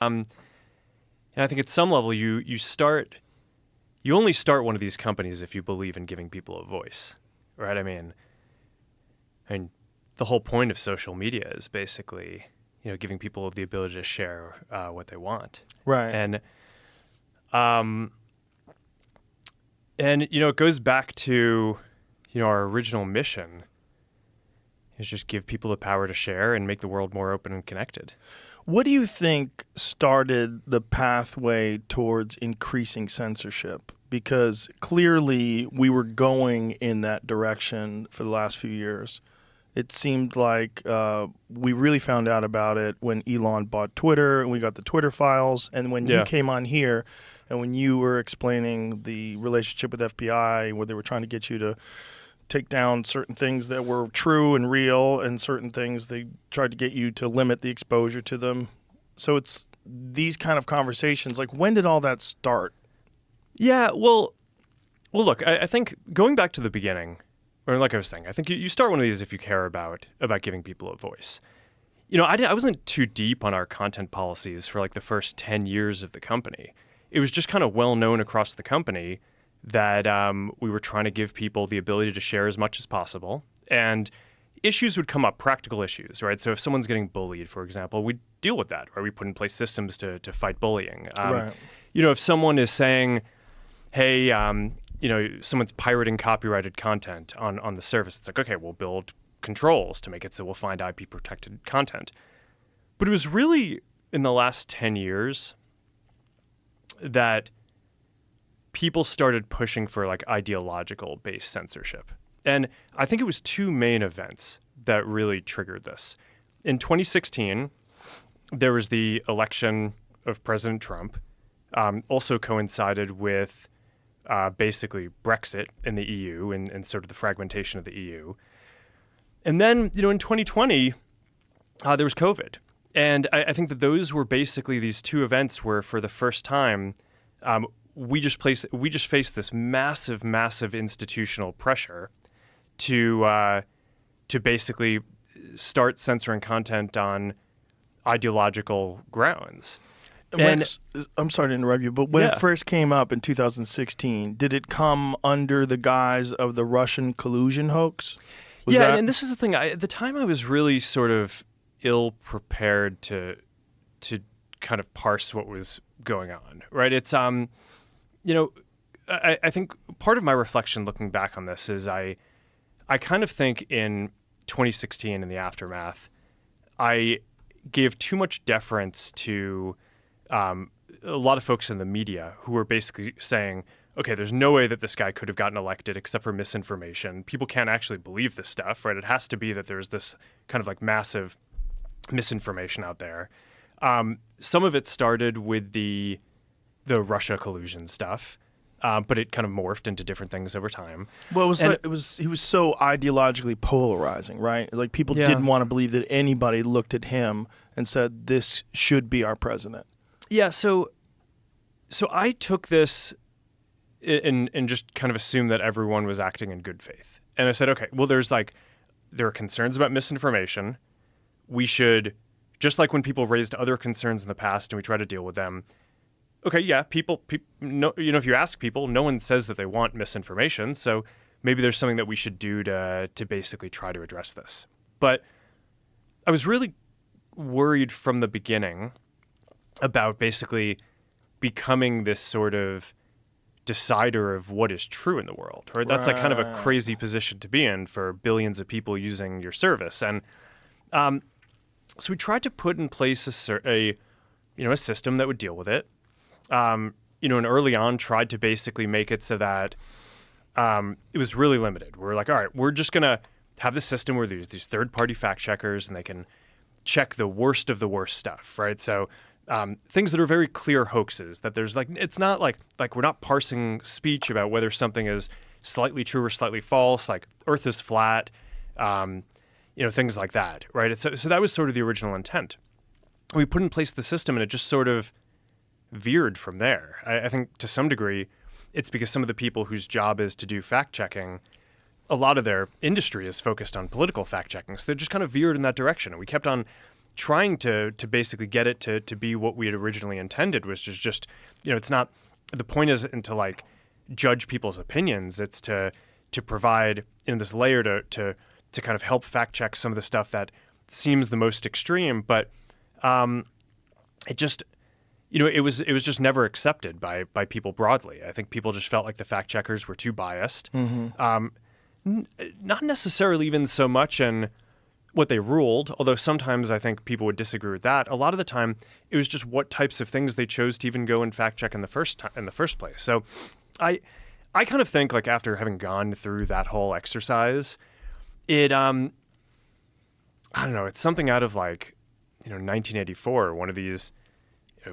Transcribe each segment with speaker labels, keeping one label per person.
Speaker 1: And I think at some level you only start one of these companies if you believe in giving people a voice, right? I mean, the whole point of social media is basically, giving people the ability to share what they want.
Speaker 2: Right.
Speaker 1: And it goes back to, our original mission is just give people the power to share and make the world more open and connected.
Speaker 2: What do you think started the pathway towards increasing censorship? Because clearly we were going in that direction for the last few years. It seemed like we really found out about it when Elon bought Twitter and we got the Twitter files. And when you came on here and when you were explaining the relationship with FBI, where they were trying to get you to take down certain things that were true and real and certain things they tried to get you to limit the exposure to them. So it's these kind of conversations. Like, when did all that start?
Speaker 1: Yeah, well, look, I think going back to the beginning, or like I was saying, I think you start one of these if you care about giving people a voice. I wasn't too deep on our content policies for like the first 10 years of the company. It was just kind of well known across the company that we were trying to give people the ability to share as much as possible. And issues would come up, practical issues, right? So if someone's getting bullied, for example, we deal with that, right? We put in place systems to fight bullying.
Speaker 2: Right.
Speaker 1: If someone is saying, hey, someone's pirating copyrighted content on the service, it's like, okay, we'll build controls to make it so we'll find IP protected content. But it was really in the last 10 years that people started pushing for like ideological based censorship. And I think it was two main events that really triggered this. In 2016, there was the election of President Trump, also coincided with basically Brexit in the EU and sort of the fragmentation of the EU. And then, in 2020, there was COVID. And I think that those were basically these two events where for the first time, we just faced this massive institutional pressure to basically start censoring content on ideological grounds.
Speaker 2: And I'm sorry to interrupt you, but when it first came up in 2016, did it come under the guise of the Russian collusion hoax?
Speaker 1: And this is the thing. At the time, I was really sort of ill-prepared to kind of parse what was going on, right? It's, I think part of my reflection looking back on this is I kind of think in 2016 in the aftermath, I gave too much deference to a lot of folks in the media who were basically saying, okay, there's no way that this guy could have gotten elected except for misinformation. People can't actually believe this stuff, right? It has to be that there's this kind of like massive misinformation out there. Some of it started with the Russia collusion stuff, but it kind of morphed into different things over time.
Speaker 2: Well, he was so ideologically polarizing, right? Like people didn't want to believe that anybody looked at him and said, this should be our president.
Speaker 1: Yeah, so I took this and just kind of assumed that everyone was acting in good faith. And I said, okay, well, there are concerns about misinformation. We should, just like when people raised other concerns in the past and we try to deal with them, okay, yeah, people no, if you ask people, no one says that they want misinformation, so maybe there's something that we should do to basically try to address this. But I was really worried from the beginning about basically becoming this sort of decider of what is true in the world, right? That's like kind of a crazy position to be in for billions of people using your service. And so we tried to put in place a system that would deal with it. And early on tried to basically make it so that it was really limited. We're like, all right, we're just going to have the system where there's these third-party fact checkers and they can check the worst of the worst stuff, right? So things that are very clear hoaxes, that there's like, it's not like we're not parsing speech about whether something is slightly true or slightly false, like Earth is flat, things like that, right? So that was sort of the original intent. We put in place the system and it just sort of veered from there. I think to some degree, it's because some of the people whose job is to do fact checking, a lot of their industry is focused on political fact checking. So they just kind of veered in that direction. And we kept on trying to basically get it to be what we had originally intended, which is just, it's not, the point isn't to like judge people's opinions. It's to provide this layer to kind of help fact check some of the stuff that seems the most extreme, but it just, it was just never accepted by people broadly. I think people just felt like the fact checkers were too biased. Not necessarily even so much in what they ruled, although sometimes I think people would disagree with that. A lot of the time, it was just what types of things they chose to even go and fact check in the first place. So, I kind of think, like, after having gone through that whole exercise, it I don't know, it's something out of like 1984, one of these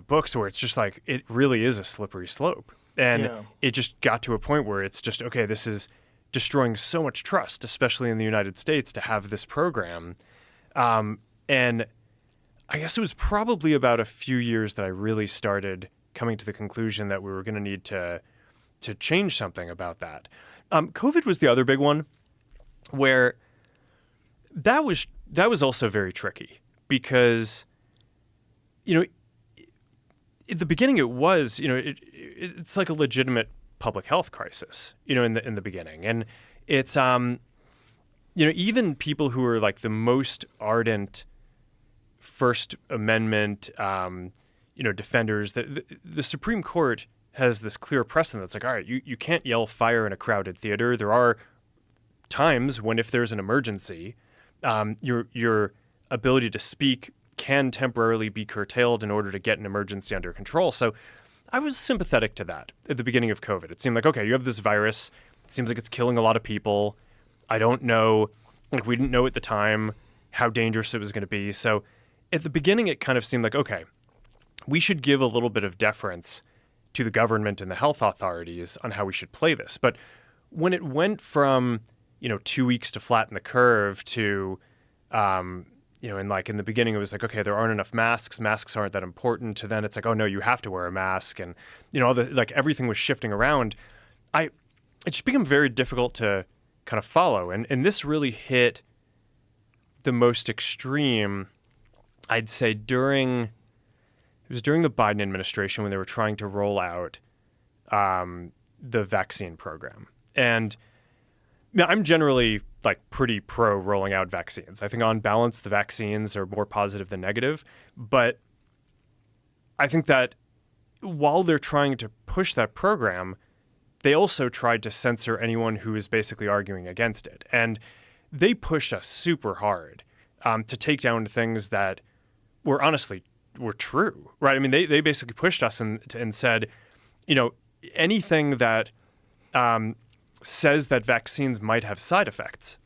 Speaker 1: books where it's just like it really is a slippery slope, and it just got to a point where it's just, okay, this is destroying so much trust, especially in the United States, to have this program. And I guess it was probably about a few years that I really started coming to the conclusion that we were going to need to change something about that. COVID was the other big one, where that was also very tricky because, at the beginning it was, it's like a legitimate public health crisis, in the beginning. And it's, even people who are like the most ardent First Amendment, defenders, the Supreme Court has this clear precedent that's like, all right, you can't yell fire in a crowded theater. There are times when, if there's an emergency, your ability to speak can temporarily be curtailed in order to get an emergency under control. So I was sympathetic to that at the beginning of COVID. It seemed like, okay, you have this virus. It seems like it's killing a lot of people. I don't know, like we didn't know at the time how dangerous it was going to be. So at the beginning, it kind of seemed like, okay, we should give a little bit of deference to the government and the health authorities on how we should play this. But when it went from, 2 weeks to flatten the curve to, and like in the beginning, it was like, okay, there aren't enough masks. Masks aren't that important. To then it's like, oh no, you have to wear a mask. And, everything was shifting around. It just became very difficult to kind of follow. And this really hit the most extreme, I'd say, during the Biden administration when they were trying to roll out the vaccine program. And I'm generally like pretty pro rolling out vaccines. I think on balance, the vaccines are more positive than negative. But I think that while they're trying to push that program, they also tried to censor anyone who was basically arguing against it. And they pushed us super hard to take down things that were true, right? I mean, they basically pushed us and said, anything that says that vaccines might have side effects,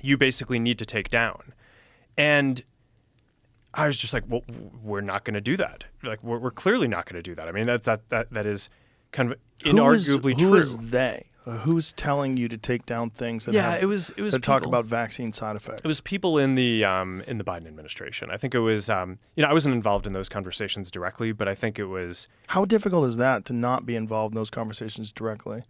Speaker 1: you basically need to take down. And I was just like, well, we're not going to do that. Like, we're clearly not going to do that. I mean, that is kind of inarguably true.
Speaker 2: Who is they? Who's telling you to take down things that
Speaker 1: it was
Speaker 2: that talk about vaccine side effects?
Speaker 1: It was people in the Biden administration. I think it was I wasn't involved in those conversations directly, but I think it was.
Speaker 2: How difficult is that to not be involved in those conversations directly?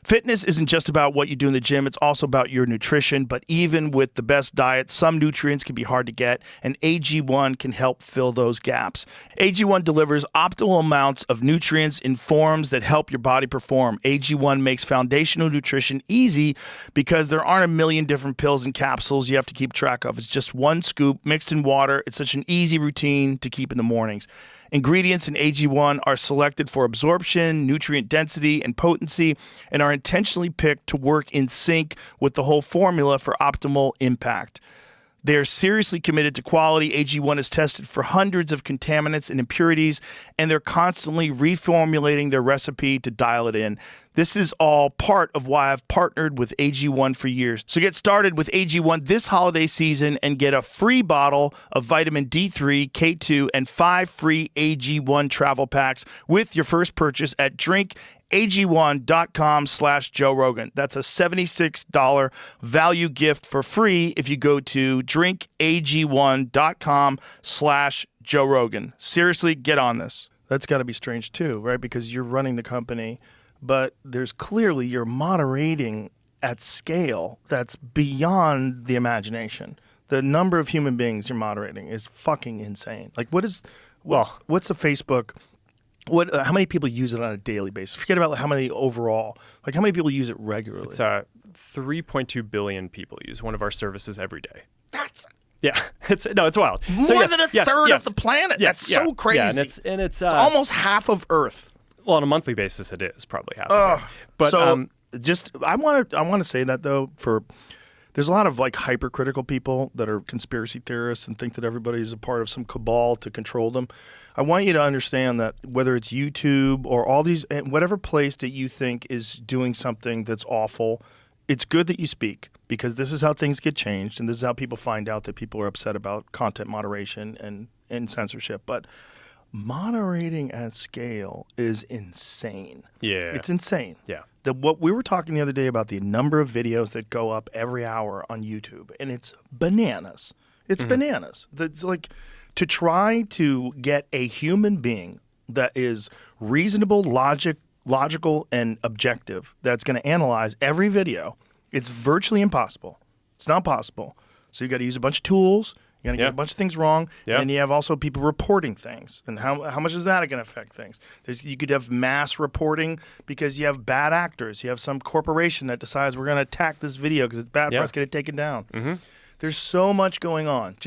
Speaker 2: Fitness isn't just about what you do in the gym, it's also about your nutrition. But even with the best diet, some nutrients can be hard to get, and AG1 can help fill those gaps. AG1 delivers optimal amounts of nutrients in forms that help your body perform. AG1 makes foundational nutrition easy because there aren't a million different pills and capsules you have to keep track of. It's just one scoop mixed in water. It's such an easy routine to keep in the mornings. Ingredients in AG1 are selected for absorption, nutrient density, and potency, and are intentionally picked to work in sync with the whole formula for optimal impact. They are seriously committed to quality. AG1 is tested for hundreds of contaminants and impurities, and they're constantly reformulating their recipe to dial it in. This is all part of why I've partnered with AG1 for years. So get started with AG1 this holiday season and get a free bottle of vitamin D3, K2, and 5 free AG1 travel packs with your first purchase at drinkag1.com/Joe Rogan. That's a $76 value gift for free if you go to drinkag1.com/Joe Rogan. Seriously, get on this. That's got to be strange too, right? Because you're running the company, but there's clearly you're moderating at scale that's beyond the imagination. The number of human beings you're moderating is fucking insane. Like, what's a Facebook? How many people use it on a daily basis? Forget about how many overall. Like, how many people use it regularly?
Speaker 1: It's 3.2 billion people use one of our services every day. It's wild.
Speaker 2: More than a third of the planet. That's so crazy.
Speaker 1: Yeah, and it's
Speaker 2: almost half of Earth.
Speaker 1: Well, on a monthly basis, it is probably half of it. But
Speaker 2: I want to say that though, there's a lot of like hypercritical people that are conspiracy theorists and think that everybody's a part of some cabal to control them. I want you to understand that whether it's YouTube or all these, whatever place that you think is doing something that's awful, it's good that you speak, because this is how things get changed, and this is how people find out that people are upset about content moderation and censorship. But moderating at scale is insane.
Speaker 1: Yeah.
Speaker 2: It's insane.
Speaker 1: Yeah.
Speaker 2: What we were talking the other day about the number of videos that go up every hour on YouTube, and it's bananas. It's bananas. That's like, to try to get a human being that is reasonable, logical, and objective, that's going to analyze every video, it's virtually impossible. It's not possible. So you got to use a bunch of tools. You're going to get a bunch of things wrong.
Speaker 1: Yep.
Speaker 2: And you have also people reporting things. And how much is that going to affect things? You could have mass reporting because you have bad actors. You have some corporation that decides we're going to attack this video because it's bad for us, get it taken down. Mm-hmm. There's so much going on.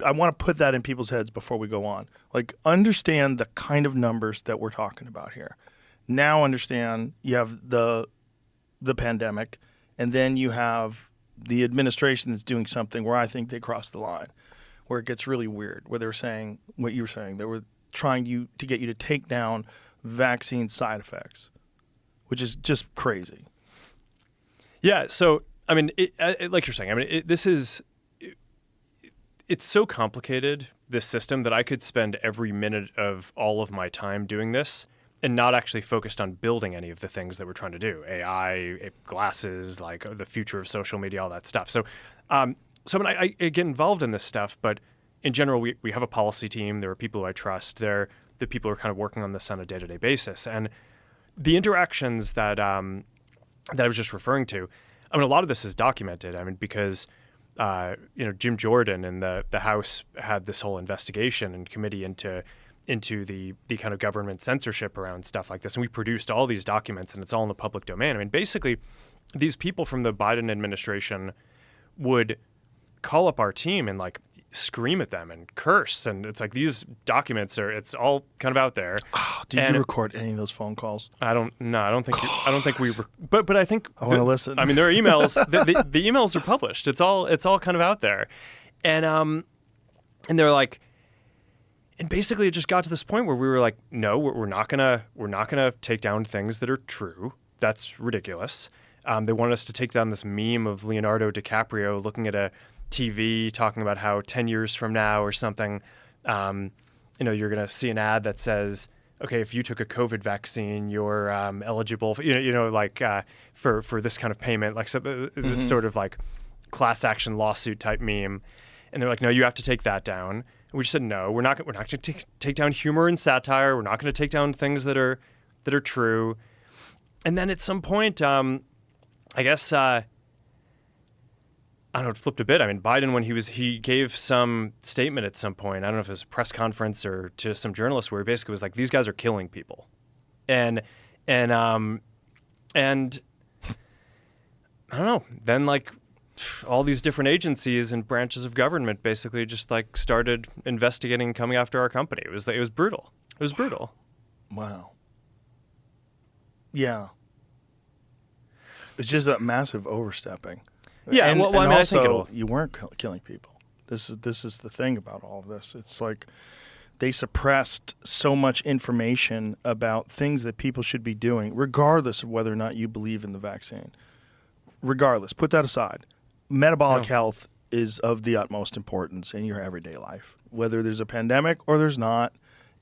Speaker 2: I want to put that in people's heads before we go on. Like, understand the kind of numbers that we're talking about here. Now understand you have the pandemic, and then you have the administration that's doing something where I think they crossed the line, where it gets really weird, where they're saying what you were saying. They were trying to get you to take down vaccine side effects, which is just crazy.
Speaker 1: Yeah. So, I mean, like you're saying, I mean, it's so complicated, this system, that I could spend every minute of all of my time doing this and not actually focused on building any of the things that we're trying to do. AI, glasses, like the future of social media, all that stuff. So I mean, I get involved in this stuff, but in general, we have a policy team. There are people who I trust. They're the people who are kind of working on this on a day-to-day basis. And the interactions that I was just referring to, I mean, a lot of this is documented. I mean, because Jim Jordan and the House had this whole investigation and committee into the kind of government censorship around stuff like this. And we produced all these documents, and it's all in the public domain. I mean, basically, these people from the Biden administration would call up our team and like scream at them and curse. And it's like, these documents it's all kind of out there.
Speaker 2: Oh, did you record any of those phone calls?
Speaker 1: I don't think we, but I think
Speaker 2: I want to listen.
Speaker 1: I mean, there are emails, the emails are published. It's all kind of out there. And they're like, and basically it just got to this point where we were like, no, we're not gonna take down things that are true. That's ridiculous. They wanted us to take down this meme of Leonardo DiCaprio looking at a TV talking about how 10 years from now or something, you're going to see an ad that says, okay, if you took a COVID vaccine, you're eligible for, for this kind of payment, like this sort of like class action lawsuit type meme. And they're like, no, you have to take that down. And we just said, no, we're not going to take down humor and satire. We're not going to take down things that are true. And then at some point, I guess, I don't know, it flipped a bit. I mean, Biden, when he gave some statement at some point, I don't know if it was a press conference or to some journalists, where he basically was like, these guys are killing people. And I don't know, then like all these different agencies and branches of government basically just like started investigating, coming after our company. It was brutal. It was brutal.
Speaker 2: Wow. Yeah. It's just a massive overstepping.
Speaker 1: Yeah,
Speaker 2: and,
Speaker 1: well,
Speaker 2: and
Speaker 1: I mean,
Speaker 2: also,
Speaker 1: I think
Speaker 2: you weren't killing people. This is the thing about all of this. It's like they suppressed so much information about things that people should be doing, regardless of whether or not you believe in the vaccine. Regardless, put that aside. Metabolic health is of the utmost importance in your everyday life, whether there's a pandemic or there's not.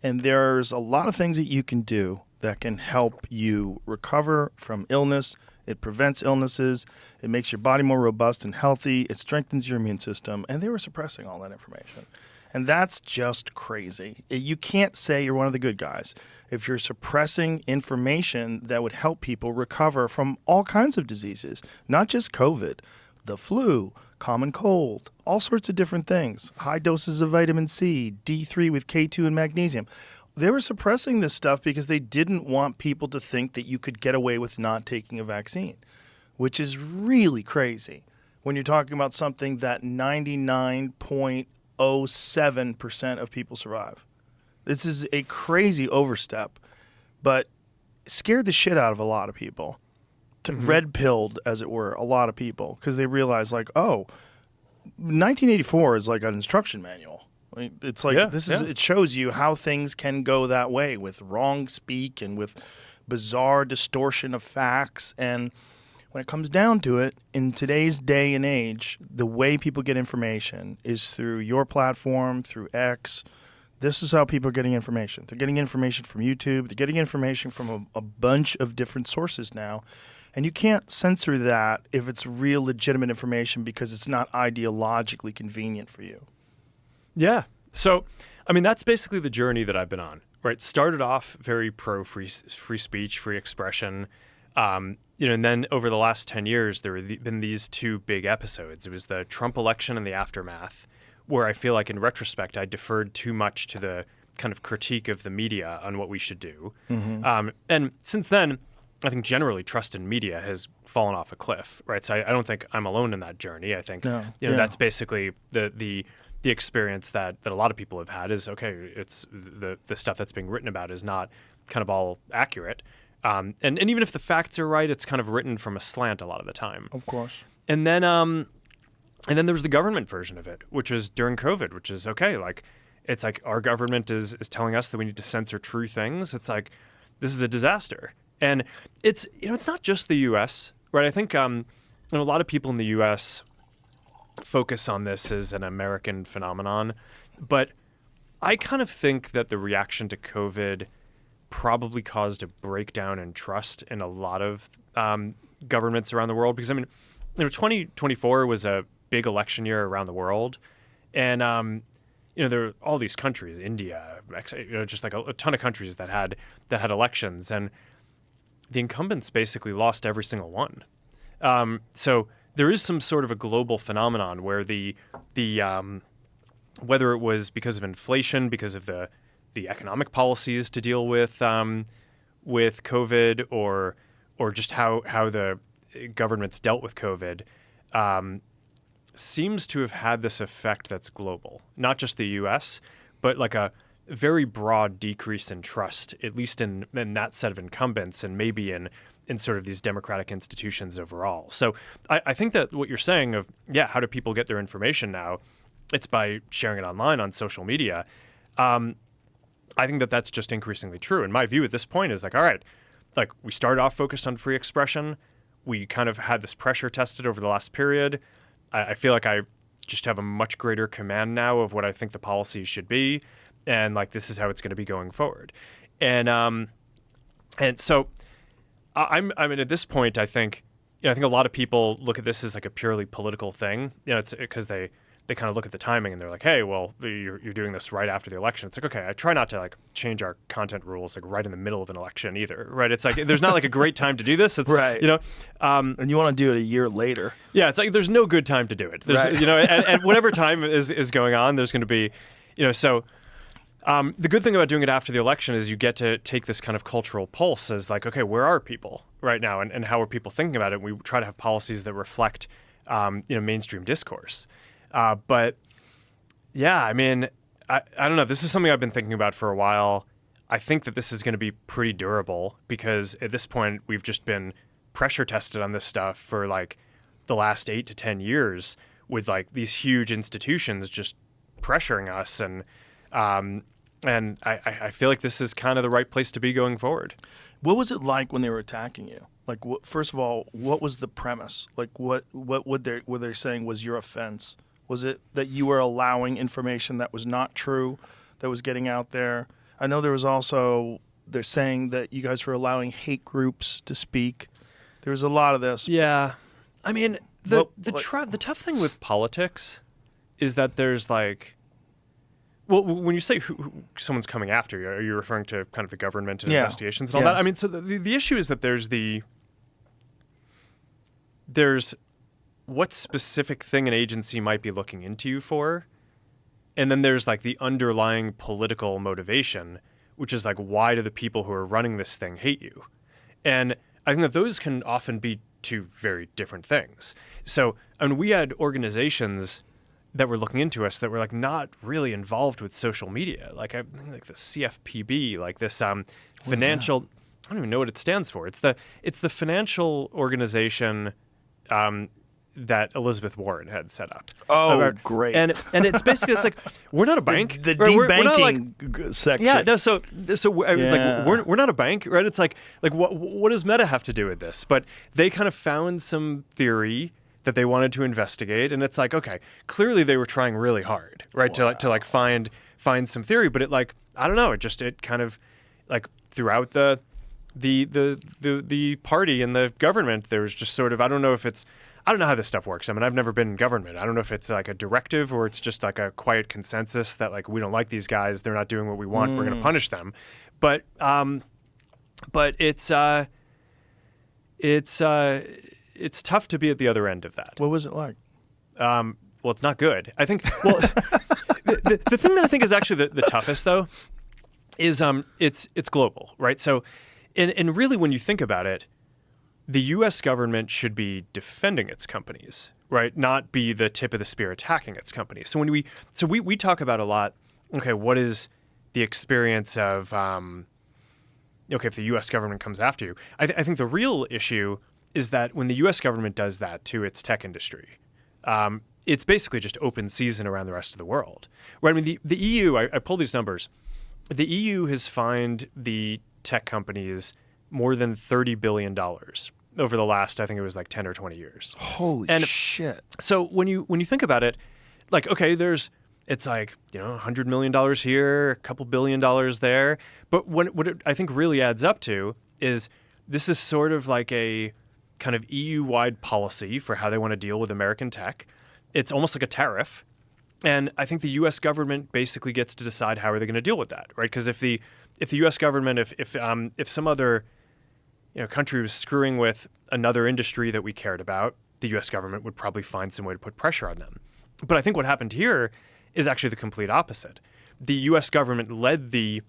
Speaker 2: And there's a lot of things that you can do that can help you recover from illness. It prevents illnesses. It makes your body more robust and healthy. It strengthens your immune system. And they were suppressing all that information. And that's just crazy. You can't say you're one of the good guys if you're suppressing information that would help people recover from all kinds of diseases, not just COVID, the flu, common cold, all sorts of different things, high doses of vitamin C, D3 with K2 and magnesium. They were suppressing this stuff because they didn't want people to think that you could get away with not taking a vaccine, which is really crazy when you're talking about something that 99.07% of people survive. This is a crazy overstep, but scared the shit out of a lot of people. Red-pilled, as it were, a lot of people because they realized, like, oh, 1984 is like an instruction manual. It's like it shows you how things can go that way with wrong speak and with bizarre distortion of facts. And when it comes down to it, in today's day and age, the way people get information is through your platform, through X. This is how people are getting information. They're getting information from YouTube. They're getting information from a bunch of different sources now. And you can't censor that if it's real legitimate information because it's not ideologically convenient for you.
Speaker 1: Yeah. So, I mean, that's basically the journey that I've been on, right? Started off very pro free speech, free expression. And then over the last 10 years, there have been these two big episodes. It was the Trump election and the aftermath, where I feel like in retrospect, I deferred too much to the kind of critique of the media on what we should do. And since then, I think generally trust in media has fallen off a cliff, right? So I don't think I'm alone in that journey. I think that's basically the experience that a lot of people have had is, okay, it's the stuff that's being written about is not kind of all accurate. And even if the facts are right, it's kind of written from a slant a lot of the time.
Speaker 2: Of course.
Speaker 1: And then there was the government version of it, which was during COVID, which is okay. Like, it's like our government is telling us that we need to censor true things. It's like, this is a disaster. And it's not just the U.S., right? I think a lot of people in the U.S. focus on this as an American phenomenon, but I kind of think that the reaction to COVID probably caused a breakdown in trust in a lot of governments around the world. Because, I mean, 2024 was a big election year around the world. And, there are all these countries, India, just like a ton of countries that had elections. And the incumbents basically lost every single one. So there is some sort of a global phenomenon where the whether it was because of inflation, because of the economic policies to deal with COVID, or just how the governments dealt with COVID, seems to have had this effect that's global, not just the U.S., but like a very broad decrease in trust, at least in that set of incumbents, and maybe in sort of these democratic institutions overall. So I think that what you're saying of, how do people get their information now? It's by sharing it online on social media. I think that that's just increasingly true. And my view at this point is like, all right, like we started off focused on free expression. We kind of had this pressure tested over the last period. I feel like I just have a much greater command now of what I think the policies should be. And like, this is how it's going to be going forward. And so I mean, at this point, I think a lot of people look at this as like a purely political thing. It's because they kind of look at the timing and they're like, hey, well, you're doing this right after the election. It's like, okay, I try not to like change our content rules like right in the middle of an election either, right? It's like there's not like a great time to do this. It's
Speaker 2: right. And you want to do it a year later.
Speaker 1: Yeah, it's like there's no good time to do it. There's,
Speaker 2: right.
Speaker 1: And whatever time is going on, there's going to be, so. The good thing about doing it after the election is you get to take this kind of cultural pulse as like, okay, where are people right now, and how are people thinking about it? We try to have policies that reflect, mainstream discourse. But yeah, I mean, I don't know. This is something I've been thinking about for a while. I think that this is going to be pretty durable because at this point we've just been pressure tested on this stuff for like the last 8 to 10 years with like these huge institutions just pressuring us, and I feel like this is kind of the right place to be going forward.
Speaker 2: What was it like when they were attacking you? Like, first of all, what was the premise? Like, what were they saying was your offense? Was it that you were allowing information that was not true, that was getting out there? I know there was also, they're saying that you guys were allowing hate groups to speak. There was a lot of this.
Speaker 1: Yeah. I mean, the tough thing with politics is that there's like, well, when you say someone's coming after you, are you referring to kind of the government and investigations and all that? I mean, so the issue is that there's what specific thing an agency might be looking into you for. And then there's like the underlying political motivation, which is like, why do the people who are running this thing hate you? And I think that those can often be two very different things. So, and we had organizations that were looking into us that were like not really involved with social media. Like I think like the CFPB, like this financial, I don't even know what it stands for. It's the financial organization that Elizabeth Warren had set up.
Speaker 2: Oh, great!
Speaker 1: And it's basically, it's like, we're not a bank.
Speaker 2: The
Speaker 1: right? We're not
Speaker 2: debanking section.
Speaker 1: Yeah, no. So like we're not a bank, right? It's like what does Meta have to do with this? But they kind of found some theory that they wanted to investigate, and it's like, okay, clearly they were trying really hard, right, to like find some theory, but it like, I don't know, it kind of like throughout the party and the government, there was just sort of, I don't know how this stuff works. I mean, I've never been in government. I don't know if it's like a directive or it's just like a quiet consensus that like, we don't like these guys, they're not doing what we want, we're going to punish them. But it's tough to be at the other end of that.
Speaker 2: What was it like?
Speaker 1: Well, it's not good. I think. Well, the thing that I think is actually the toughest though is it's global, right? So, and really, when you think about it, the U.S. government should be defending its companies, right? Not be the tip of the spear attacking its companies. So when we talk about a lot. Okay, what is the experience of if the U.S. government comes after you? I think the real issue is that when the U.S. government does that to its tech industry, it's basically just open season around the rest of the world. Right? I mean, the EU, I pulled these numbers. The EU has fined the tech companies more than $30 billion over the last, I think it was like 10 or 20 years.
Speaker 2: Holy shit.
Speaker 1: So when you think about it, like, okay, it's like, $100 million here, a couple $1 billion there. But what it, I think really adds up to is this is sort of like a kind of EU-wide policy for how they want to deal with American tech. It's almost like a tariff. And I think the U.S. government basically gets to decide how are they going to deal with that, right? Because if the U.S. government, if some other country was screwing with another industry that we cared about, the U.S. government would probably find some way to put pressure on them. But I think what happened here is actually the complete opposite. The U.S. government led the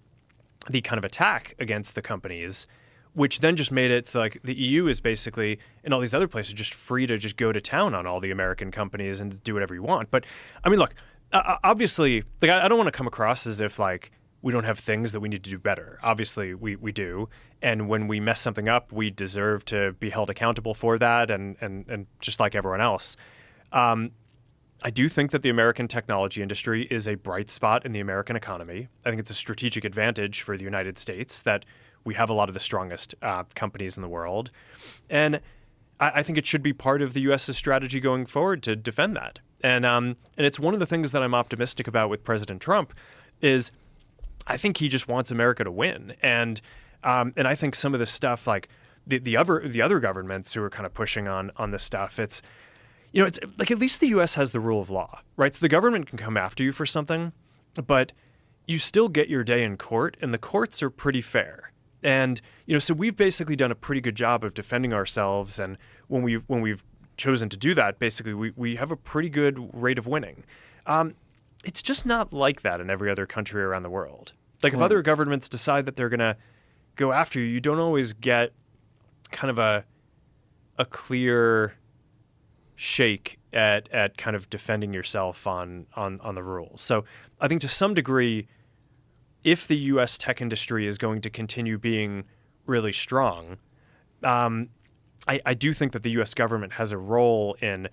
Speaker 1: kind of attack against the companies, which then just made it so like the EU is basically, and all these other places, just free to just go to town on all the American companies and do whatever you want. But I mean, look, obviously, like I don't want to come across as if like we don't have things that we need to do better. Obviously, we do. And when we mess something up, we deserve to be held accountable for that and just like everyone else. I do think that the American technology industry is a bright spot in the American economy. I think it's a strategic advantage for the United States that we have a lot of the strongest companies in the world. And I think it should be part of the U.S.'s strategy going forward to defend that. And it's one of the things that I'm optimistic about with President Trump is I think he just wants America to win. And I think some of this stuff, like the other governments who are kind of pushing on this stuff, it's like at least the U.S. has the rule of law, right? So the government can come after you for something, but you still get your day in court, and the courts are pretty fair. And so we've basically done a pretty good job of defending ourselves. And when we've chosen to do that, basically we have a pretty good rate of winning. It's just not like that in every other country around the world. Like if other governments decide that they're going to go after you, you don't always get kind of a clear shake at kind of defending yourself on the rules. So I think to some degree, if the U.S. tech industry is going to continue being really strong, I do think that the U.S. government has a role in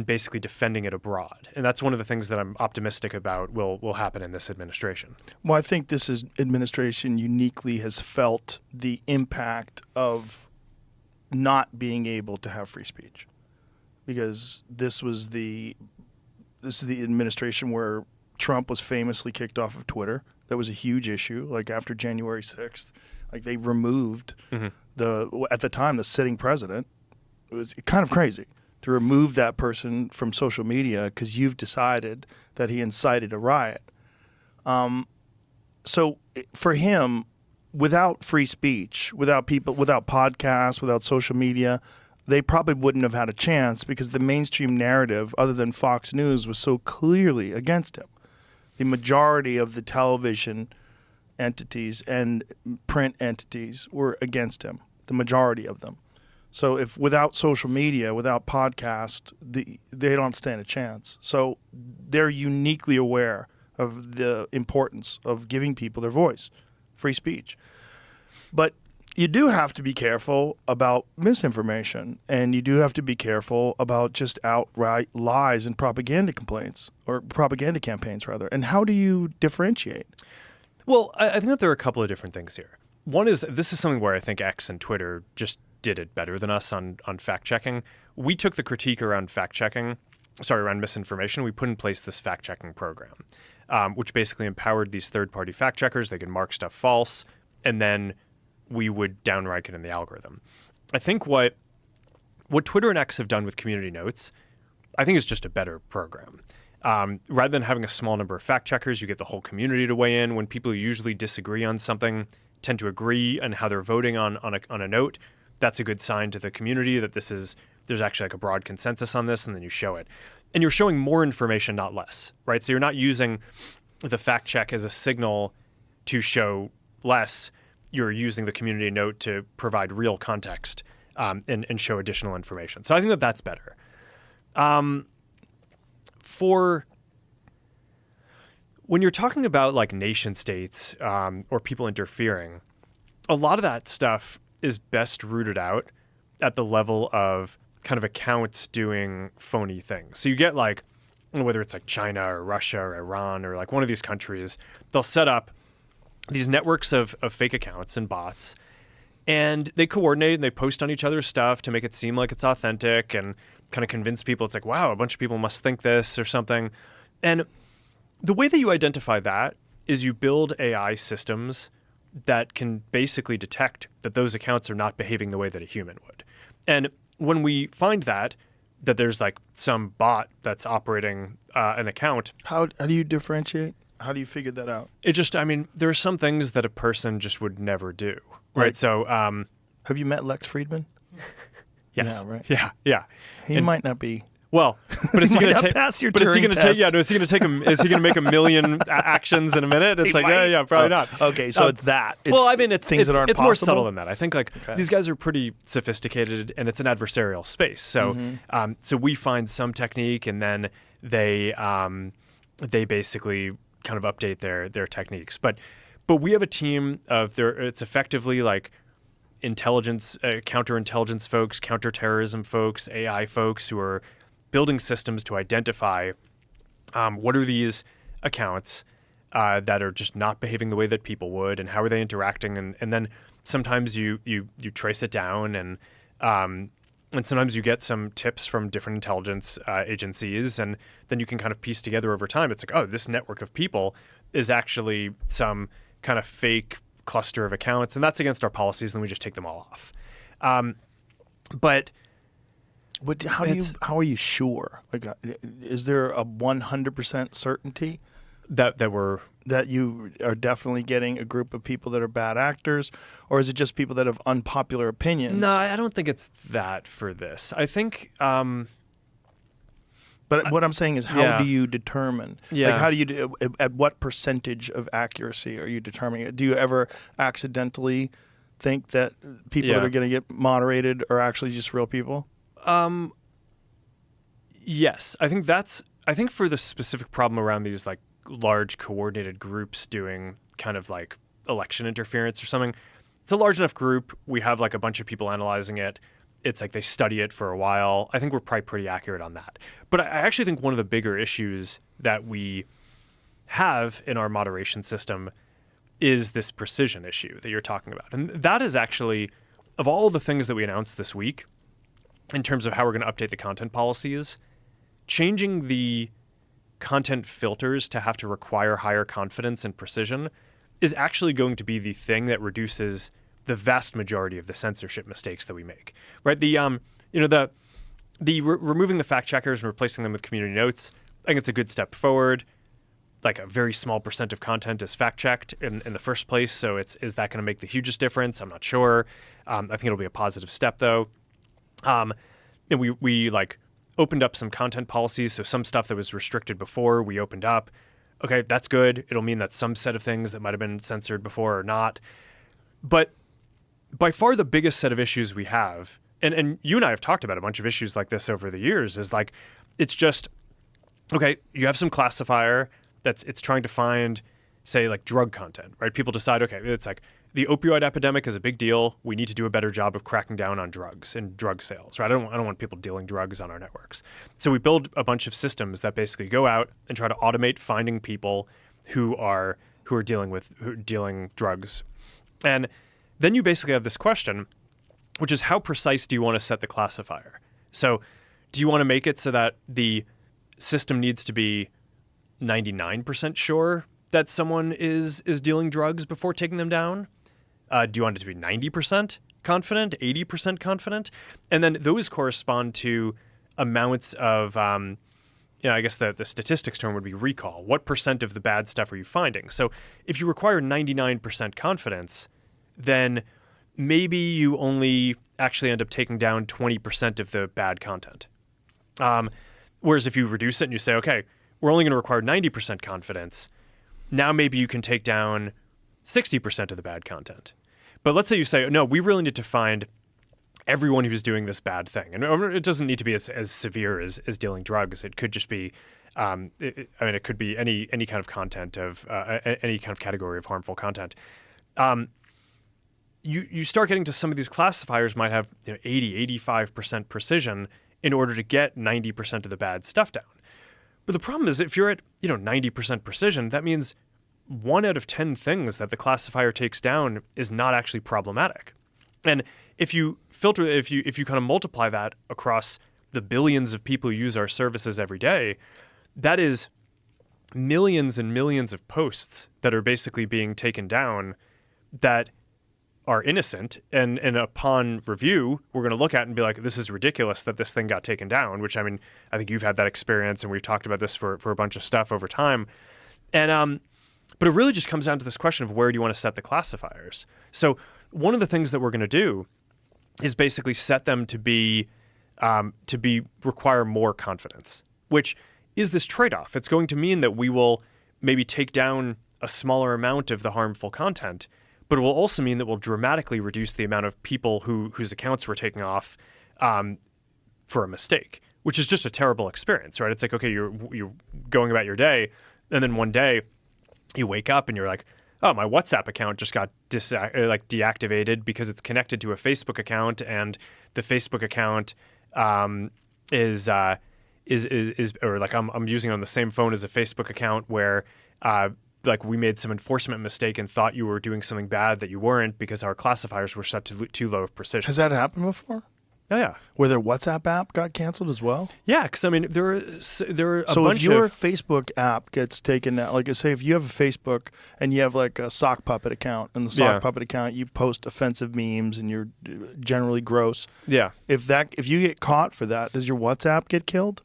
Speaker 1: basically defending it abroad. And that's one of the things that I'm optimistic about will happen in this administration.
Speaker 2: Well, I think this administration uniquely has felt the impact of not being able to have free speech, because this is the administration where Trump was famously kicked off of Twitter. That was a huge issue. Like after January 6th, like they removed at the time, the sitting president. It was kind of crazy to remove that person from social media because you've decided that he incited a riot. So for him, without free speech, without people, without podcasts, without social media, they probably wouldn't have had a chance because the mainstream narrative, other than Fox News, was so clearly against him. The majority of the television entities and print entities were against him, the majority of them. So if without social media, without podcast, they don't stand a chance. So they're uniquely aware of the importance of giving people their voice, free speech. But you do have to be careful about misinformation, and you do have to be careful about just outright lies and propaganda complaints, or propaganda campaigns, rather. And how do you differentiate?
Speaker 1: Well, I think that there are a couple of different things here. One is, this is something where I think X and Twitter just did it better than us on fact-checking. We took the critique around around misinformation. We put in place this fact-checking program, which basically empowered these third-party fact-checkers. They could mark stuff false, and then we would downrank it in the algorithm. I think what Twitter and X have done with community notes, I think is just a better program. Rather than having a small number of fact-checkers, you get the whole community to weigh in. When people who usually disagree on something tend to agree on how they're voting on a note, that's a good sign to the community that there's actually like a broad consensus on this, and then you show it. And you're showing more information, not less, right? So you're not using the fact check as a signal to show less. You're using the community note to provide real context and show additional information. So I think that that's better. For when you're talking about like nation states or people interfering, a lot of that stuff is best rooted out at the level of kind of accounts doing phony things. So you get like, whether it's like China or Russia or Iran or like one of these countries, they'll set up these networks of fake accounts and bots, and they coordinate and they post on each other's stuff to make it seem like it's authentic and kind of convince people it's like, wow, a bunch of people must think this or something. And the way that you identify that is you build AI systems that can basically detect that those accounts are not behaving the way that a human would. And when we find that there's like some bot that's operating an account.
Speaker 2: How do you differentiate? How do you figure that out?
Speaker 1: It just, I mean, there are some things that a person just would never do. Right. So,
Speaker 2: have you met Lex Friedman?
Speaker 1: Yes.
Speaker 2: Yeah, right.
Speaker 1: Yeah.
Speaker 2: He might not be.
Speaker 1: Well, but is he going to take?
Speaker 2: Pass your
Speaker 1: But is he
Speaker 2: Turing
Speaker 1: going to
Speaker 2: test?
Speaker 1: take? Yeah, no, is he going to take him? Is he going to make a million actions in a minute? It's
Speaker 2: He
Speaker 1: like,
Speaker 2: might.
Speaker 1: yeah, probably not.
Speaker 2: Okay, so it's that. It's
Speaker 1: Well, I mean, it's
Speaker 2: things that aren't
Speaker 1: more
Speaker 2: possible?
Speaker 1: subtle than that. I think like
Speaker 2: Okay.
Speaker 1: these guys are pretty sophisticated, and it's an adversarial space. So, so we find some technique, and then they basically kind of update their techniques. But we have a team of it's effectively like intelligence, counterintelligence folks, counterterrorism folks, AI folks who are building systems to identify what are these accounts that are just not behaving the way that people would, and how are they interacting, and then sometimes you trace it down, and sometimes you get some tips from different intelligence agencies, and then you can kind of piece together over time. It's like, oh, this network of people is actually some kind of fake cluster of accounts, and that's against our policies, and then we just take them all off. But
Speaker 2: how are you sure? Like, is there a 100% certainty that you are definitely getting a group of people that are bad actors, or is it just people that have unpopular opinions?
Speaker 1: No, I don't think it's that for this. I think.
Speaker 2: But what I'm saying is, how do you determine?
Speaker 1: Yeah.
Speaker 2: Like, how do you at what percentage of accuracy are you determining it? Do you ever accidentally think that people that are going to get moderated are actually just real people?
Speaker 1: Yes, I think for the specific problem around these like large coordinated groups doing kind of like election interference or something, it's a large enough group. We have like a bunch of people analyzing it. It's like they study it for a while. I think we're probably pretty accurate on that. But I actually think one of the bigger issues that we have in our moderation system is this precision issue that you're talking about. And that is actually, of all the things that we announced this week, in terms of how we're going to update the content policies, changing the content filters to have to require higher confidence and precision is actually going to be the thing that reduces the vast majority of the censorship mistakes that we make. Right? Removing the fact checkers and replacing them with community notes, I think it's a good step forward. Like a very small % of content is fact checked in the first place. So is that going to make the hugest difference? I'm not sure. I think it'll be a positive step though. And we like opened up some content policies. So some stuff that was restricted before, we opened up. Okay, that's good. It'll mean that some set of things that might have been censored before are not. But by far the biggest set of issues we have, and you and I have talked about a bunch of issues like this over the years, is like, it's just, okay, you have some classifier it's trying to find, say, like drug content, right? People decide, okay, it's like the opioid epidemic is a big deal. We need to do a better job of cracking down on drugs and drug sales, right? I don't want people dealing drugs on our networks. So we build a bunch of systems that basically go out and try to automate finding people who are dealing drugs. And then you basically have this question, which is how precise do you want to set the classifier? So do you want to make it so that the system needs to be 99% sure that someone is dealing drugs before taking them down? Do you want it to be 90% confident, 80% confident? And then those correspond to amounts of, I guess the statistics term would be recall. What percent of the bad stuff are you finding? So if you require 99% confidence, then maybe you only actually end up taking down 20% of the bad content. Whereas if you reduce it and you say, okay, we're only going to require 90% confidence, now maybe you can take down 60% of the bad content. But let's say you say, no, we really need to find everyone who's doing this bad thing. And it doesn't need to be as severe as dealing drugs. It could just be, it could be any kind of content of any kind of category of harmful content. You start getting to some of these classifiers might have 80, 85% precision in order to get 90% of the bad stuff down. But the problem is if you're at 90% precision, that means 1 out of 10 things that the classifier takes down is not actually problematic. And if you kind of multiply that across the billions of people who use our services every day, that is millions and millions of posts that are basically being taken down that are innocent, and upon review, we're going to look at and be like, this is ridiculous that this thing got taken down, which, I mean, I think you've had that experience, and we've talked about this for a bunch of stuff over time. And but it really just comes down to this question of where do you want to set the classifiers? So one of the things that we're going to do is basically set them to be require more confidence, which is this trade-off. It's going to mean that we will maybe take down a smaller amount of the harmful content, but it will also mean that we'll dramatically reduce the amount of people whose accounts we're taking off for a mistake, which is just a terrible experience, right? It's like, okay, you're going about your day, and then one day you wake up and you're like, oh, my WhatsApp account just got deactivated because it's connected to a Facebook account, and the Facebook account is or like I'm using it on the same phone as a Facebook account where like we made some enforcement mistake and thought you were doing something bad that you weren't because our classifiers were set to too low of precision.
Speaker 2: Has that happened before?
Speaker 1: Oh, yeah.
Speaker 2: Where their WhatsApp app got canceled as well?
Speaker 1: Yeah, because I mean, there are a bunch of...
Speaker 2: So if your Facebook app gets taken out, like say if you have a Facebook and you have like a sock puppet account, and the sock puppet account, you post offensive memes and you're generally gross.
Speaker 1: Yeah.
Speaker 2: If you get caught for that, does your WhatsApp get killed?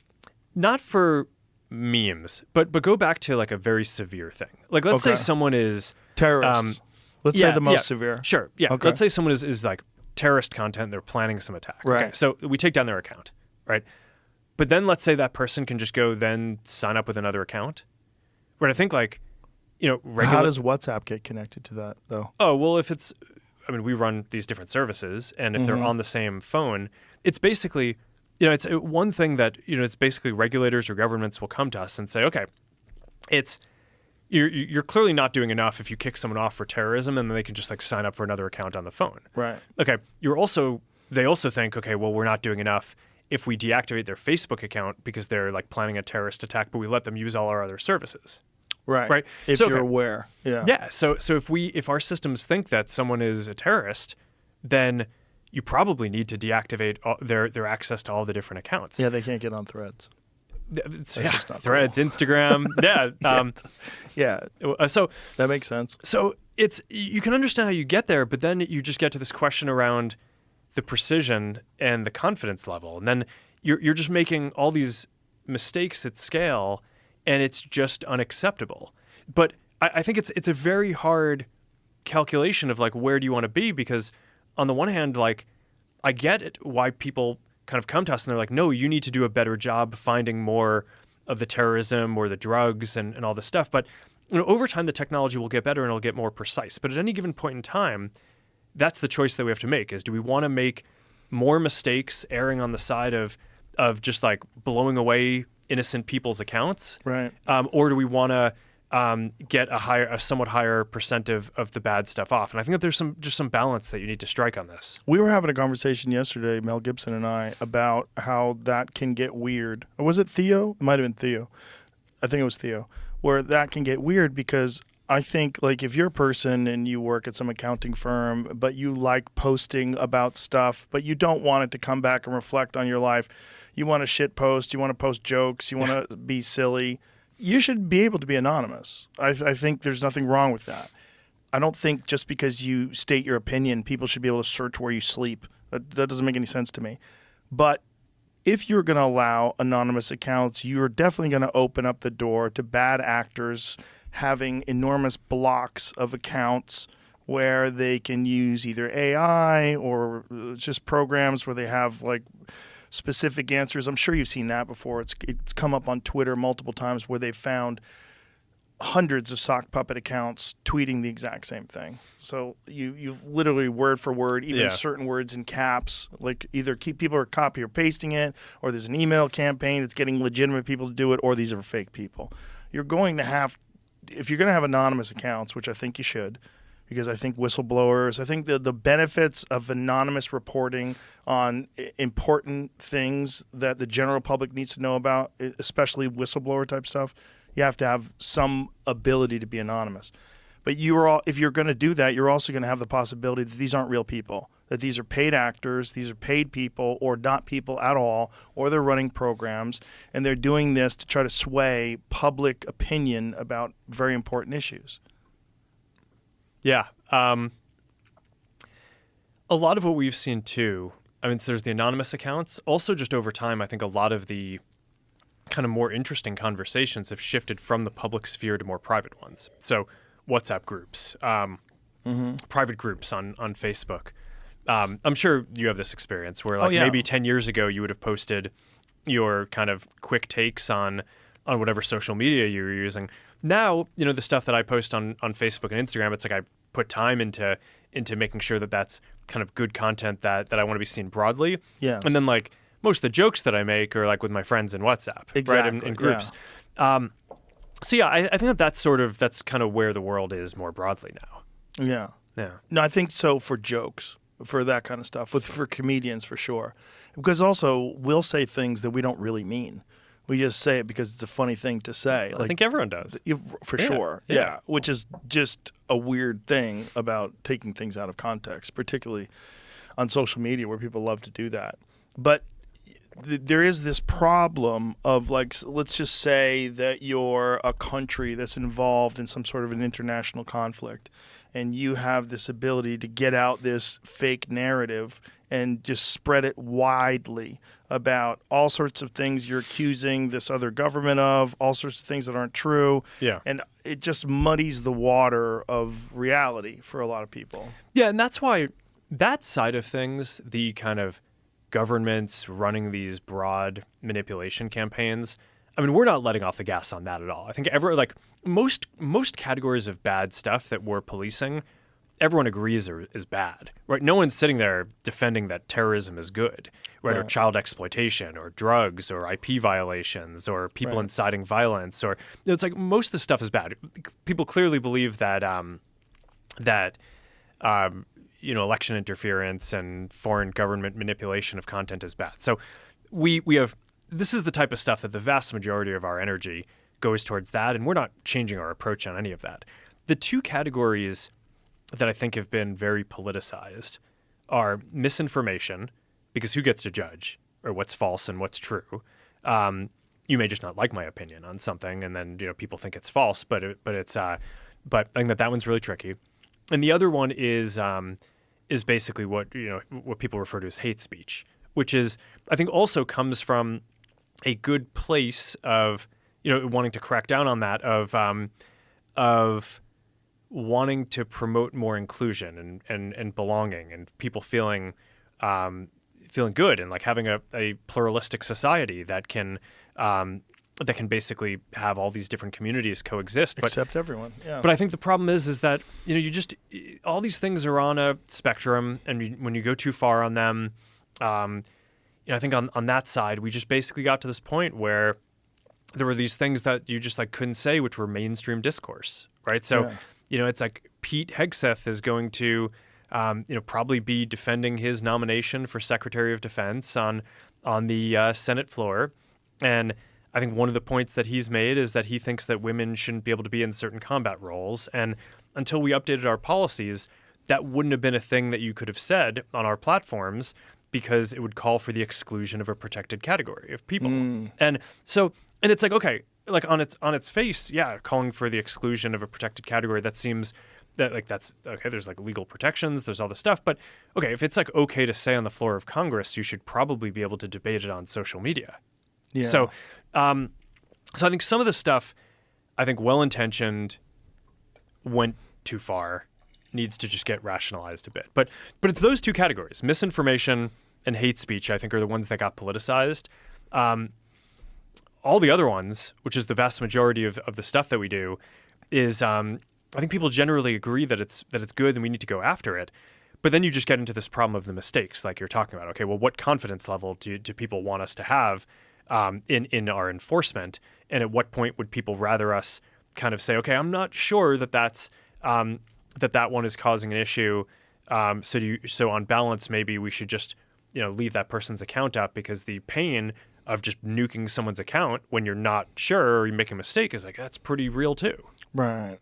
Speaker 1: Not for memes, but go back to like a very severe thing. Like let's say someone is...
Speaker 2: Terrorists. Let's say the most severe.
Speaker 1: Sure, yeah. Okay. Let's say someone is like terrorist content, they're planning some attack.
Speaker 2: Right. Okay,
Speaker 1: so we take down their account, right? But then let's say that person can just go then sign up with another account. Right, I think like,
Speaker 2: how does WhatsApp get connected to that though?
Speaker 1: Oh, well, if it's, we run these different services, and if they're on the same phone, it's basically, it's one thing that, it's basically regulators or governments will come to us and say, okay, you're clearly not doing enough if you kick someone off for terrorism, and then they can just like sign up for another account on the phone.
Speaker 2: Right.
Speaker 1: Okay. They also think, okay, well, we're not doing enough if we deactivate their Facebook account because they're like planning a terrorist attack, but we let them use all our other services.
Speaker 2: Right.
Speaker 1: Right.
Speaker 2: If you're aware. Yeah.
Speaker 1: Yeah. So if our systems think that someone is a terrorist, then you probably need to deactivate their access to all the different accounts.
Speaker 2: Yeah, they can't get on Threads.
Speaker 1: Threads, cool. Instagram, So
Speaker 2: that makes sense.
Speaker 1: So you can understand how you get there, but then you just get to this question around the precision and the confidence level, and then you're just making all these mistakes at scale, and it's just unacceptable. But I think it's a very hard calculation of like where do you want to be, because on the one hand, like I get it, why people kind of come to us and they're like, no, you need to do a better job finding more of the terrorism or the drugs and all this stuff. But over time, the technology will get better and it'll get more precise. But at any given point in time, that's the choice that we have to make: is do we want to make more mistakes, erring on the side of just like blowing away innocent people's accounts,
Speaker 2: Right.
Speaker 1: Or do we want to get a somewhat higher percent of the bad stuff off? And I think that there's some balance that you need to strike on this.
Speaker 2: We were having a conversation yesterday, Mel Gibson and I, about how that can get weird. Or was it Theo? It might have been Theo. I think it was Theo. Where that can get weird because I think, like, if you're a person and you work at some accounting firm, but you like posting about stuff, but you don't want it to come back and reflect on your life, you want to shit post, you want to post jokes, you want to be silly, you should be able to be anonymous. I think there's nothing wrong with that. I don't think just because you state your opinion, people should be able to search where you sleep. That doesn't make any sense to me. But if you're going to allow anonymous accounts, you're definitely going to open up the door to bad actors having enormous blocks of accounts where they can use either AI or just programs where they have like specific answers. I'm sure you've seen that before. It's come up on Twitter multiple times where they've found hundreds of sock puppet accounts tweeting the exact same thing. So you've literally word for word, even certain words in caps, like either people are copy or pasting it, or there's an email campaign that's getting legitimate people to do it, or these are fake people. You're going to have, if you're going to have anonymous accounts, which I think you should, because I think whistleblowers, I think the benefits of anonymous reporting on important things that the general public needs to know about, especially whistleblower type stuff, you have to have some ability to be anonymous. But if you're going to do that, you're also going to have the possibility that these aren't real people, that these are paid actors, these are paid people, or not people at all, or they're running programs, and they're doing this to try to sway public opinion about very important issues.
Speaker 1: Yeah. A lot of what we've seen too, I mean, so there's the anonymous accounts. Also, just over time, I think a lot of the kind of more interesting conversations have shifted from the public sphere to more private ones. So WhatsApp groups, private groups on Facebook. I'm sure you have this experience where maybe 10 years ago you would have posted your kind of quick takes on whatever social media you were using. Now, the stuff that I post on Facebook and Instagram, it's like I put time into making sure that that's kind of good content that I want to be seen broadly.
Speaker 2: Yeah.
Speaker 1: And then like most of the jokes that I make are like with my friends in WhatsApp, right? In groups. Yeah. So yeah, I think that's kind of where the world is more broadly now.
Speaker 2: Yeah.
Speaker 1: Yeah.
Speaker 2: No, I think so for jokes, for that kind of stuff, for comedians for sure. Because also we'll say things that we don't really mean. We just say it because it's a funny thing to say.
Speaker 1: I think everyone does.
Speaker 2: For sure. Yeah. Which is just a weird thing about taking things out of context, particularly on social media where people love to do that. But there is this problem of, like, let's just say that you're a country that's involved in some sort of an international conflict, and you have this ability to get out this fake narrative and just spread it widely about all sorts of things you're accusing this other government of, all sorts of things that aren't true.
Speaker 1: Yeah.
Speaker 2: And it just muddies the water of reality for a lot of people.
Speaker 1: Yeah, and that's why that side of things, the kind of governments running these broad manipulation campaigns, I mean, we're not letting off the gas on that at all. I think most categories of bad stuff that we're policing, everyone agrees is bad, right? No one's sitting there defending that terrorism is good, right? Or child exploitation, or drugs, or IP violations, or people inciting violence, or it's like most of the stuff is bad. People clearly believe that election interference and foreign government manipulation of content is bad. So we have, this is the type of stuff that the vast majority of our energy goes towards that, and we're not changing our approach on any of that. The two categories that I think have been very politicized are misinformation, because who gets to judge or what's false and what's true? You may just not like my opinion on something, and then people think it's false, but I think that one's really tricky. And the other one is basically what people refer to as hate speech, which is, I think, also comes from a good place of wanting to crack down on that, of wanting to promote more inclusion and belonging, and people feeling feeling good and like having a pluralistic society that can basically have all these different communities coexist.
Speaker 2: Accept everyone. Yeah.
Speaker 1: But I think the problem is that all these things are on a spectrum, and when you go too far on them, I think on that side we just basically got to this point where there were these things that you just like couldn't say, which were mainstream discourse, right? So it's like Pete Hegseth is going to probably be defending his nomination for Secretary of Defense on the Senate floor, and I think one of the points that he's made is that he thinks that women shouldn't be able to be in certain combat roles. And until we updated our policies, that wouldn't have been a thing that you could have said on our platforms because it would call for the exclusion of a protected category of people. And it's like, okay, like on its face, yeah, calling for the exclusion of a protected category, that seems that like that's okay. There's like legal protections, there's all this stuff. But okay, if it's like okay to say on the floor of Congress, you should probably be able to debate it on social media.
Speaker 2: Yeah.
Speaker 1: So I think some of the stuff, I think well-intentioned, went too far, needs to just get rationalized a bit. But it's those two categories, misinformation and hate speech, I think are the ones that got politicized. All the other ones, which is the vast majority of the stuff that we do, is I think people generally agree that it's good and we need to go after it. But then you just get into this problem of the mistakes, like you're talking about. Okay, well, what confidence level do people want us to have in our enforcement, and at what point would people rather us kind of say, okay, I'm not sure that that one is causing an issue, so on balance maybe we should just leave that person's account up, because the pain of just nuking someone's account when you're not sure or you make a mistake is like, that's pretty real too.
Speaker 2: Right.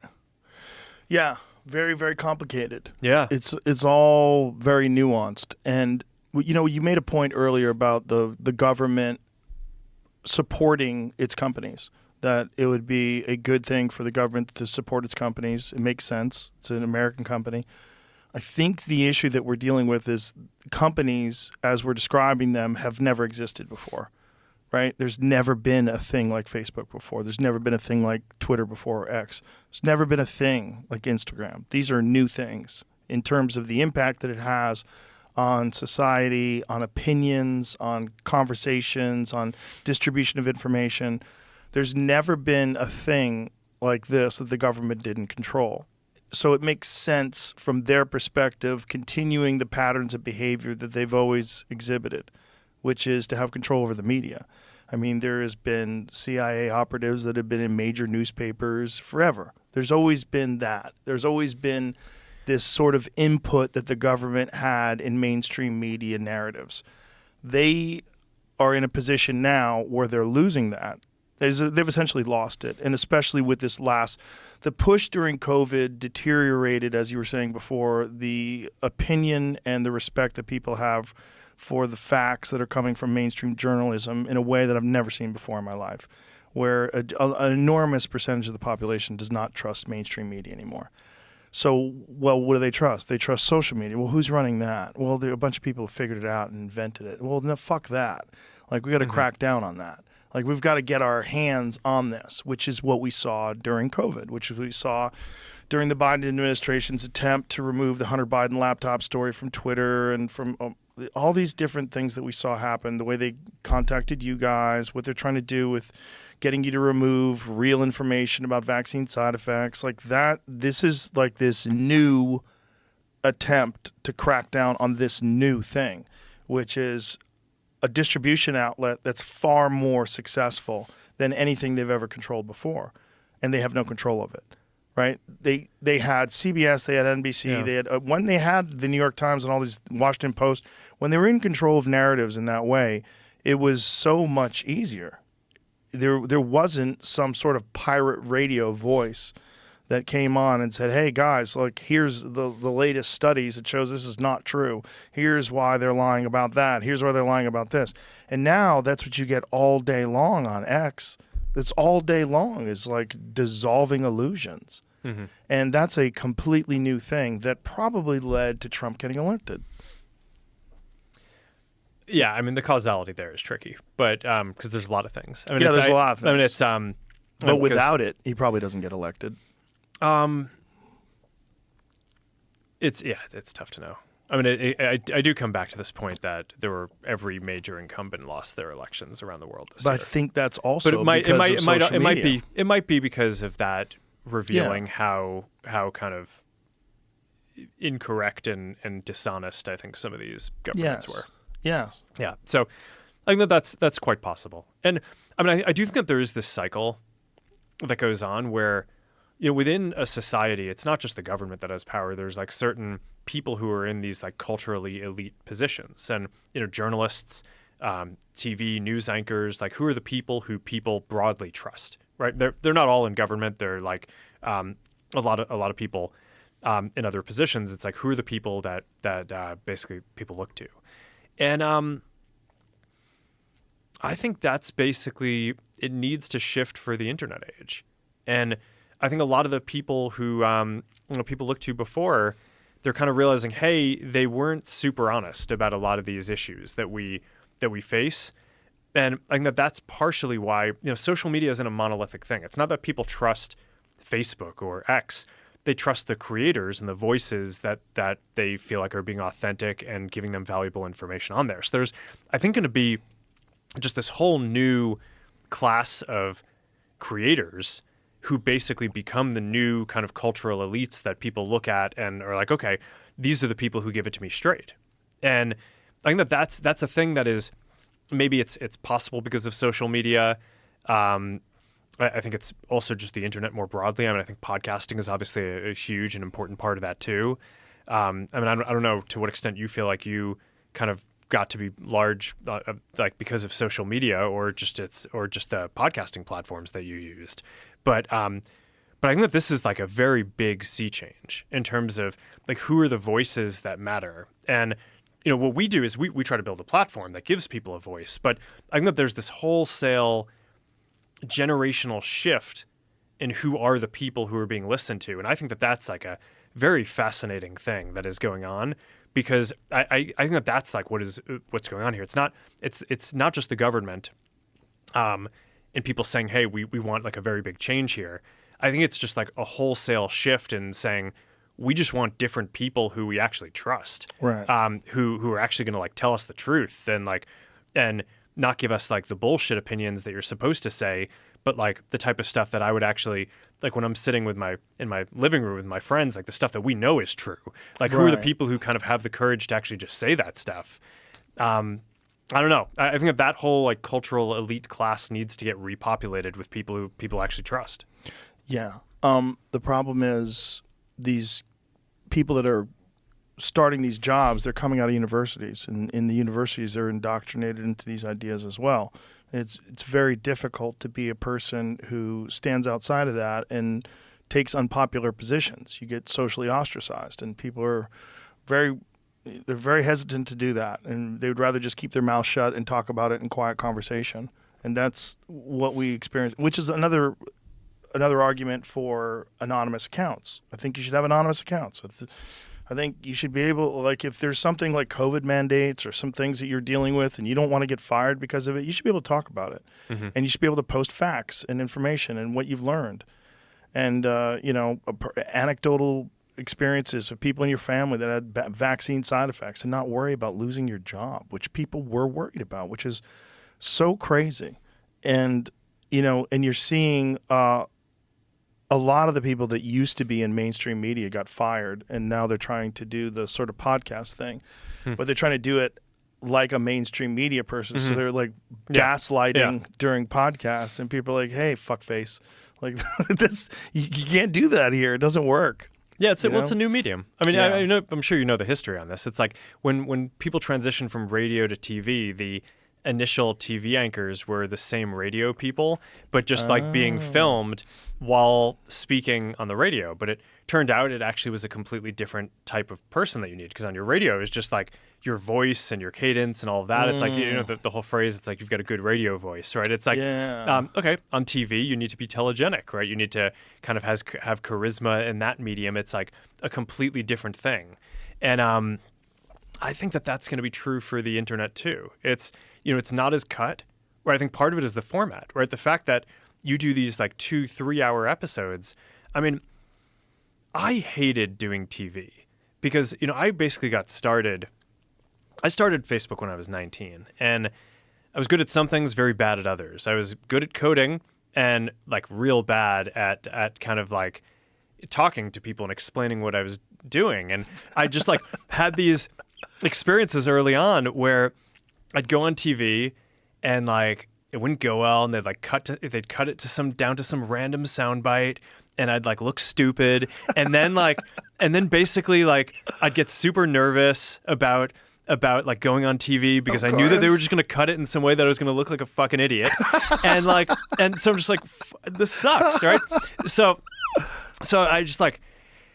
Speaker 2: Yeah. Very, very complicated.
Speaker 1: Yeah.
Speaker 2: It's all very nuanced. And you made a point earlier about the government supporting its companies, that it would be a good thing for the government to support its companies. It makes sense. It's an American company. I think the issue that we're dealing with is companies, as we're describing them, have never existed before, right? There's never been a thing like Facebook before. There's never been a thing like Twitter before, or X. There's never been a thing like Instagram. These are new things in terms of the impact that it has on society, on opinions, on conversations, on distribution of information. There's never been a thing like this that the government didn't control. So it makes sense from their perspective, continuing the patterns of behavior that they've always exhibited, which is to have control over the media. I mean, there has been CIA operatives that have been in major newspapers forever. There's always been that. There's always been this sort of input that the government had in mainstream media narratives. They are in a position now where they're losing that. They've essentially lost it. And especially with the push during COVID deteriorated, as you were saying before, the opinion and the respect that people have for the facts that are coming from mainstream journalism in a way that I've never seen before in my life, where an enormous percentage of the population does not trust mainstream media anymore. So, well, what do they trust? They trust social media. Well, who's running that? Well, there are a bunch of people who figured it out and invented it. Well, no, fuck that. Like, we got to crack down on that. Like, we've got to get our hands on this, which is what we saw during COVID, which we saw during the Biden administration's attempt to remove the Hunter Biden laptop story from Twitter and from all these different things that we saw happen, the way they contacted you guys, what they're trying to do with getting you to remove real information about vaccine side effects, like that. This is like this new attempt to crack down on this new thing, which is a distribution outlet that's far more successful than anything they've ever controlled before, and they have no control of it, right? They had CBS, they had NBC, they had when they had the New York Times and all these Washington Post, when they were in control of narratives in that way, it was so much easier. There wasn't some sort of pirate radio voice that came on and said, hey, guys, like, here's the latest studies that shows this is not true. Here's why they're lying about that. Here's why they're lying about this. And now that's what you get all day long on X. It's all day long is like dissolving illusions. Mm-hmm. And that's a completely new thing that probably led to Trump getting elected.
Speaker 1: Yeah, I mean, the causality there is tricky, but because there's a lot of things. I mean,
Speaker 2: there's a lot of things.
Speaker 1: I mean, it's
Speaker 2: but without it, he probably doesn't get elected.
Speaker 1: It's tough to know. I mean, I do come back to this point that every major incumbent lost their elections around the world this
Speaker 2: But
Speaker 1: year.
Speaker 2: I think that's also
Speaker 1: But it might be because of that revealing
Speaker 2: Yeah.
Speaker 1: how kind of incorrect and dishonest I think some of these governments were.
Speaker 2: Yes.
Speaker 1: Yeah. So I think that's quite possible. And I mean, I do think that there is this cycle that goes on where, within a society, it's not just the government that has power. There's like certain people who are in these like culturally elite positions, and journalists, TV news anchors, like who are the people who people broadly trust, right? They're not all in government. They're like a lot of people in other positions. It's like who are the people that basically people look to, and I think that's basically it needs to shift for the internet age, and I think a lot of the people who people look to before, they're kind of realizing, hey, they weren't super honest about a lot of these issues that we face, and I think that's partially why social media isn't a monolithic thing. It's not that people trust Facebook or X; they trust the creators and the voices that they feel like are being authentic and giving them valuable information on there. So there's, I think, going to be just this whole new class of creators who basically become the new kind of cultural elites that people look at and are like, okay, these are the people who give it to me straight. And I think that's a thing that is maybe it's possible because of social media. I think it's also just the internet more broadly. I mean, I think podcasting is obviously a huge and important part of that too. I mean, I don't know to what extent you feel like you kind of got to be large, like because of social media or just the podcasting platforms that you used. But I think that this is like a very big sea change in terms of like who are the voices that matter. And what we do is we try to build a platform that gives people a voice. But I think that there's this wholesale generational shift in who are the people who are being listened to. And I think that that's like a very fascinating thing that is going on. Because I think that's like what's going on here. It's not just the government and people saying, hey, we want like a very big change here. I think it's just like a wholesale shift in saying we just want different people who we actually trust,
Speaker 2: Right.
Speaker 1: Who are actually going to like tell us the truth and not give us like the bullshit opinions that you're supposed to say, but like the type of stuff that I would actually like when I'm sitting in my living room with my friends, like the stuff that we know is true. Like who are the
Speaker 2: Right.
Speaker 1: people who kind of have the courage to actually just say that stuff? I don't know. I think that whole like cultural elite class needs to get repopulated with people who people actually trust.
Speaker 2: Yeah. The problem is these people that are starting these jobs, they're coming out of universities, and in the universities they're indoctrinated into these ideas as well. It's very difficult to be a person who stands outside of that and takes unpopular positions. You get socially ostracized, and people are very hesitant to do that, and they would rather just keep their mouth shut and talk about it in quiet conversation. And that's what we experience, which is another argument for anonymous accounts. I think you should have anonymous accounts. I think you should be able, like, if there's something like COVID mandates or some things that you're dealing with and you don't want to get fired because of it, you should be able to talk about it.
Speaker 1: Mm-hmm.
Speaker 2: And you should be able to post facts and information and what you've learned. And, anecdotal experiences of people in your family that had vaccine side effects, and not worry about losing your job, which people were worried about, which is so crazy. And, and you're seeing a lot of the people that used to be in mainstream media got fired, and now they're trying to do the sort of podcast thing, but they're trying to do it like a mainstream media person.
Speaker 1: Mm-hmm.
Speaker 2: So they're like gaslighting during podcasts, and people are like, hey, fuckface. Like this, you can't do that here. It doesn't work.
Speaker 1: Yeah, it's a new medium. I mean,
Speaker 2: Yeah.
Speaker 1: I'm sure you know the history on this. It's like when people transition from radio to TV, the initial TV anchors were the same radio people, but just like being filmed while speaking on the radio. But it turned out it actually was a completely different type of person that you need, because on your radio is just like your voice and your cadence and all of that. It's like, the whole phrase, it's like you've got a good radio voice, right? It's like, okay, on TV, you need to be telegenic, right? You need to kind of have charisma in that medium. It's like a completely different thing. And I think that that's going to be true for the internet too. It's not as cut, where I think part of it is the format, right? The fact that you do these like 2-3 hour episodes. I mean, I hated doing TV because, I basically I started Facebook when I was 19, and I was good at some things, very bad at others. I was good at coding and like real bad at kind of like talking to people and explaining what I was doing. And I just like had these experiences early on where I'd go on TV and like it wouldn't go well, and they'd cut it to down to some random soundbite, and I'd like look stupid, and then basically like I'd get super nervous about like going on TV because I knew that they were just going to cut it in some way that I was going to look like a fucking idiot. And so I'm just like, this sucks, right? So I just like,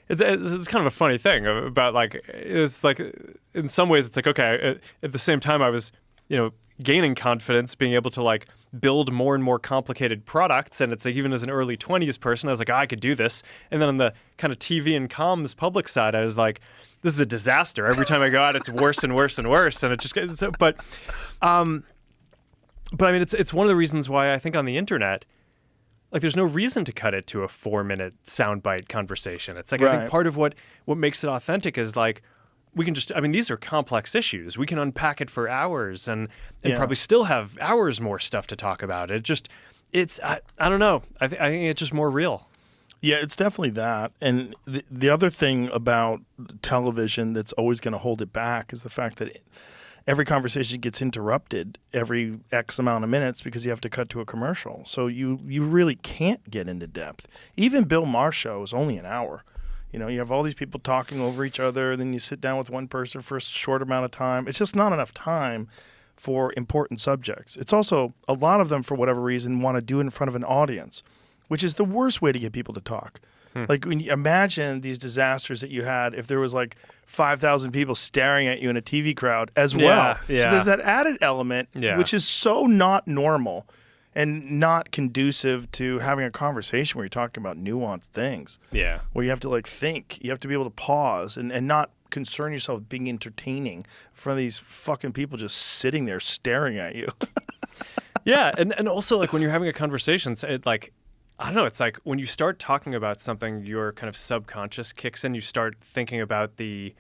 Speaker 1: it's kind of a funny thing about like, it was like, in some ways it's like, okay, at the same time I was, gaining confidence, being able to like build more and more complicated products. And it's like, even as an early 20s person, I was like, I could do this. And then on the kind of TV and comms public side, I was like, this is a disaster. Every time I go out, it's worse and worse and worse. And it just gets but I mean, it's one of the reasons why I think on the internet, like there's no reason to cut it to a 4-minute soundbite conversation. It's like, I think part of what makes it authentic is like, we can these are complex issues. We can unpack it for hours and probably still have hours more stuff to talk about. I don't know. I think it's just more real.
Speaker 2: Yeah, it's definitely that. And the other thing about television that's always going to hold it back is the fact that every conversation gets interrupted every X amount of minutes because you have to cut to a commercial. So you really can't get into depth. Even Bill Maher's show is only an hour. You have all these people talking over each other, then you sit down with one person for a short amount of time. It's just not enough time for important subjects. It's also, a lot of them, for whatever reason, want to do it in front of an audience, which is the worst way to get people to talk. Like, when you imagine these disasters that you had if there was like 5,000 people staring at you in a TV crowd as well.
Speaker 1: Yeah.
Speaker 2: So there's that added element, which is so not normal and not conducive to having a conversation where you're talking about nuanced things.
Speaker 1: Yeah.
Speaker 2: Where you have to like think. You have to be able to pause and not concern yourself with being entertaining in front of these fucking people just sitting there staring at you.
Speaker 1: Yeah, and also like when you're having a conversation, it like, I don't know, it's like when you start talking about something, your kind of subconscious kicks in, you start thinking about the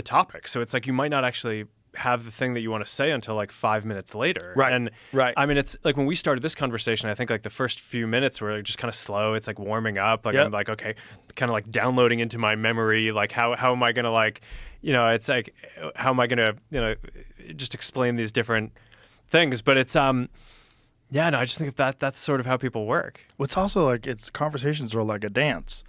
Speaker 1: topic. So it's like you might not actually have the thing that you want to say until like 5 minutes later.
Speaker 2: Right.
Speaker 1: And
Speaker 2: right.
Speaker 1: I mean, it's like when we started this conversation, I think like the first few minutes were just kind of slow. It's like warming up. Like I'm like, okay, kind of like downloading into my memory. Like how am I going to like, it's like, how am I going to, just explain these different things. But it's, I just think that's sort of how people work.
Speaker 2: What's also like, conversations are like a dance.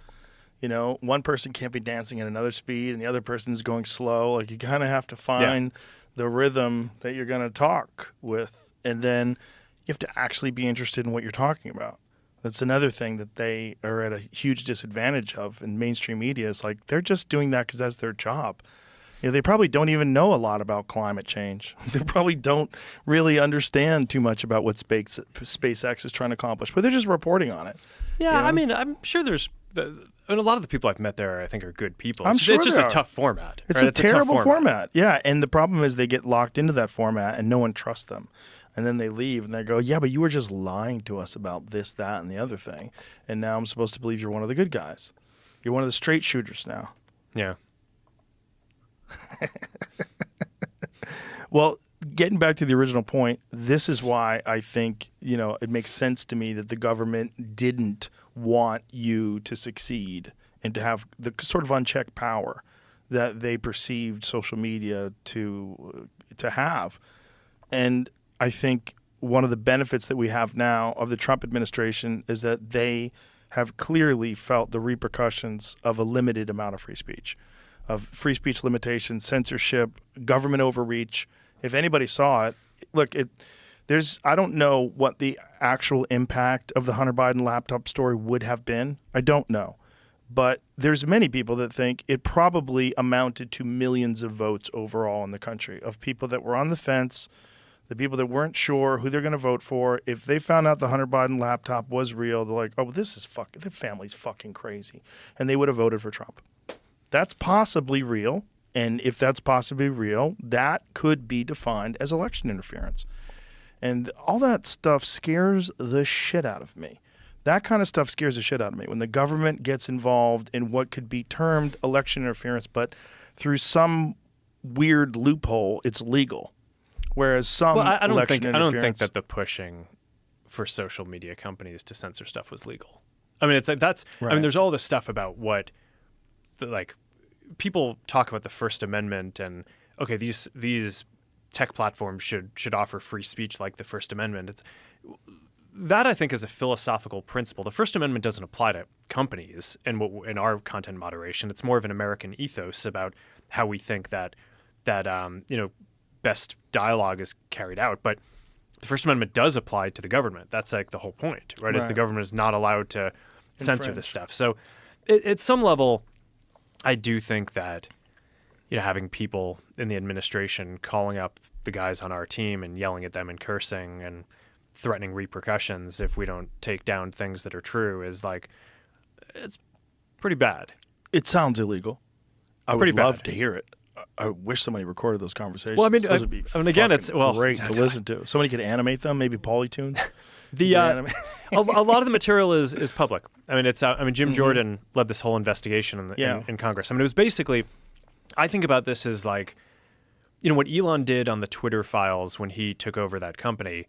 Speaker 2: One person can't be dancing at another speed and the other person's going slow. Like you kind of have to find the rhythm that you're going to talk with. And then you have to actually be interested in what you're talking about. That's another thing that they are at a huge disadvantage of in mainstream media. Is like they're just doing that because that's their job. They probably don't even know a lot about climate change. They probably don't really understand too much about what SpaceX is trying to accomplish, but they're just reporting on it.
Speaker 1: Yeah, I mean, I'm sure there's... And a lot of the people I've met there, I think, are good people.
Speaker 2: I'm sure
Speaker 1: it's just a tough format.
Speaker 2: It's a terrible format. Yeah, and the problem is they get locked into that format and no one trusts them. And then they leave and they go, yeah, but you were just lying to us about this, that, and the other thing. And now I'm supposed to believe you're one of the good guys. You're one of the straight shooters now.
Speaker 1: Yeah.
Speaker 2: Well, getting back to the original point, this is why I think, it makes sense to me that the government didn't want you to succeed and to have the sort of unchecked power that they perceived social media to have. And I think one of the benefits that we have now of the Trump administration is that they have clearly felt the repercussions of a limited amount of free speech limitations, censorship, government overreach. If anybody saw it, look, I don't know what the actual impact of the Hunter Biden laptop story would have been. I don't know. But there's many people that think it probably amounted to millions of votes overall in the country of people that were on the fence, the people that weren't sure who they're going to vote for. If they found out the Hunter Biden laptop was real, they're like, oh, this is the family's fucking crazy. And they would have voted for Trump. That's possibly real. And if that's possibly real, that could be defined as election interference. And all that stuff scares the shit out of me. That kind of stuff scares the shit out of me when the government gets involved in what could be termed election interference, but through some weird loophole, it's legal. Whereas some
Speaker 1: I don't
Speaker 2: election
Speaker 1: think
Speaker 2: interference,
Speaker 1: that the pushing for social media companies to censor stuff was legal. I mean, it's like that's. I
Speaker 2: Right.
Speaker 1: mean, there's all this stuff about what, like, people talk about the First Amendment and okay, these tech platforms should offer free speech like the First Amendment. It's that I think is a philosophical principle. The First Amendment doesn't apply to companies in our content moderation. It's more of an American ethos about how we think that best dialogue is carried out. But the First Amendment does apply to the government. That's like the whole point, right? Is the
Speaker 2: Right.
Speaker 1: government is not allowed to censor this
Speaker 2: Infringe.
Speaker 1: stuff. So at some level, I do think that having people in the administration calling up the guys on our team and yelling at them and cursing and threatening repercussions if we don't take down things that are true is like, it's pretty bad.
Speaker 2: it sounds illegal. I
Speaker 1: Pretty
Speaker 2: would love
Speaker 1: bad.
Speaker 2: to hear it. I wish somebody recorded those conversations.
Speaker 1: Well, I mean,
Speaker 2: those would be
Speaker 1: again, it's
Speaker 2: fucking great to
Speaker 1: I-
Speaker 2: listen to. Somebody could animate them, maybe Polytunes.
Speaker 1: The a lot of the material is public. I mean, it's Jim Jordan led this whole investigation in Congress. I mean, it was basically, I think about this as like, what Elon did on the Twitter files when he took over that company.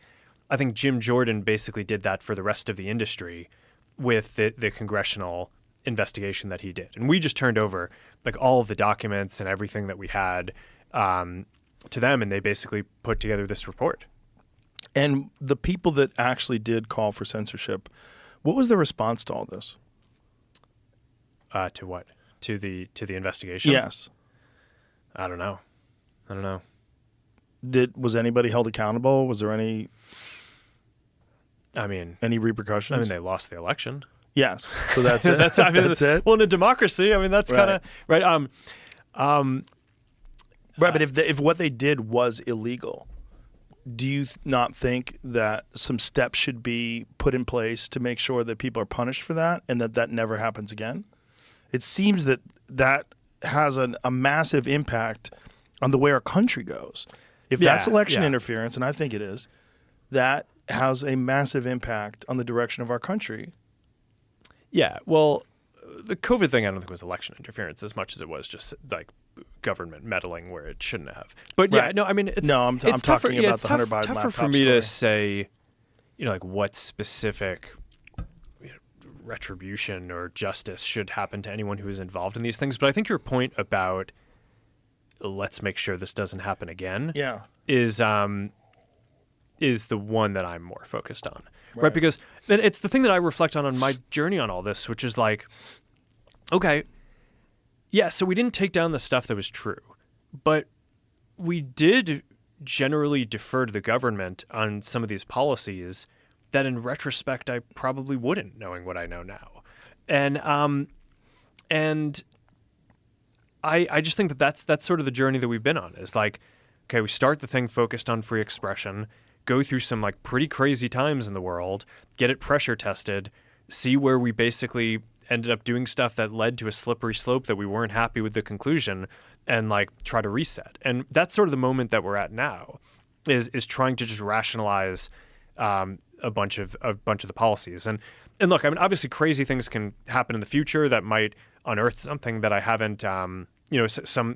Speaker 1: I think Jim Jordan basically did that for the rest of the industry with the congressional investigation that he did, and we just turned over like all of the documents and everything that we had to them, and they basically put together this report.
Speaker 2: And the people that actually did call for censorship, what was their response to all this?
Speaker 1: To what? To the investigation?
Speaker 2: Yes.
Speaker 1: I don't know.
Speaker 2: Was anybody held accountable? Was there any
Speaker 1: I mean,
Speaker 2: repercussions?
Speaker 1: they lost the election.
Speaker 2: Yes. So that's it.
Speaker 1: That's it. Well, in a democracy, that's kind of right.
Speaker 2: Right, but if what they did was illegal, do you not think that some steps should be put in place to make sure that people are punished for that and that never happens again? It seems that has a massive impact on the way our country goes. If that's election interference, and I think it is, that has a massive impact on the direction of our country.
Speaker 1: Yeah. Well, the COVID thing, I don't think was election interference as much as it was just like government meddling where it shouldn't have. But yeah,
Speaker 2: Right.
Speaker 1: no, I mean, it's
Speaker 2: I'm
Speaker 1: it's
Speaker 2: talking
Speaker 1: tougher,
Speaker 2: about
Speaker 1: it's
Speaker 2: the Hunter Biden
Speaker 1: tougher
Speaker 2: laptop
Speaker 1: for me
Speaker 2: story.
Speaker 1: to say, like what specific retribution or justice should happen to anyone who is involved in these things. But I think your point about let's make sure this doesn't happen again
Speaker 2: Yeah.
Speaker 1: is the one that I'm more focused on.
Speaker 2: Right.
Speaker 1: Because it's the thing that I reflect on my journey on all this, which is like, okay, yeah, so we didn't take down the stuff that was true, but we did generally defer to the government on some of these policies that in retrospect I probably wouldn't, knowing what I know now. And I just think that's sort of the journey that we've been on, is like, okay, we start the thing focused on free expression, go through some like pretty crazy times in the world, get it pressure tested, see where we basically ended up doing stuff that led to a slippery slope that we weren't happy with the conclusion, and like try to reset. And that's sort of the moment that we're at now, is trying to just rationalize a bunch of the policies. And look, I mean, obviously crazy things can happen in the future that might unearth something that I haven't, some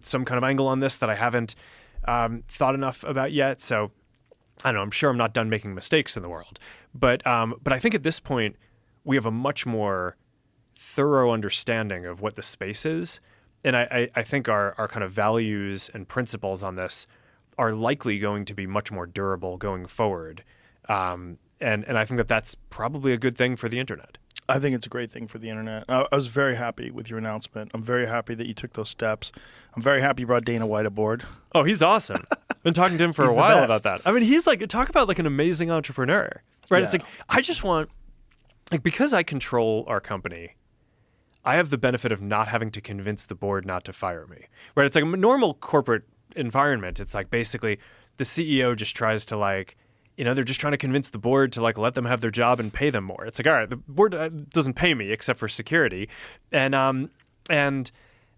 Speaker 1: kind of angle on this that I haven't thought enough about yet. So I don't know, I'm sure I'm not done making mistakes in the world. But I think at this point, we have a much more thorough understanding of what the space is. And I think our kind of values and principles on this are likely going to be much more durable going forward. And I think that's probably a good thing for the internet.
Speaker 2: I think it's a great thing for the internet. I was very happy with your announcement. I'm very happy that you took those steps. I'm very happy you brought Dana White aboard.
Speaker 1: Oh, he's awesome. Been talking to him for
Speaker 2: He's
Speaker 1: a
Speaker 2: the
Speaker 1: while
Speaker 2: best.
Speaker 1: about that. I mean, he's like, talk about like an amazing entrepreneur, right?
Speaker 2: Yeah.
Speaker 1: It's like, I just want, like, because I control our company, I have the benefit of not having to convince the board not to fire me, right? It's like a normal corporate environment. It's like basically the CEO just tries to like, they're just trying to convince the board to like let them have their job and pay them more. It's like, all right, the board doesn't pay me except for security, and I'm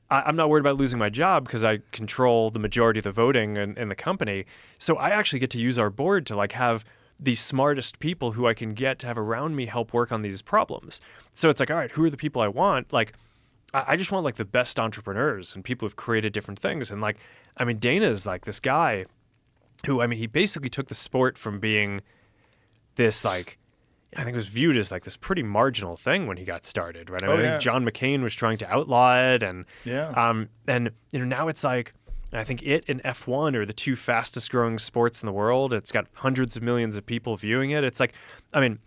Speaker 1: not worried about losing my job because I control the majority of the voting in the company. So I actually get to use our board to like have the smartest people who I can get to have around me help work on these problems. So it's like, all right, who are the people I want? Like, I just want like the best entrepreneurs and people who've created different things. And like, I mean, Dana's like this guy who, I mean, he basically took the sport from being this like, I think it was viewed as like this pretty marginal thing when he got started, right? I mean, I think John McCain was trying to outlaw it, and and you know, now it's like, I think it and F1 are the two fastest growing sports in the world. It's got hundreds of millions of people viewing it. It's like, I mean,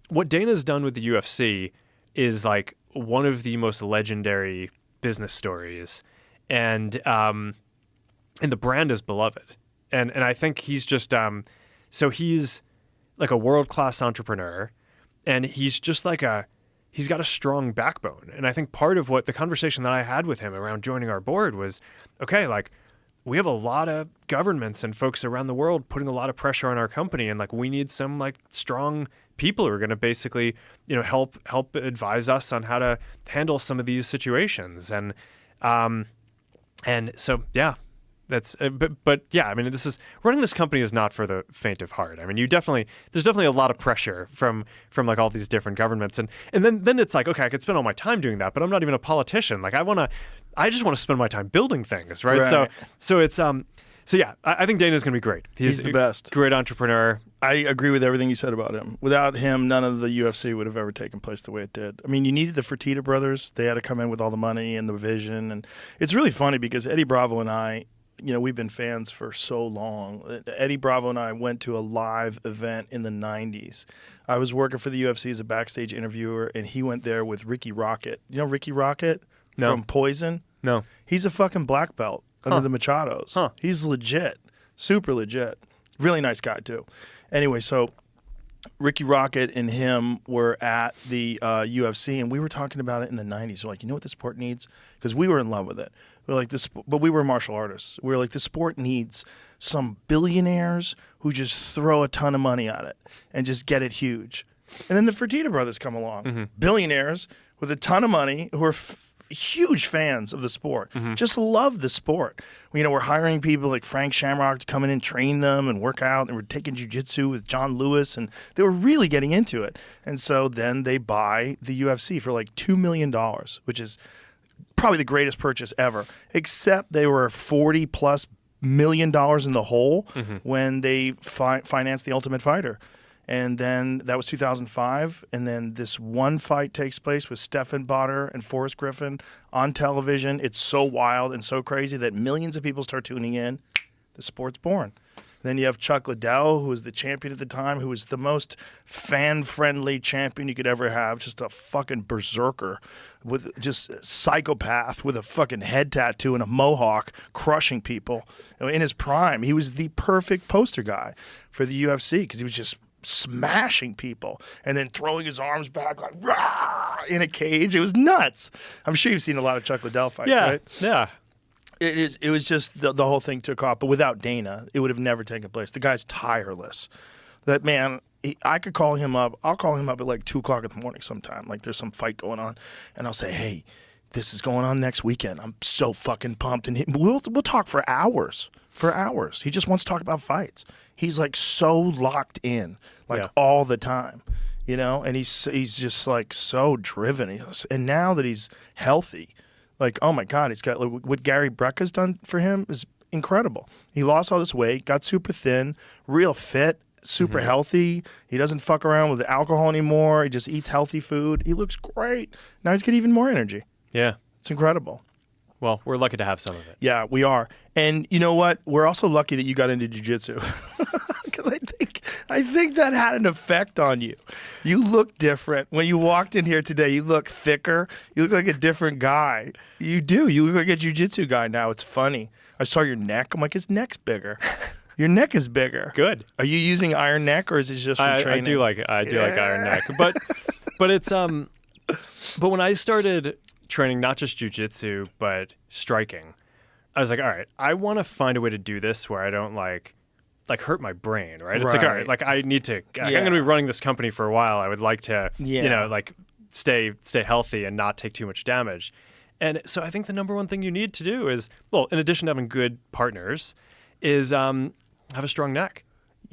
Speaker 1: what Dana's done with the UFC is like one of the most legendary business stories, and the brand is beloved, and I think he's just so he's like a world-class entrepreneur, and he's just like he's got a strong backbone. And I think part of what the conversation that I had with him around joining our board was, okay, like we have a lot of governments and folks around the world putting a lot of pressure on our company, and like we need some like strong people who are going to basically, you know, help advise us on how to handle some of these situations. And so yeah, that's but yeah, I mean, running this company is not for the faint of heart. I mean, there's definitely a lot of pressure from like all these different governments, and then it's like, okay, I could spend all my time doing that, but I'm not even a politician. Like I just want to spend my time building things, right? So it's so yeah, I think Dana's going to be great.
Speaker 2: He's the best.
Speaker 1: Great entrepreneur.
Speaker 2: I agree with everything you said about him. Without him, none of the UFC would have ever taken place the way it did. I mean, you needed the Fertitta brothers. They had to come in with all the money and the vision. And it's really funny because Eddie Bravo and I, you know, we've been fans for so long. Eddie Bravo and I went to a live event in the 90s. I was working for the UFC as a backstage interviewer, and he went there with Ricky Rocket. You know Ricky Rocket from Poison?
Speaker 1: No.
Speaker 2: He's a fucking black belt under the Machados. He's legit, super legit. Really nice guy, too. Anyway, so Ricky Rocket and him were at the UFC, and we were talking about it in the 90s. We're like, you know what the sport needs? Because we were in love with it. We're like this, but we were martial artists. We were like, the sport needs some billionaires who just throw a ton of money at it and just get it huge. And then the Fertitta brothers come along, billionaires with a ton of money who are huge fans of the sport, just love the sport. You know, we're hiring people like Frank Shamrock to come in and train them and work out, and we're taking jiu-jitsu with John Lewis, and they were really getting into it. And so then they buy the UFC for like $2 million, which is probably the greatest purchase ever, except they were $40+ million in the hole when they financed the Ultimate Fighter. And then that was 2005. And then this one fight takes place with Stephan Bonnar and Forrest Griffin on television. It's so wild and so crazy that millions of people start tuning in. The sport's born. Then you have Chuck Liddell, who was the champion at the time, who was the most fan-friendly champion you could ever have. Just a fucking berserker, with just a psychopath with a fucking head tattoo and a mohawk, crushing people. In his prime, he was the perfect poster guy for the UFC because he was just smashing people and then throwing his arms back like rah in a cage. It was nuts. I'm sure you've seen a lot of Chuck Liddell fights, right?
Speaker 1: Yeah.
Speaker 2: It was just the whole thing took off, but without Dana, it would have never taken place. The guy's tireless. That man, I could call him up. I'll call him up at like 2:00 in the morning sometime. Like there's some fight going on, and I'll say, "Hey, this is going on next weekend. I'm so fucking pumped." And we'll talk for hours. For hours. He just wants to talk about fights. He's like so locked in, like all the time, you know. And he's just like so driven. And now that he's healthy, like, oh my God, he's got like, what Gary Brecka's done for him is incredible. He lost all this weight, got super thin, real fit, super healthy. He doesn't fuck around with alcohol anymore. He just eats healthy food. He looks great. Now he's got even more energy.
Speaker 1: Yeah.
Speaker 2: It's incredible.
Speaker 1: Well, we're lucky to have some of it.
Speaker 2: Yeah, we are. And you know what? We're also lucky that you got into jiu-jitsu. Because I think that had an effect on you. You look different. When you walked in here today, you look thicker. You look like a different guy. You do. You look like a jiu-jitsu guy now. It's funny. I saw your neck. I'm like, his neck's bigger. Your neck is bigger.
Speaker 1: Good.
Speaker 2: Are you using iron neck or is it just for training?
Speaker 1: I do like iron neck. But it's but when I started training not just jiu-jitsu but striking, I was like, all right, I want to find a way to do this where I don't like hurt my brain, right? It's like, all right, like I need to, I'm going to be running this company for a while. I would like to, you know, like stay healthy and not take too much damage. And so I think the number one thing you need to do is, well, in addition to having good partners, is have a strong neck.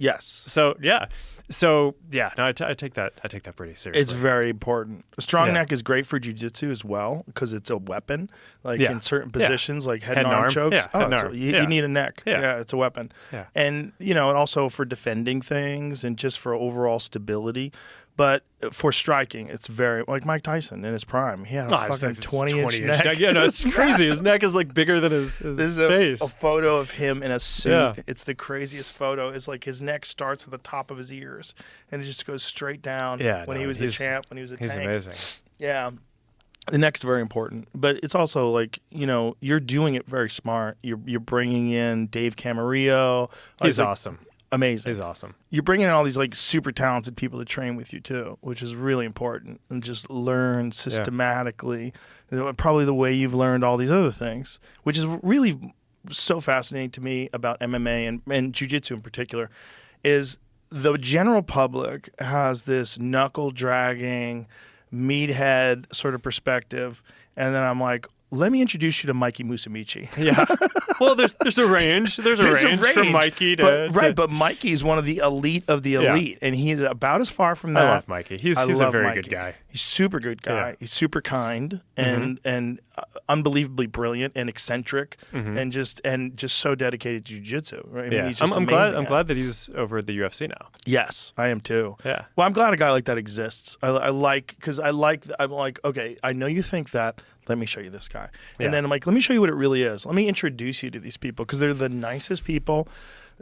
Speaker 2: Yes.
Speaker 1: So yeah. So yeah, no, I take that pretty seriously.
Speaker 2: It's very important. A strong
Speaker 1: Yeah.
Speaker 2: neck is great for jiu-jitsu as well because it's a weapon. Like
Speaker 1: Yeah.
Speaker 2: in certain
Speaker 1: Yeah.
Speaker 2: positions, like head
Speaker 1: Head
Speaker 2: and
Speaker 1: and
Speaker 2: arm
Speaker 1: arm.
Speaker 2: chokes.
Speaker 1: Yeah, head and arm.
Speaker 2: You
Speaker 1: Yeah.
Speaker 2: need a neck.
Speaker 1: Yeah.
Speaker 2: It's a weapon.
Speaker 1: Yeah.
Speaker 2: And and also for defending things and just for overall stability. But for striking, it's very like Mike Tyson in his prime. He had a fucking 20-inch neck.
Speaker 1: Yeah, no, it's crazy. His neck is like bigger than his
Speaker 2: This is
Speaker 1: face.
Speaker 2: a photo of him in a suit.
Speaker 1: Yeah.
Speaker 2: It's the craziest photo. It's like his neck starts at the top of his ears and it just goes straight down.
Speaker 1: Yeah,
Speaker 2: when he was the champ, when he was a
Speaker 1: He's
Speaker 2: tank.
Speaker 1: amazing.
Speaker 2: Yeah. The neck's very important, but it's also like, you're doing it very smart. You're bringing in Dave Camarillo.
Speaker 1: He's
Speaker 2: like,
Speaker 1: awesome.
Speaker 2: Amazing.
Speaker 1: He's awesome.
Speaker 2: You're bringing in all these like super talented people to train with you too, which is really important, and just learn systematically, probably the way you've learned all these other things, which is really so fascinating to me about MMA and jiu-jitsu in particular, is the general public has this knuckle dragging, meathead sort of perspective, and then I'm like, let me introduce you to Mikey Musumeci.
Speaker 1: Yeah. Well, there's a range. There's a range from Mikey to
Speaker 2: but Mikey's one of the elite of the elite, and he's about as far from that.
Speaker 1: I love Mikey. He's a very good guy.
Speaker 2: He's super good guy.
Speaker 1: Yeah.
Speaker 2: He's super kind and unbelievably brilliant and eccentric and just so dedicated to jiu-jitsu. Right? I mean,
Speaker 1: Yeah.
Speaker 2: he's just
Speaker 1: I'm
Speaker 2: amazing
Speaker 1: glad that he's over at the UFC now.
Speaker 2: Yes, I am too.
Speaker 1: Yeah.
Speaker 2: Well, I'm glad a guy like that exists. I'm like, okay, I know you think that. Let me show you this guy.
Speaker 1: Yeah.
Speaker 2: And then I'm like, let me show you what it really is. Let me introduce you to these people because they're the nicest people.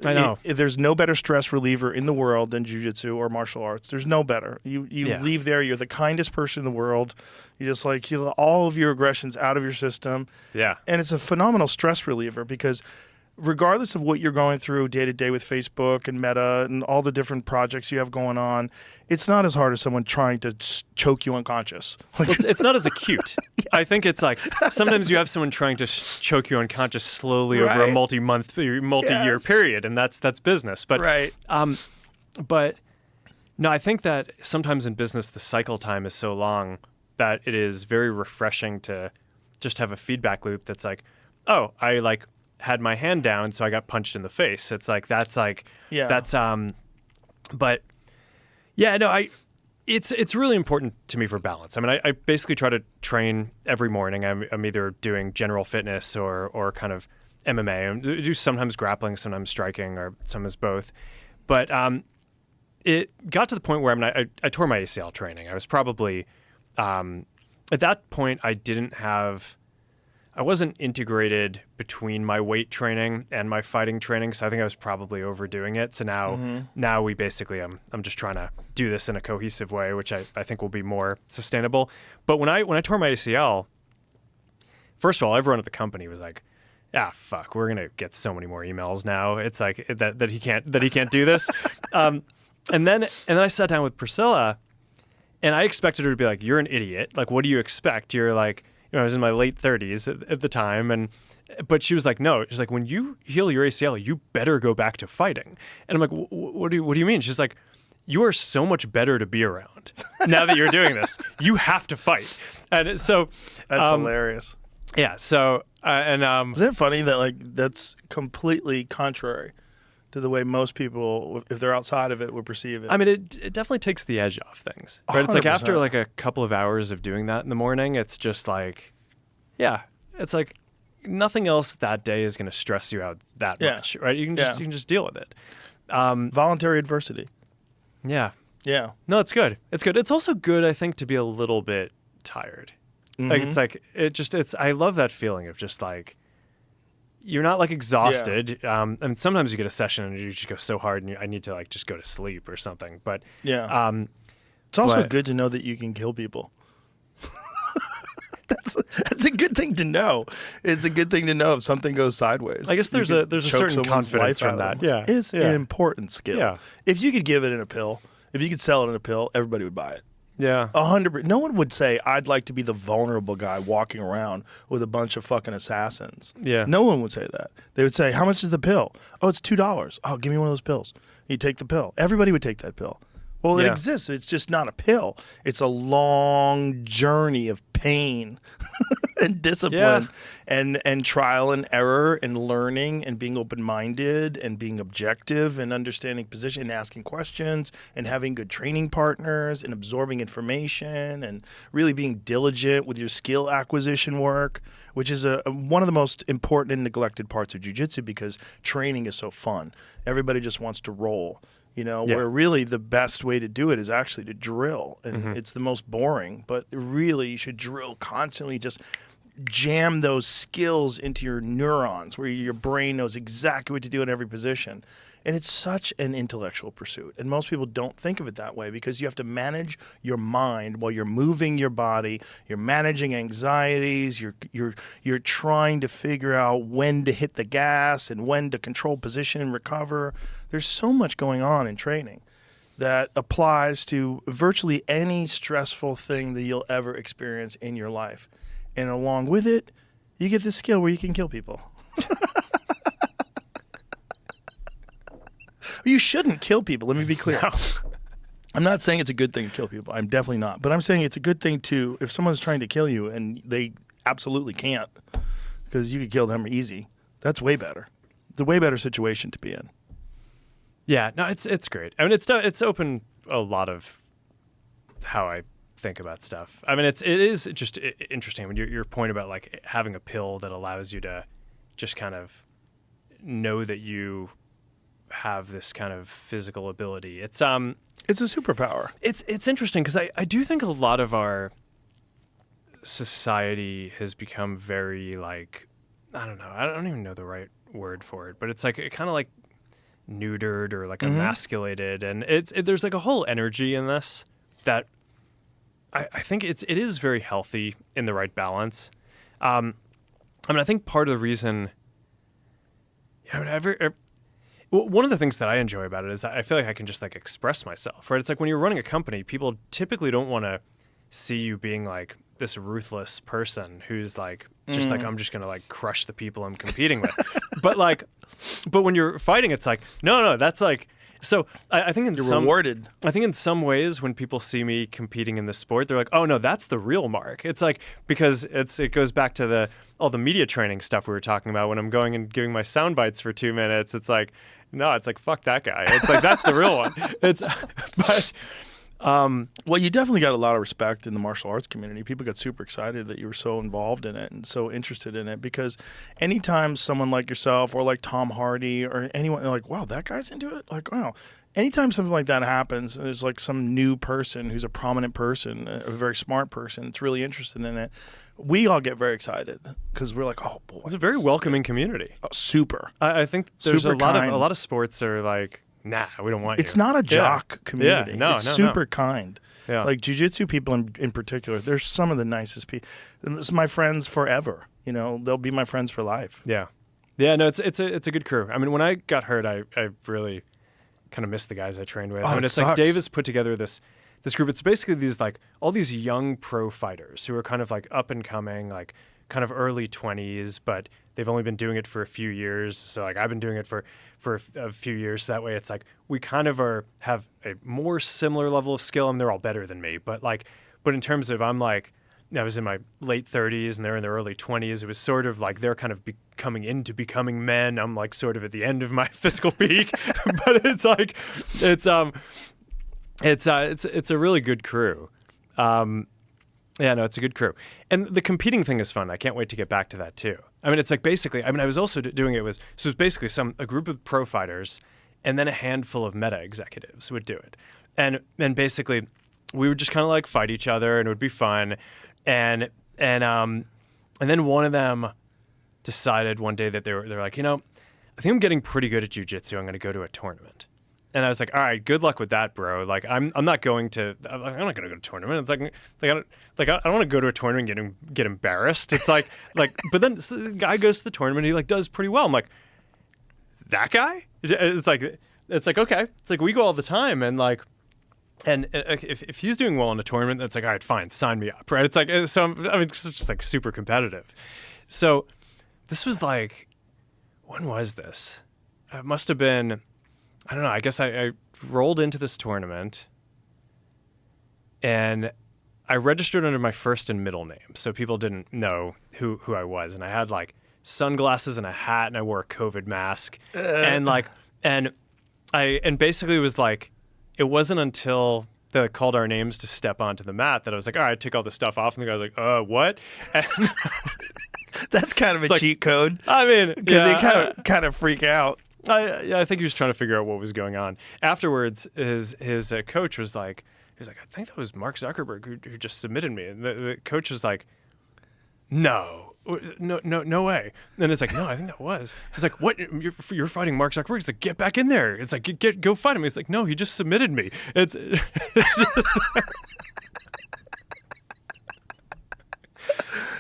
Speaker 1: I know.
Speaker 2: There's no better stress reliever in the world than jiu-jitsu or martial arts. There's no better. You leave there, you're the kindest person in the world. You just like all of your aggressions out of your system.
Speaker 1: Yeah.
Speaker 2: And it's a phenomenal stress reliever because regardless of what you're going through day to day with Facebook and Meta and all the different projects you have going on, it's not as hard as someone trying to choke you unconscious.
Speaker 1: Well, it's not as acute. I think it's like sometimes you have someone trying to choke you unconscious slowly over a multi-year period, and that's business. But but no, I think that sometimes in business the cycle time is so long that it is very refreshing to just have a feedback loop that's like, oh, I like had my hand down, so I got punched in the face. It's like but yeah, no, it's really important to me for balance. I mean, I basically try to train every morning. I'm either doing general fitness or kind of MMA. I do sometimes grappling, sometimes striking, or sometimes both. But it got to the point where I tore my ACL training. I was probably at that point I wasn't integrated between my weight training and my fighting training, so I think I was probably overdoing it. So now we basically, I'm just trying to do this in a cohesive way, which I think will be more sustainable. But when I tore my ACL, first of all, everyone at the company was like, "Ah, fuck, we're gonna get so many more emails now." It's like that he can't do this. And then I sat down with Priscilla, and I expected her to be like, "You're an idiot. Like, what do you expect? You're like." I was in my late 30s at the time, but she was like, no. She's like, when you heal your ACL, you better go back to fighting. And I'm like, what do you mean? She's like, you are so much better to be around now that you're doing this. You have to fight. And so
Speaker 2: that's hilarious.
Speaker 1: Yeah. So
Speaker 2: isn't it funny that like that's completely contrary to the way most people, if they're outside of it, would perceive it?
Speaker 1: I mean, it definitely takes the edge off things. Right? It's like
Speaker 2: 100%.
Speaker 1: after like a couple of hours of doing that in the morning, it's just like, yeah, it's like nothing else that day is going to stress you out that much, right? You can just deal with it.
Speaker 2: Voluntary adversity.
Speaker 1: Yeah.
Speaker 2: Yeah.
Speaker 1: No, it's good. It's good. It's also good, I think, to be a little bit tired. Like I love that feeling of just like, you're not like exhausted. And sometimes you get a session and you just go so hard and I need to like just go to sleep or something. But
Speaker 2: it's also good to know that you can kill people. That's a good thing to know. It's a good thing to know if something goes sideways.
Speaker 1: I guess there's a certain confidence from that. Yeah,
Speaker 2: it's an important skill.
Speaker 1: Yeah.
Speaker 2: If you could give it in a pill, if you could sell it in a pill, everybody would buy it.
Speaker 1: Yeah.
Speaker 2: 100%. No one would say, I'd like to be the vulnerable guy walking around with a bunch of fucking assassins.
Speaker 1: Yeah.
Speaker 2: No one would say that. They would say, how much is the pill? Oh, it's $2. Oh, give me one of those pills. You take the pill. Everybody would take that pill. Well, it
Speaker 1: Yeah.
Speaker 2: exists. It's just not a pill. It's a long journey of pain and discipline and trial and error and learning and being open-minded and being objective and understanding position and asking questions and having good training partners and absorbing information and really being diligent with your skill acquisition work, which is one of the most important and neglected parts of jiu-jitsu because training is so fun. Everybody just wants to roll. Where really the best way to do it is actually to drill. And it's the most boring, but really you should drill constantly, just jam those skills into your neurons where your brain knows exactly what to do in every position. And it's such an intellectual pursuit. And most people don't think of it that way because you have to manage your mind while you're moving your body. You're managing anxieties. You're trying to figure out when to hit the gas and when to control position and recover. There's so much going on in training that applies to virtually any stressful thing that you'll ever experience in your life. And along with it, you get this skill where you can kill people. You shouldn't kill people. Let me be clear.
Speaker 1: No.
Speaker 2: I'm not saying it's a good thing to kill people. I'm definitely not. But I'm saying it's a good thing to, if someone's trying to kill you and they absolutely can't because you could kill them easy, that's way better. It's a way better situation to be in.
Speaker 1: Yeah, no, it's great. I mean, it's opened a lot of how I think about stuff. I mean, it is just interesting. I mean, your point about like having a pill that allows you to just kind of know that you have this kind of physical ability. It's a
Speaker 2: superpower.
Speaker 1: It's interesting because I do think a lot of our society has become very like, I don't know, I don't even know the right word for it, but it's like kind of like neutered or like emasculated, and there's like a whole energy in this that I think it is very healthy in the right balance. I mean, I think part of the reason, one of the things that I enjoy about it is I feel like I can just like express myself, right? It's like when you're running a company, people typically don't want to see you being like this ruthless person who's like, just like, I'm just going to like crush the people I'm competing with. But when you're fighting, it's like, no, that's like, so I think
Speaker 2: rewarded.
Speaker 1: I think in some ways when people see me competing in this sport, they're like, oh no, that's the real Mark. It's like, because it goes back to all the media training stuff we were talking about when I'm going and giving my sound bites for 2 minutes. It's like, no, it's like, fuck that guy. It's like, that's the real one.
Speaker 2: Well, you definitely got a lot of respect in the martial arts community. People got super excited that you were so involved in it and so interested in it because anytime someone like yourself or like Tom Hardy or anyone like, wow, that guy's into it? Like, wow. Anytime something like that happens, there's like some new person who's a prominent person, a very smart person that's really interested in it, we all get very excited because we're like, oh, boy.
Speaker 1: It's a very welcoming community.
Speaker 2: Oh, super.
Speaker 1: I think there's
Speaker 2: Super kind.
Speaker 1: a lot of sports that are like, nah, we don't want you.
Speaker 2: It's not a jock community.
Speaker 1: Yeah,
Speaker 2: it's super kind.
Speaker 1: Yeah.
Speaker 2: Like jiu-jitsu people in particular, they're some of the nicest people. It's my friends forever. They'll be my friends for life.
Speaker 1: Yeah. Yeah, no, it's a good crew. I mean, when I got hurt, I really kind of missed the guys I trained with.
Speaker 2: Oh,
Speaker 1: I mean,
Speaker 2: it
Speaker 1: it's
Speaker 2: sucks.
Speaker 1: like Davis put together this group. It's basically these like all these young pro fighters who are kind of like up and coming, like kind of early 20s, but they've only been doing it for a few years. So like I've been doing it for a few years. So that way it's like we kind of have a more similar level of skill, and they're all better than me. But in terms of I was in my late 30s and they're in their early 20s. It was sort of like they're kind of coming into becoming men. I'm like sort of at the end of my physical peak, but it's like it's a really good crew. Yeah, no, it's a good crew. And the competing thing is fun. I can't wait to get back to that too. I mean, it's like basically, I was also doing it so it was basically a group of pro fighters and then a handful of meta executives would do it. And basically we would just kind of like fight each other and it would be fun. And then one of them decided one day that they're like, I think I'm getting pretty good at jiu-jitsu. I'm going to go to a tournament. And I was like, all right, good luck with that, bro. Like, I'm not going to go to a tournament. It's like I don't want to go to a tournament and get embarrassed. It's like, but then so the guy goes to the tournament, he like does pretty well. I'm like, that guy? It's like, okay. It's like we go all the time, and like, and if he's doing well in a tournament, that's like, all right, fine, sign me up, right? It's like, so it's just like super competitive. So this was like, when was this? It must have been, I don't know. I guess I rolled into this tournament and I registered under my first and middle name, so people didn't know who I was. And I had like sunglasses and a hat, and I wore a COVID mask, and basically it was like, it wasn't until they called our names to step onto the mat that I was like, all right, take all this stuff off, and the guy was like, what? And
Speaker 2: That's kind of a cheat code.
Speaker 1: I mean,
Speaker 2: Because they kind of freak out.
Speaker 1: I think he was trying to figure out what was going on. Afterwards, his coach was like, I think that was Mark Zuckerberg who just submitted me. And the coach was like, no way. And it's like, no, I think that was. He's like, what? You're fighting Mark Zuckerberg? He's like, get back in there. It's like, go fight him. He's like, no, he just submitted me. It's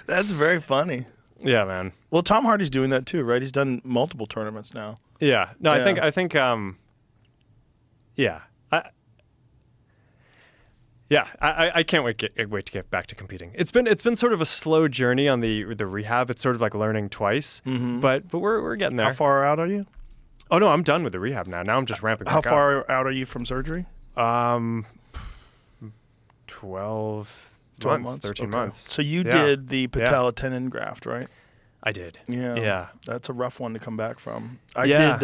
Speaker 2: That's very funny.
Speaker 1: Yeah, man.
Speaker 2: Well, Tom Hardy's doing that too, right? He's done multiple tournaments now.
Speaker 1: Yeah. No,
Speaker 2: Yeah.
Speaker 1: I think I can't wait to get back to competing. It's been sort of a slow journey on the rehab. It's sort of like learning twice, but we're getting there.
Speaker 2: How far out are you?
Speaker 1: Oh no, I'm done with the rehab now. Now I'm just ramping back
Speaker 2: How
Speaker 1: up.
Speaker 2: far out are you from surgery?
Speaker 1: 12
Speaker 2: 12
Speaker 1: months, 13
Speaker 2: Okay.
Speaker 1: months.
Speaker 2: So you did the patella tendon graft, right?
Speaker 1: I did.
Speaker 2: Yeah. That's a rough one to come back from. I
Speaker 1: Yeah.
Speaker 2: did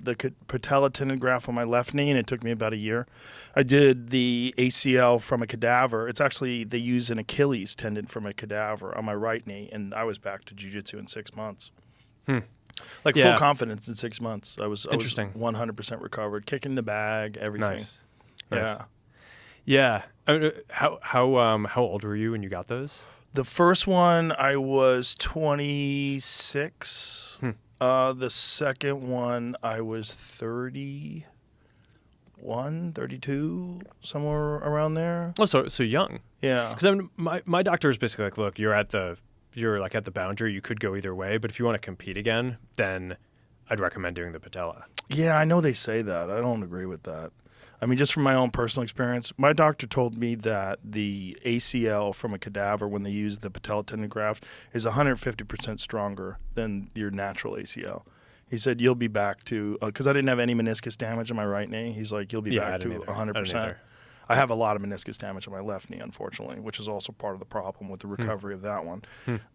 Speaker 2: the patella tendon graft on my left knee, and it took me about a year. I did the ACL from a cadaver. It's actually, they use an Achilles tendon from a cadaver on my right knee, and I was back to jiu-jitsu in 6 months. Like full confidence in 6 months. I was
Speaker 1: Interesting.
Speaker 2: 100% recovered, kicking the bag, everything.
Speaker 1: Nice.
Speaker 2: Yeah.
Speaker 1: Yeah. How old were you when you got those?
Speaker 2: The first one, I was 26. The second one, I was 31, 32, somewhere around there.
Speaker 1: Oh, so young.
Speaker 2: Yeah.
Speaker 1: Because I mean, my doctor is basically like, look, you're at the boundary. You could go either way, but if you want to compete again, then I'd recommend doing the patella.
Speaker 2: Yeah, I know they say that. I don't agree with that. I mean, just from my own personal experience, my doctor told me that the ACL from a cadaver, when they use the patella tendon graft, is 150% stronger than your natural ACL. He said, you'll be back to, because I didn't have any meniscus damage on my right knee. He's like, you'll be back to 100%. I have a lot of meniscus damage on my left knee, unfortunately, which is also part of the problem with the recovery of that one.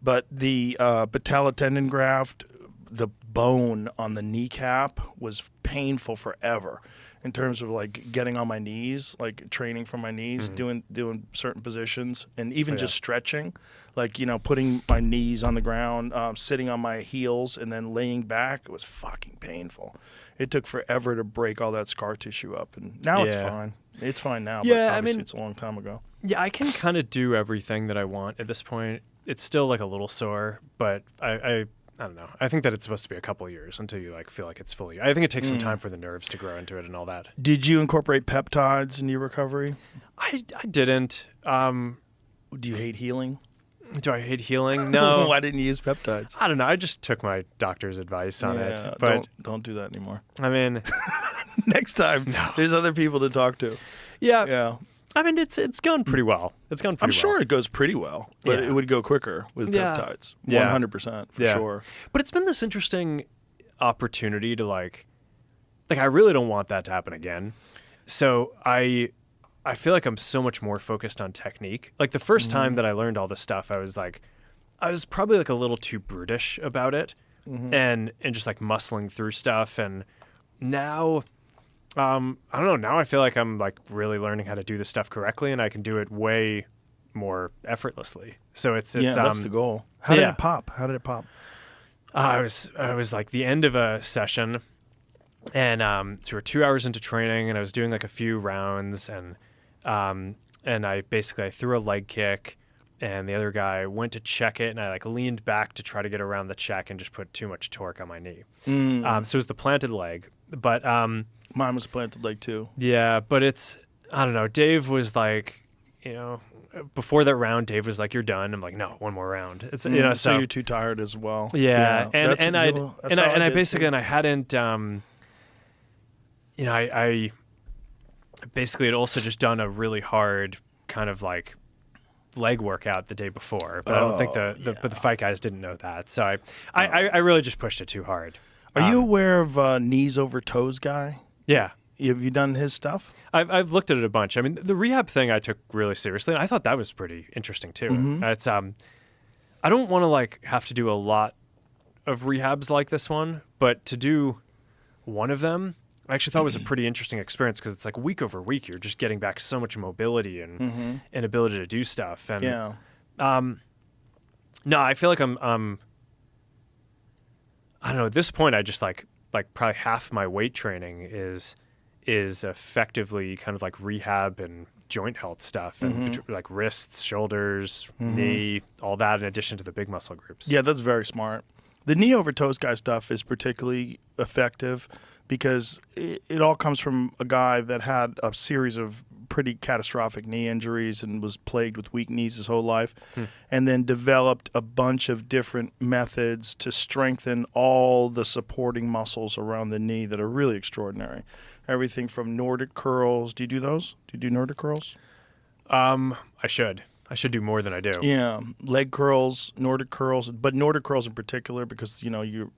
Speaker 2: But the patella tendon graft, the bone on the kneecap was painful forever. In terms of like getting on my knees, like training from my knees, doing certain positions, and even just stretching, like, you know, putting my knees on the ground, sitting on my heels, and then laying back, it was fucking painful. It took forever to break all that scar tissue up, and now it's fine. It's fine now, but obviously it's a long time ago.
Speaker 1: Yeah, I can kind of do everything that I want at this point. It's still like a little sore, but I don't know. I think that it's supposed to be a couple of years until you like feel like it's fully. I think it takes some time for the nerves to grow into it and all that.
Speaker 2: Did you incorporate peptides in your recovery?
Speaker 1: I didn't.
Speaker 2: Do you hate healing?
Speaker 1: Do I hate healing? No.
Speaker 2: Why didn't you use peptides?
Speaker 1: I don't know. I just took my doctor's advice on it. But
Speaker 2: don't do that anymore.
Speaker 1: I mean,
Speaker 2: next time there's other people to talk to.
Speaker 1: Yeah. I mean, it's gone pretty well. It's gone pretty well.
Speaker 2: I'm sure it goes pretty well, but it would go quicker with peptides. 100% for sure.
Speaker 1: But it's been this interesting opportunity to like I really don't want that to happen again. So I feel like I'm so much more focused on technique. Like the first time that I learned all this stuff, I was probably like a little too brutish about it and just like muscling through stuff. And now, I don't know. Now I feel like I'm like really learning how to do this stuff correctly, and I can do it way more effortlessly. So it's
Speaker 2: that's the goal. How did it pop?
Speaker 1: I was like the end of a session, and so we're 2 hours into training, and I was doing like a few rounds, and I threw a leg kick, and the other guy went to check it, and I like leaned back to try to get around the check and just put too much torque on my knee. So it was the planted leg, but
Speaker 2: mine was a planted leg too.
Speaker 1: Yeah, but I don't know. Dave was like, before that round, Dave was like, "You're done." I'm like, "No, one more round." It's
Speaker 2: so you're too tired as well.
Speaker 1: Yeah, and I hadn't, I basically had also just done a really hard kind of like leg workout the day before, but I don't think but the fight guys didn't know that, so I really just pushed it too hard.
Speaker 2: Are you aware of knees over toes guy?
Speaker 1: Yeah.
Speaker 2: Have you done his stuff?
Speaker 1: I've looked at it a bunch. I mean, the rehab thing I took really seriously, and I thought that was pretty interesting too. It's I don't want to like have to do a lot of rehabs like this one, but to do one of them, I actually thought was a pretty interesting experience because it's like week over week, you're just getting back so much mobility and ability to do stuff. And no, I feel like I'm I don't know. At this point, I just like probably half my weight training is effectively kind of like rehab and joint health stuff and like wrists, shoulders, knee, all that in addition to the big muscle groups.
Speaker 2: Yeah, that's very smart. The knee over toes guy stuff is particularly effective because it all comes from a guy that had a series of pretty catastrophic knee injuries and was plagued with weak knees his whole life, and then developed a bunch of different methods to strengthen all the supporting muscles around the knee that are really extraordinary. Everything from Nordic curls. Do you do those? Do you do Nordic curls?
Speaker 1: I should do more than I do.
Speaker 2: Yeah, leg curls, Nordic curls, but Nordic curls in particular because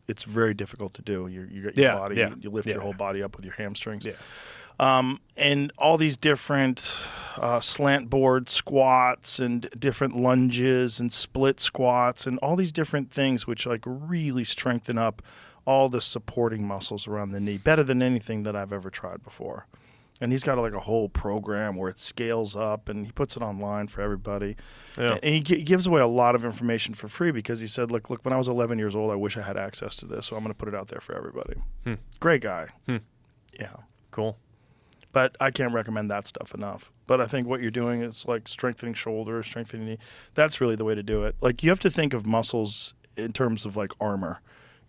Speaker 2: it's very difficult to do. You got your body, you lift your whole body up with your hamstrings.
Speaker 1: Yeah.
Speaker 2: And all these different slant board squats and different lunges and split squats and all these different things which like really strengthen up all the supporting muscles around the knee better than anything that I've ever tried before. And he's got like a whole program where it scales up and he puts it online for everybody. Yeah. And he gives away a lot of information for free because he said, look, when I was 11 years old, I wish I had access to this. So I'm going to put it out there for everybody. Great guy. Yeah.
Speaker 1: Cool.
Speaker 2: But I can't recommend that stuff enough. But I think what you're doing is like strengthening shoulders, strengthening knee. That's really the way to do it. Like you have to think of muscles in terms of like armor.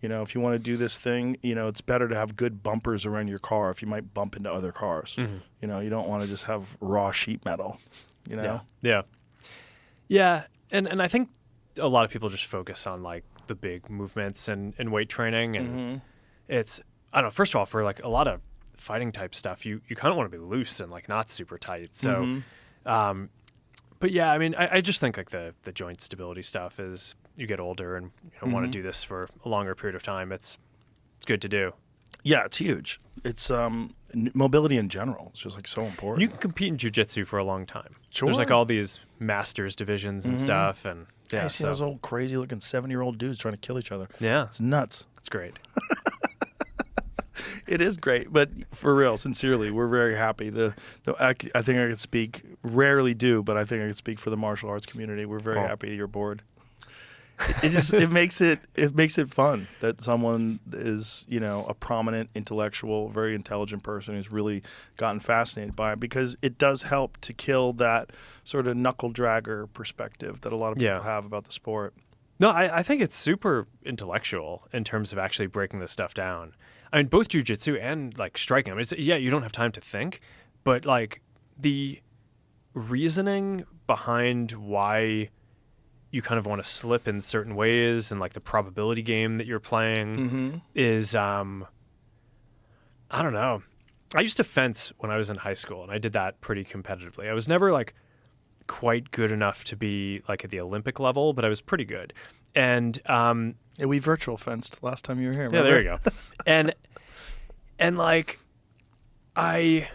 Speaker 2: If you want to do this thing, it's better to have good bumpers around your car if you might bump into other cars. You don't want to just have raw sheet metal,
Speaker 1: Yeah. Yeah. And I think a lot of people just focus on like the big movements and weight training. And it's, I don't know, first of all, for like a lot of fighting type stuff, you kind of want to be loose and like not super tight. So, but yeah, I mean, I just think like the joint stability stuff is you get older and want to do this for a longer period of time. It's good to do.
Speaker 2: Yeah, it's huge. It's mobility in general. It's just like so important.
Speaker 1: You can compete in jiu-jitsu for a long time.
Speaker 2: Sure.
Speaker 1: There's like all these masters divisions and stuff. And yeah,
Speaker 2: I see those old crazy looking 70-year-old dudes trying to kill each other.
Speaker 1: Yeah.
Speaker 2: It's nuts.
Speaker 1: It's great.
Speaker 2: It is great, but for real, sincerely, we're very happy. I think I could speak, rarely do, but I think I could speak for the martial arts community. We're very happy you're bored. It makes it fun that someone is a prominent intellectual, very intelligent person who's really gotten fascinated by it because it does help to kill that sort of knuckle dragger perspective that a lot of people have about the sport.
Speaker 1: No, I think it's super intellectual in terms of actually breaking this stuff down. I mean, both jiu-jitsu and like striking. I mean, you don't have time to think, but like the reasoning behind why you kind of want to slip in certain ways and like the probability game that you're playing is, I don't know. I used to fence when I was in high school and I did that pretty competitively. I was never like quite good enough to be like at the Olympic level, but I was pretty good. And
Speaker 2: we virtual fenced last time you were here. Remember?
Speaker 1: Yeah, there you go. and like I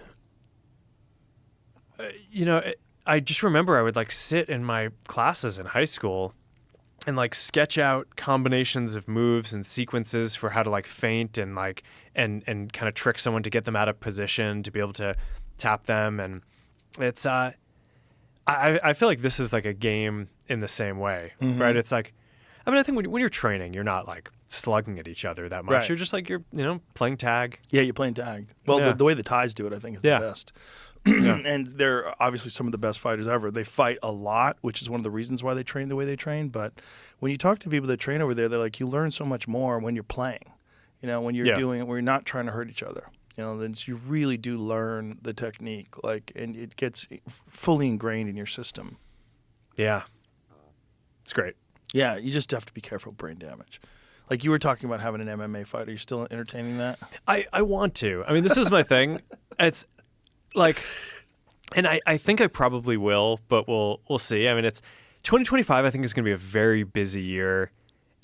Speaker 1: just remember I would like sit in my classes in high school and like sketch out combinations of moves and sequences for how to like feint and like and kind of trick someone to get them out of position to be able to tap them. And it's I feel like this is like a game in the same way, right? It's like, I mean, I think when you're training, you're not like slugging at each other that much.
Speaker 2: Right.
Speaker 1: You're just like, you're playing tag.
Speaker 2: Yeah, you're playing tag. Well, the way the Thais do it, I think, is the best. And they're obviously some of the best fighters ever. They fight a lot, which is one of the reasons why they train the way they train. But when you talk to people that train over there, they're like, you learn so much more when you're playing. When you're doing it, where you're not trying to hurt each other. Then you really do learn the technique, and it gets fully ingrained in your system.
Speaker 1: Yeah, it's great.
Speaker 2: Yeah, you just have to be careful of brain damage. Like you were talking about having an MMA fight. Are you still entertaining that?
Speaker 1: I want to. I mean, this is my thing. It's like, and I think I probably will, but we'll see. I mean, it's 2025. I think is going to be a very busy year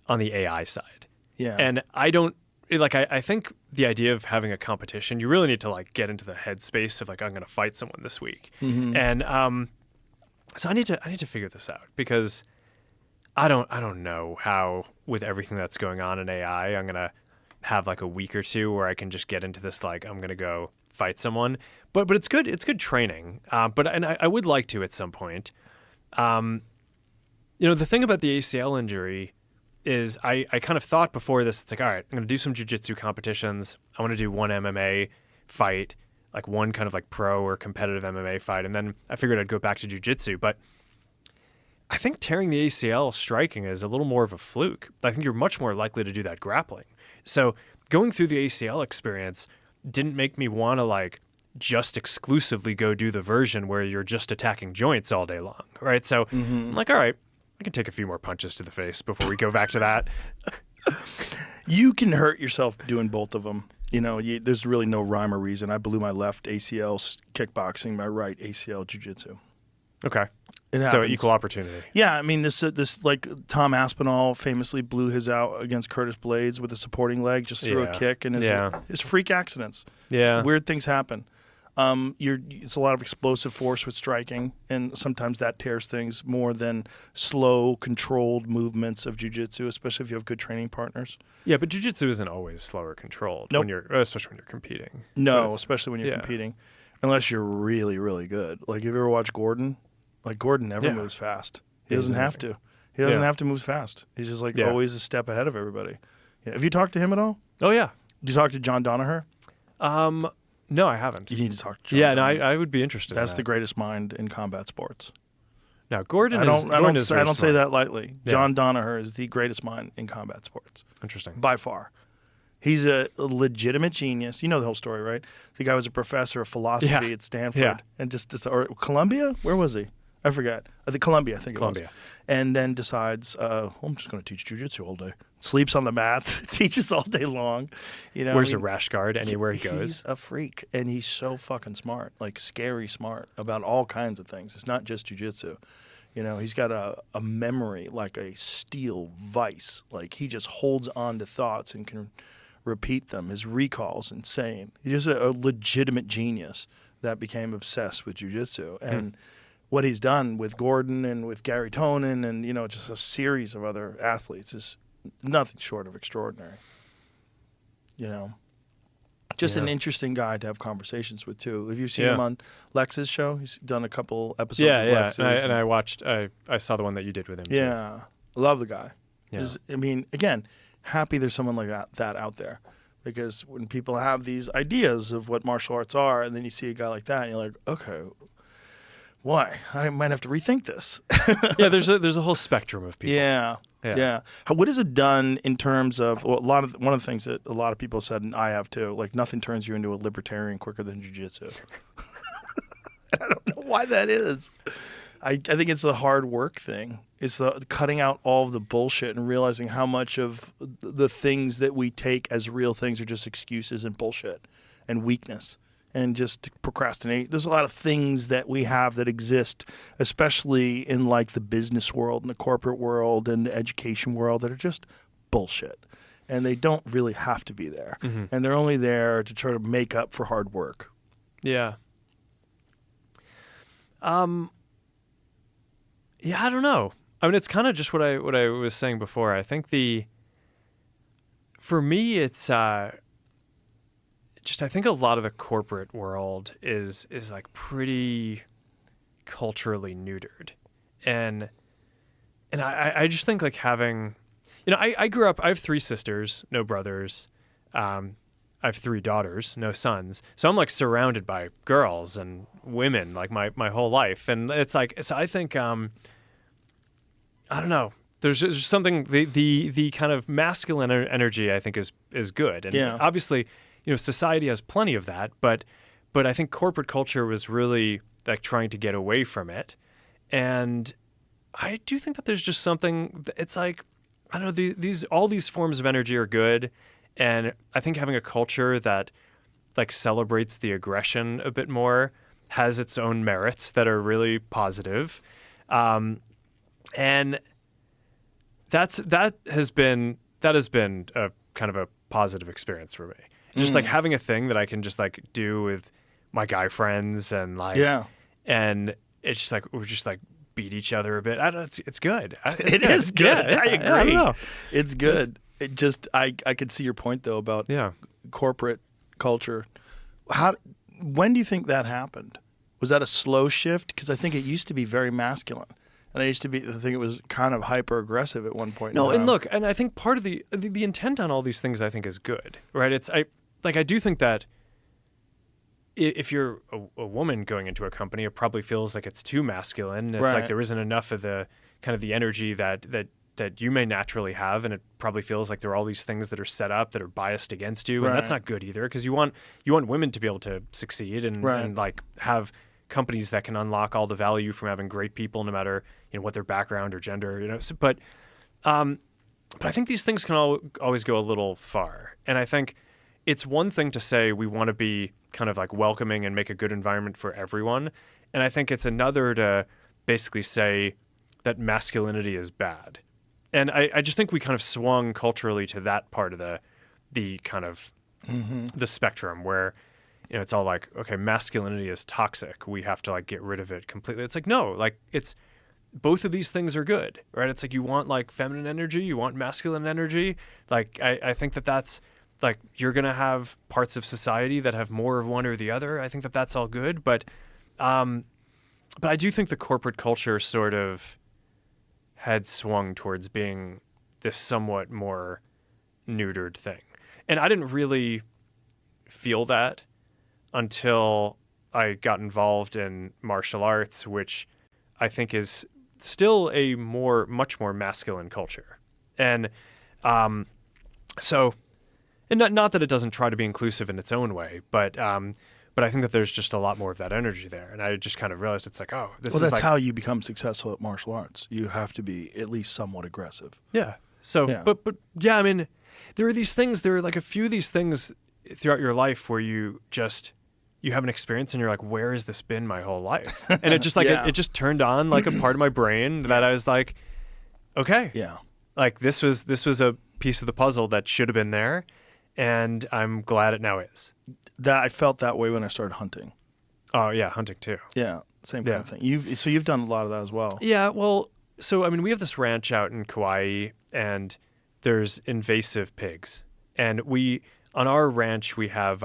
Speaker 1: on the AI side.
Speaker 2: Yeah.
Speaker 1: And I don't I think the idea of having a competition, you really need to like get into the headspace of like, I'm going to fight someone this week. And so I need to figure this out, because I don't know how, with everything that's going on in AI, I'm going to have like a week or two where I can just get into this, like, I'm going to go fight someone. But it's good training. But I would like to at some point. The thing about the ACL injury is I kind of thought before this, it's like, all right, I'm going to do some jiu-jitsu competitions. I want to do one MMA fight, like one kind of like pro or competitive MMA fight. And then I figured I'd go back to jiu-jitsu. But I think tearing the ACL striking is a little more of a fluke. I think you're much more likely to do that grappling. So going through the ACL experience didn't make me want to like just exclusively go do the version where you're just attacking joints all day long, right? So I'm like, all right, I can take a few more punches to the face before we go back to that.
Speaker 2: You can hurt yourself doing both of them. There's really no rhyme or reason. I blew my left ACL kickboxing, my right ACL jiu-jitsu.
Speaker 1: Okay.
Speaker 2: It
Speaker 1: So
Speaker 2: happens.
Speaker 1: equal opportunity.
Speaker 2: Yeah, I mean, this like Tom Aspinall famously blew his out against Curtis Blades with a supporting leg, just threw a kick, and his freak accidents.
Speaker 1: Yeah.
Speaker 2: Weird things happen. It's a lot of explosive force with striking, and sometimes that tears things more than slow, controlled movements of jiu-jitsu, especially if you have good training partners.
Speaker 1: Yeah, but jiu-jitsu isn't always slow or controlled
Speaker 2: Nope.
Speaker 1: especially when you're competing.
Speaker 2: No, especially when you're competing, unless you're really, really good. Like, have you ever watched Gordon? Like, Gordon never moves fast. He doesn't have to. He doesn't have to move fast. He's just like always a step ahead of everybody. Yeah. Have you talked to him at all?
Speaker 1: Oh, yeah.
Speaker 2: Did you talk to John Donaher?
Speaker 1: No, I haven't.
Speaker 2: You need to talk to John.
Speaker 1: Yeah, no,
Speaker 2: Donaher.
Speaker 1: I would be interested
Speaker 2: That's
Speaker 1: in
Speaker 2: the
Speaker 1: that.
Speaker 2: greatest mind in combat sports.
Speaker 1: Now, Gordon
Speaker 2: I
Speaker 1: is
Speaker 2: don't
Speaker 1: very
Speaker 2: say
Speaker 1: smart.
Speaker 2: that lightly.
Speaker 1: Yeah.
Speaker 2: John Donaher is the greatest mind in combat sports.
Speaker 1: Interesting.
Speaker 2: By far. He's a legitimate genius. You know the whole story, right? The guy was a professor of philosophy at Stanford and or Columbia? Where was he? I forgot. I think Columbia, it was. And then decides, I'm just going to teach jiu-jitsu all day. Sleeps on the mats, teaches all day long.
Speaker 1: Wears a rash guard anywhere he goes.
Speaker 2: He's a freak, and he's so fucking smart, like scary smart about all kinds of things. It's not just jiu-jitsu. He's got a memory like a steel vice. Like, he just holds on to thoughts and can repeat them. His recall's insane. He's just a legitimate genius that became obsessed with jiu-jitsu. And what he's done with Gordon and with Gary Tonin and, just a series of other athletes is nothing short of extraordinary. Just an interesting guy to have conversations with, too. Have you seen him on Lex's show? He's done a couple episodes of Lex's.
Speaker 1: And I watched, I saw the one that you did with him.
Speaker 2: Yeah. I love the guy.
Speaker 1: Yeah.
Speaker 2: I mean, again, happy there's someone like that out there. Because when people have these ideas of what martial arts are, and then you see a guy like that, and you're like, okay, why? I might have to rethink this.
Speaker 1: Yeah, there's a whole spectrum of people.
Speaker 2: Yeah. What has it done in terms of one of the things that a lot of people have said, and I have too, like, nothing turns you into a libertarian quicker than jiu-jitsu. I don't know why that is. I think it's the hard work thing. It's the cutting out all of the bullshit and realizing how much of the things that we take as real things are just excuses and bullshit and weakness and just procrastinate. There's a lot of things that we have that exist, especially in like the business world and the corporate world and the education world, that are just bullshit. And they don't really have to be there. Mm-hmm. And they're only there to try to make up for hard work.
Speaker 1: Yeah. Yeah, I don't know. I mean, it's kind of just what I was saying before. I think for me, it's I think a lot of the corporate world is like pretty culturally neutered, and I just think like having, I grew up. I have 3 sisters, no brothers. I have 3 daughters, no sons. So I'm like surrounded by girls and women like my whole life, and it's like, so I think I don't know. There's just something, the kind of masculine energy I think is good, and obviously, society has plenty of that, but I think corporate culture was really like trying to get away from it, and I do think that there's just something. It's like, I don't know, all these forms of energy are good, and I think having a culture that like celebrates the aggression a bit more has its own merits that are really positive. And that has been a kind of a positive experience for me. Just like having a thing that I can just like do with my guy friends and like, and it's just like, we're just like beat each other a bit. I don't know, it's good.
Speaker 2: It is good.
Speaker 1: Yeah,
Speaker 2: I agree.
Speaker 1: I don't know.
Speaker 2: It's good. It just, I could see your point though about corporate culture. When do you think that happened? Was that a slow shift? Because I think it used to be very masculine. And I think it was kind of hyper aggressive at one point.
Speaker 1: No, and look, and I think part of the intent on all these things I think is good, right? I do think that if you're a woman going into a company, it probably feels like it's too masculine. It's like there isn't enough of the kind of the energy that you may naturally have, and it probably feels like there are all these things that are set up that are biased against you, and that's not good either, because you want women to be able to succeed and like have companies that can unlock all the value from having great people, no matter what their background or gender, So, but I think these things can always go a little far, and I think it's one thing to say we want to be kind of like welcoming and make a good environment for everyone, and I think it's another to basically say that masculinity is bad. And I just think we kind of swung culturally to that part of the kind of the spectrum where it's all like, okay, masculinity is toxic. We have to like get rid of it completely. It's like, no, like it's both of these things are good, right? It's like you want like feminine energy, you want masculine energy. Like I think that's like you're going to have parts of society that have more of one or the other. I think that's all good. But I do think the corporate culture sort of had swung towards being this somewhat more neutered thing. And I didn't really feel that until I got involved in martial arts, which I think is still a much more masculine culture. And so, and not that it doesn't try to be inclusive in its own way, but I think that there's just a lot more of that energy there. And I just kind of realized it's like, oh, this is
Speaker 2: that's
Speaker 1: like,
Speaker 2: how you become successful at martial arts. You have to be at least somewhat aggressive.
Speaker 1: Yeah. So, but yeah, I mean, there are like a few of these things throughout your life where you have an experience and you're like, where has this been my whole life? And it just like, it just turned on like a part of my brain that I was like, okay.
Speaker 2: Yeah.
Speaker 1: Like this was a piece of the puzzle that should have been there. And I'm glad it now is.
Speaker 2: That I felt that way when I started hunting.
Speaker 1: Oh yeah, hunting too.
Speaker 2: Yeah, same kind of thing. You've done a lot of that as well.
Speaker 1: Yeah, well, so I mean, we have this ranch out in Kauai, and there's invasive pigs, and on our ranch we have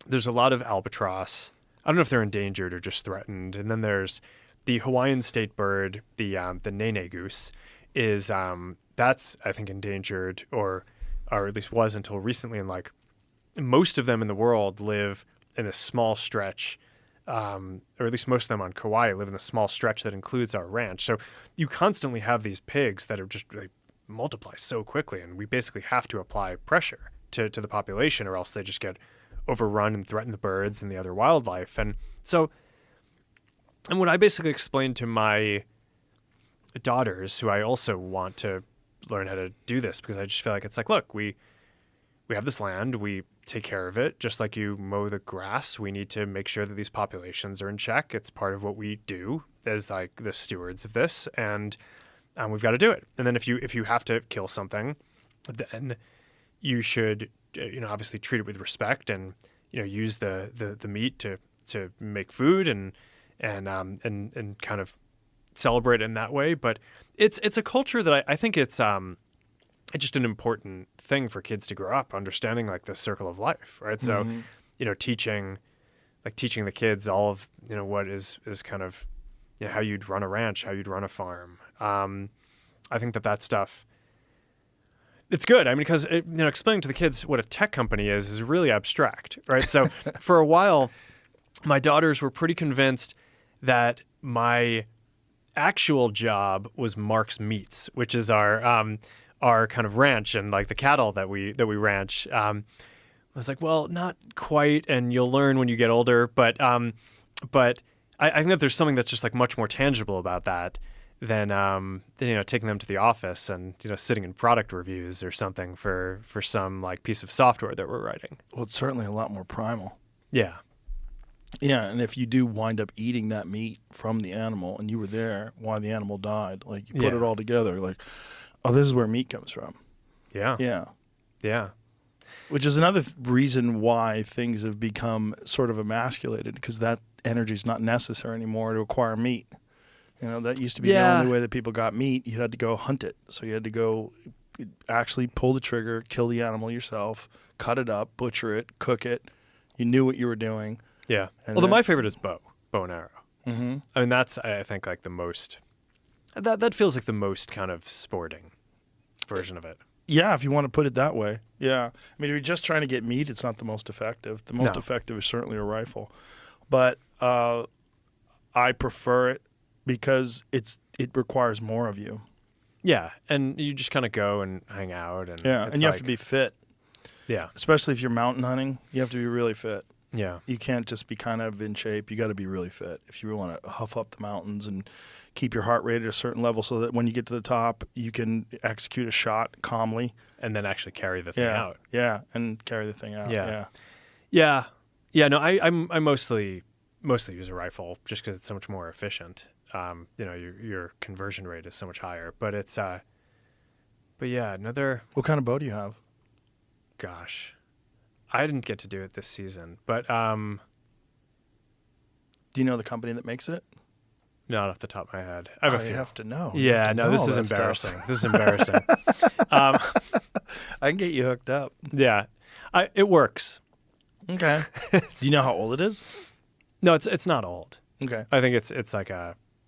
Speaker 1: there's a lot of albatross. I don't know if they're endangered or just threatened, and then there's the Hawaiian state bird, the nene goose, is that's I think endangered or at least was until recently, and like. Most of them in the world live in a small stretch, or at least most of them on Kauai live in a small stretch that includes our ranch. So you constantly have these pigs that are just they multiply so quickly, and we basically have to apply pressure to the population, or else they just get overrun and threaten the birds and the other wildlife. And what I basically explained to my daughters, who I also want to learn how to do this, because I just feel like it's like, look, we have this land, we take care of it, just like you mow the grass. We need to make sure that these populations are in check. It's part of what we do as like the stewards of this, and we've got to do it. And then if you have to kill something, then you should obviously treat it with respect, and use the meat to make food and kind of celebrate in that way. But it's a culture that I think it's just an important thing for kids to grow up understanding, like the circle of life, right? So, teaching the kids all of, what is kind of, how you'd run a ranch, how you'd run a farm. I think that stuff, it's good. I mean, because, explaining to the kids what a tech company is really abstract, right? So for a while, my daughters were pretty convinced that my actual job was Mark's Meats, which is our kind of ranch and like the cattle that we ranch. I was like, well, not quite, and you'll learn when you get older. But I think that there's something that's just like much more tangible about that than taking them to the office and sitting in product reviews or something for some like piece of software that we're writing.
Speaker 2: Well, it's certainly a lot more primal.
Speaker 1: Yeah.
Speaker 2: Yeah, and if you do wind up eating that meat from the animal, and you were there while the animal died, like you put it all together, like, oh, this is where meat comes from.
Speaker 1: Yeah.
Speaker 2: Yeah.
Speaker 1: Yeah.
Speaker 2: Which is another reason why things have become sort of emasculated, because that energy is not necessary anymore to acquire meat. That used to be the only way that people got meat. You had to go hunt it. So you had to go actually pull the trigger, kill the animal yourself, cut it up, butcher it, cook it. You knew what you were doing.
Speaker 1: Yeah.
Speaker 2: And
Speaker 1: Although my favorite is bow and arrow.
Speaker 2: Mm-hmm.
Speaker 1: I mean, that's, I think, like the most, that feels like the most kind of sporting version of it.
Speaker 2: Yeah, if you want to put it that way. Yeah. I mean, if you're just trying to get meat, it's not the most effective. The most effective is certainly a rifle. But I prefer it because it requires more of you.
Speaker 1: Yeah, and you just kind of go and hang out. And
Speaker 2: and you have to be fit.
Speaker 1: Yeah.
Speaker 2: Especially if you're mountain hunting, you have to be really fit.
Speaker 1: Yeah.
Speaker 2: You can't just be kind of in shape. You got to be really fit if you want to huff up the mountains and keep your heart rate at a certain level so that when you get to the top, you can execute a shot calmly.
Speaker 1: And then actually carry the thing out.
Speaker 2: Yeah, and carry the thing out.
Speaker 1: Yeah. No, I mostly use a rifle just because it's so much more efficient. Your conversion rate is so much higher. But it's, but yeah, another.
Speaker 2: What kind of bow do you have?
Speaker 1: Gosh, I didn't get to do it this season, but
Speaker 2: do you know the company that makes it?
Speaker 1: Not off the top of my head. I have a few.
Speaker 2: You have to know.
Speaker 1: Yeah, no, this is embarrassing. This is embarrassing.
Speaker 2: I can get you hooked up.
Speaker 1: Yeah, it works.
Speaker 2: Okay. Do you know how old it is?
Speaker 1: No, it's not old.
Speaker 2: Okay.
Speaker 1: I think it's like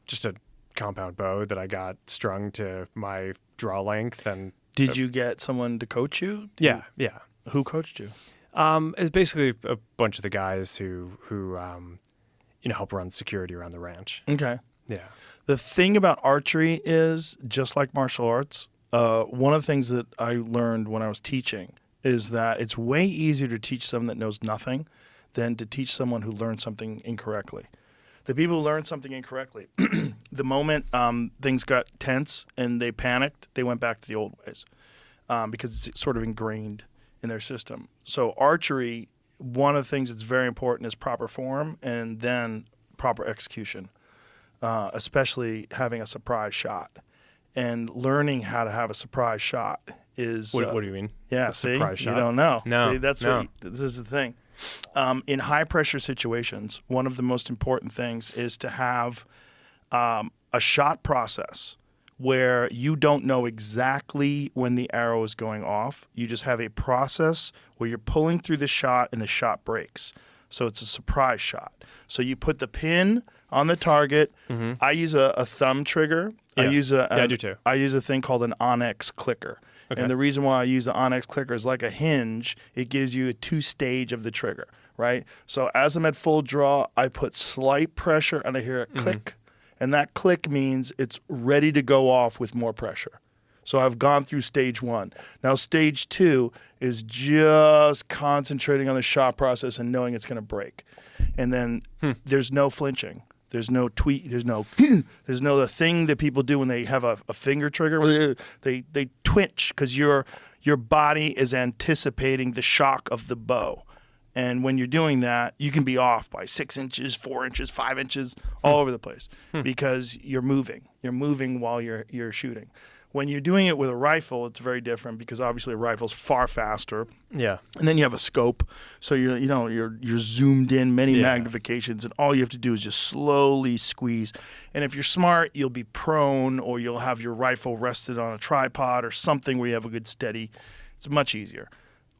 Speaker 1: just a compound bow that I got strung to my draw length. And
Speaker 2: did you get someone to coach you?
Speaker 1: Yeah.
Speaker 2: Who coached you?
Speaker 1: It's basically a bunch of the guys who help run security around the ranch.
Speaker 2: Okay.
Speaker 1: Yeah.
Speaker 2: The thing about archery is, just like martial arts, one of the things that I learned when I was teaching is that it's way easier to teach someone that knows nothing than to teach someone who learned something incorrectly. The people who learned something incorrectly, the moment things got tense and they panicked, they went back to the old ways because it's sort of ingrained in their system. So archery, one of the things that's very important is proper form and then proper execution, especially having a surprise shot. And learning how to have a surprise shot is...
Speaker 1: What do you mean?
Speaker 2: Yeah,
Speaker 1: surprise shot?
Speaker 2: You don't know.
Speaker 1: No.
Speaker 2: See, this is the thing. In high-pressure situations, one of the most important things is to have a shot process where you don't know exactly when the arrow is going off. You just have a process where you're pulling through the shot and the shot breaks. So it's a surprise shot. So you put the pin on the target. Mm-hmm. I use a thumb trigger.
Speaker 1: Yeah.
Speaker 2: I
Speaker 1: do too.
Speaker 2: I use a thing called an Onyx clicker. Okay. And the reason why I use the Onyx clicker is like a hinge. It gives you a two-stage of the trigger, right? So as I'm at full draw, I put slight pressure and I hear a click. And that click means it's ready to go off with more pressure. So I've gone through stage one. Now stage two is just concentrating on the shot process and knowing it's going to break. And then there's no flinching. There's no tweak. There's no the thing that people do when they have a finger trigger. They twitch because your body is anticipating the shock of the bow. And when you're doing that, you can be off by 6 inches, 4 inches, 5 inches, all over the place because you're moving. You're moving while you're shooting. When you're doing it with a rifle, it's very different because obviously a rifle's far faster.
Speaker 1: Yeah. And
Speaker 2: then you have a scope, so you're zoomed in many magnifications, and all you have to do is just slowly squeeze. And if you're smart, you'll be prone, or you'll have your rifle rested on a tripod or something where you have a good steady. It's much easier.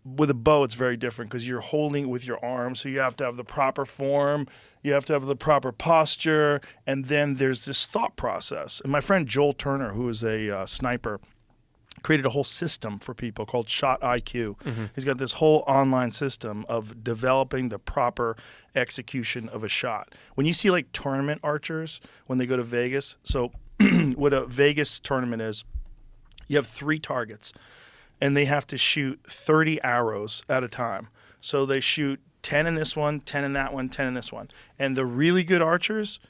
Speaker 2: With a bow, it's very different because you're holding it with your arm, so you have to have the proper form, you have to have the proper posture, and then there's this thought process. And my friend Joel Turner, who is a sniper, created a whole system for people called Shot IQ. Mm-hmm. He's got this whole online system of developing the proper execution of a shot. When you see like tournament archers, when they go to Vegas, so what a Vegas tournament is, you have 3 targets. And they have to shoot 30 arrows at a time. So they shoot 10 in this one, 10 in that one, 10 in this one. And the really good archers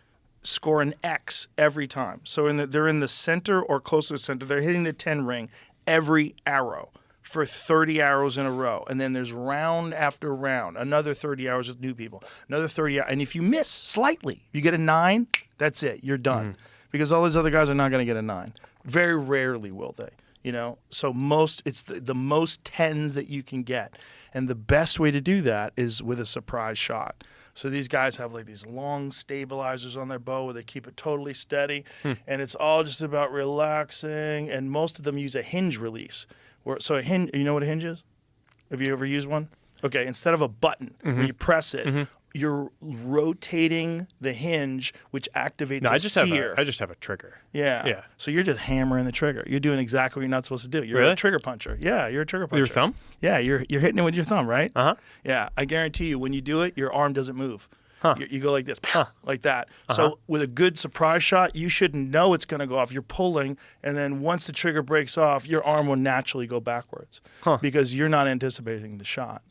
Speaker 2: score an X every time. So they're in the center or close to the center. They're hitting the 10 ring every arrow for 30 arrows in a row. And then there's round after round, another 30 arrows with new people, another 30. And if you miss slightly, you get a 9, that's it. You're done. Because all these other guys are not going to get a 9. Very rarely will they. So it's the most 10s that you can get. And the best way to do that is with a surprise shot. So these guys have like these long stabilizers on their bow where they keep it totally steady, and it's all just about relaxing. And most of them use a hinge release. So a hinge, you know what a hinge is? Have you ever used one? Okay, instead of a button where you press it, you're rotating the hinge, which activates a sear.
Speaker 1: I just have a trigger.
Speaker 2: Yeah. So you're just hammering the trigger. You're doing exactly what you're not supposed to do. You're
Speaker 1: Really?
Speaker 2: a trigger puncher. Yeah, you're a trigger puncher.
Speaker 1: Your thumb?
Speaker 2: Yeah, you're hitting it with your thumb, right?
Speaker 1: Uh-huh.
Speaker 2: Yeah, I guarantee you, when you do it, your arm doesn't move.
Speaker 1: Huh.
Speaker 2: You go like this, like that. So with a good surprise shot, you shouldn't know it's going to go off. You're pulling, and then once the trigger breaks off, your arm will naturally go backwards because you're not anticipating the shot.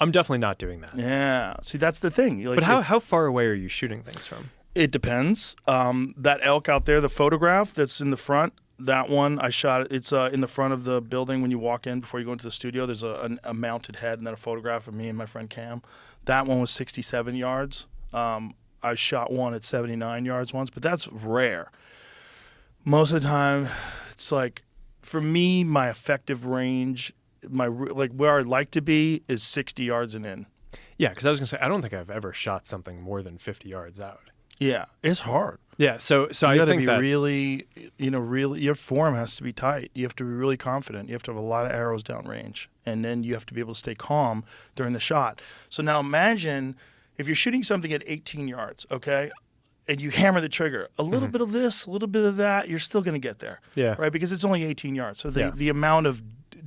Speaker 1: I'm definitely not doing that.
Speaker 2: Yeah. See, that's the thing.
Speaker 1: But how far away are you shooting things from?
Speaker 2: It depends. That elk out there, the photograph that's in the front, that one I shot. It's in the front of the building when you walk in before you go into the studio. There's a mounted head and then a photograph of me and my friend Cam. That one was 67 yards. I shot one at 79 yards once, but that's rare. Most of the time, it's like, for me, my effective range, where I'd like to be is 60 yards and in.
Speaker 1: Yeah, because I was going to say, I don't think I've ever shot something more than 50 yards out.
Speaker 2: Yeah, it's hard.
Speaker 1: Yeah, so
Speaker 2: you
Speaker 1: I
Speaker 2: gotta
Speaker 1: think
Speaker 2: be
Speaker 1: that
Speaker 2: really, your form has to be tight. You have to be really confident. You have to have a lot of arrows downrange, and then you have to be able to stay calm during the shot. So now imagine if you're shooting something at 18 yards, okay, and you hammer the trigger, a little bit of this, a little bit of that, you're still going to get there.
Speaker 1: Yeah.
Speaker 2: Right, because it's only 18 yards. So the amount of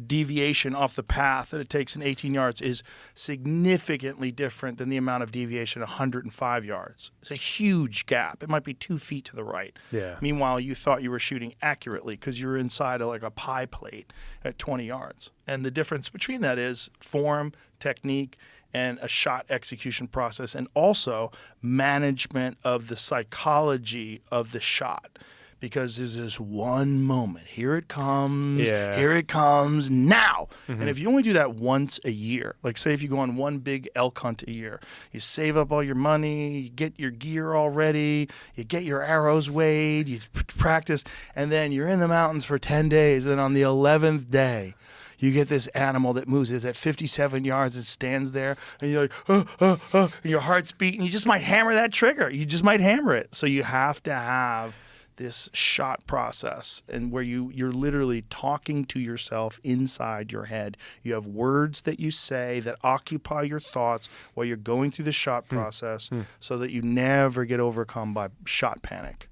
Speaker 2: deviation off the path that it takes in 18 yards is significantly different than the amount of deviation at 105 yards. It's a huge gap. It might be 2 feet to the right.
Speaker 1: Yeah.
Speaker 2: Meanwhile, you thought you were shooting accurately because you were inside of like a pie plate at 20 yards. And the difference between that is form, technique, and a shot execution process, and also management of the psychology of the shot. Because there's this one moment. Here it comes.
Speaker 1: Yeah.
Speaker 2: Here it comes now. And if you only do that once a year, like say if you go on one big elk hunt a year, you save up all your money, you get your gear all ready, you get your arrows weighed, you practice, and then you're in the mountains for 10 days. And on the 11th day, you get this animal that moves. It's at 57 yards. It stands there, and you're like, and your heart's beating. You just might hammer that trigger. You just might hammer it. So you have to have this shot process, and where you're literally talking to yourself inside your head. You have words that you say that occupy your thoughts while you're going through the shot process, so that you never get overcome by shot panic.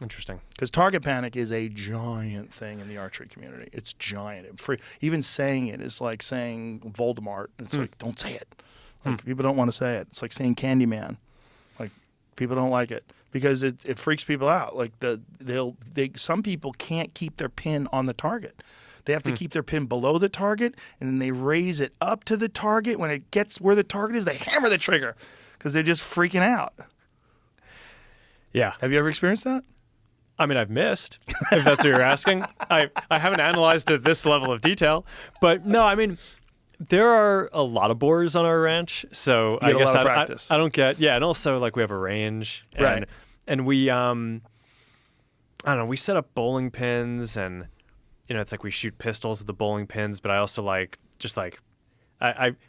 Speaker 1: Interesting.
Speaker 2: Because target panic is a giant thing in the archery community. It's giant. Even saying it is like saying Voldemort. It's like, don't say it. Like, people don't want to say it. It's like saying Candyman. Like, people don't like it because it freaks people out. Like some people can't keep their pin on the target. They have to keep their pin below the target, and then they raise it up to the target. When it gets where the target is, they hammer the trigger because they're just freaking out.
Speaker 1: Yeah.
Speaker 2: Have you ever experienced that?
Speaker 1: I mean, I've missed, if that's what you're asking. I haven't analyzed at this level of detail. But no, I mean, there are a lot of boars on our ranch. So I guess I don't get, and also like we have a range. And,
Speaker 2: right.
Speaker 1: And we, I don't know, we set up bowling pins, and, it's like we shoot pistols at the bowling pins, but I also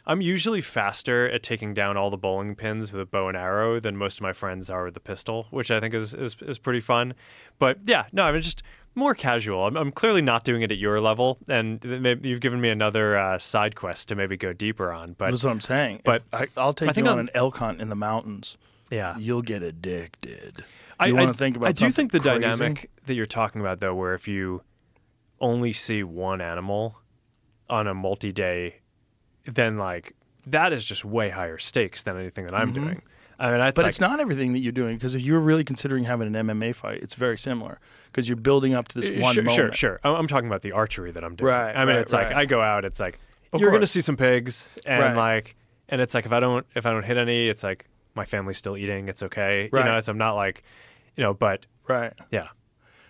Speaker 1: I'm usually faster at taking down all the bowling pins with a bow and arrow than most of my friends are with the pistol, which I think is pretty fun. But yeah, no, I'm just more casual. I'm clearly not doing it at your level, and maybe you've given me another side quest to maybe go deeper on. But
Speaker 2: that's what I'm saying.
Speaker 1: But
Speaker 2: I'll take you on an elk hunt in the mountains.
Speaker 1: Yeah,
Speaker 2: you'll get addicted.
Speaker 1: I
Speaker 2: want to think about.
Speaker 1: I do think the
Speaker 2: crazy?
Speaker 1: Dynamic that you're talking about, though, where if you only see one animal on a multi-day, then like that is just way higher stakes than anything that I'm doing. I mean,
Speaker 2: it's not everything that you're doing, because if you're really considering having an MMA fight, it's very similar because you're building up to this one moment.
Speaker 1: Sure. I'm talking about the archery that I'm doing.
Speaker 2: Right.
Speaker 1: I mean, it's like I go out. It's like you're going to see some pigs, and and it's like if I don't hit any, it's like my family's still eating. It's okay.
Speaker 2: Right.
Speaker 1: So I'm not like, but
Speaker 2: right.
Speaker 1: Yeah.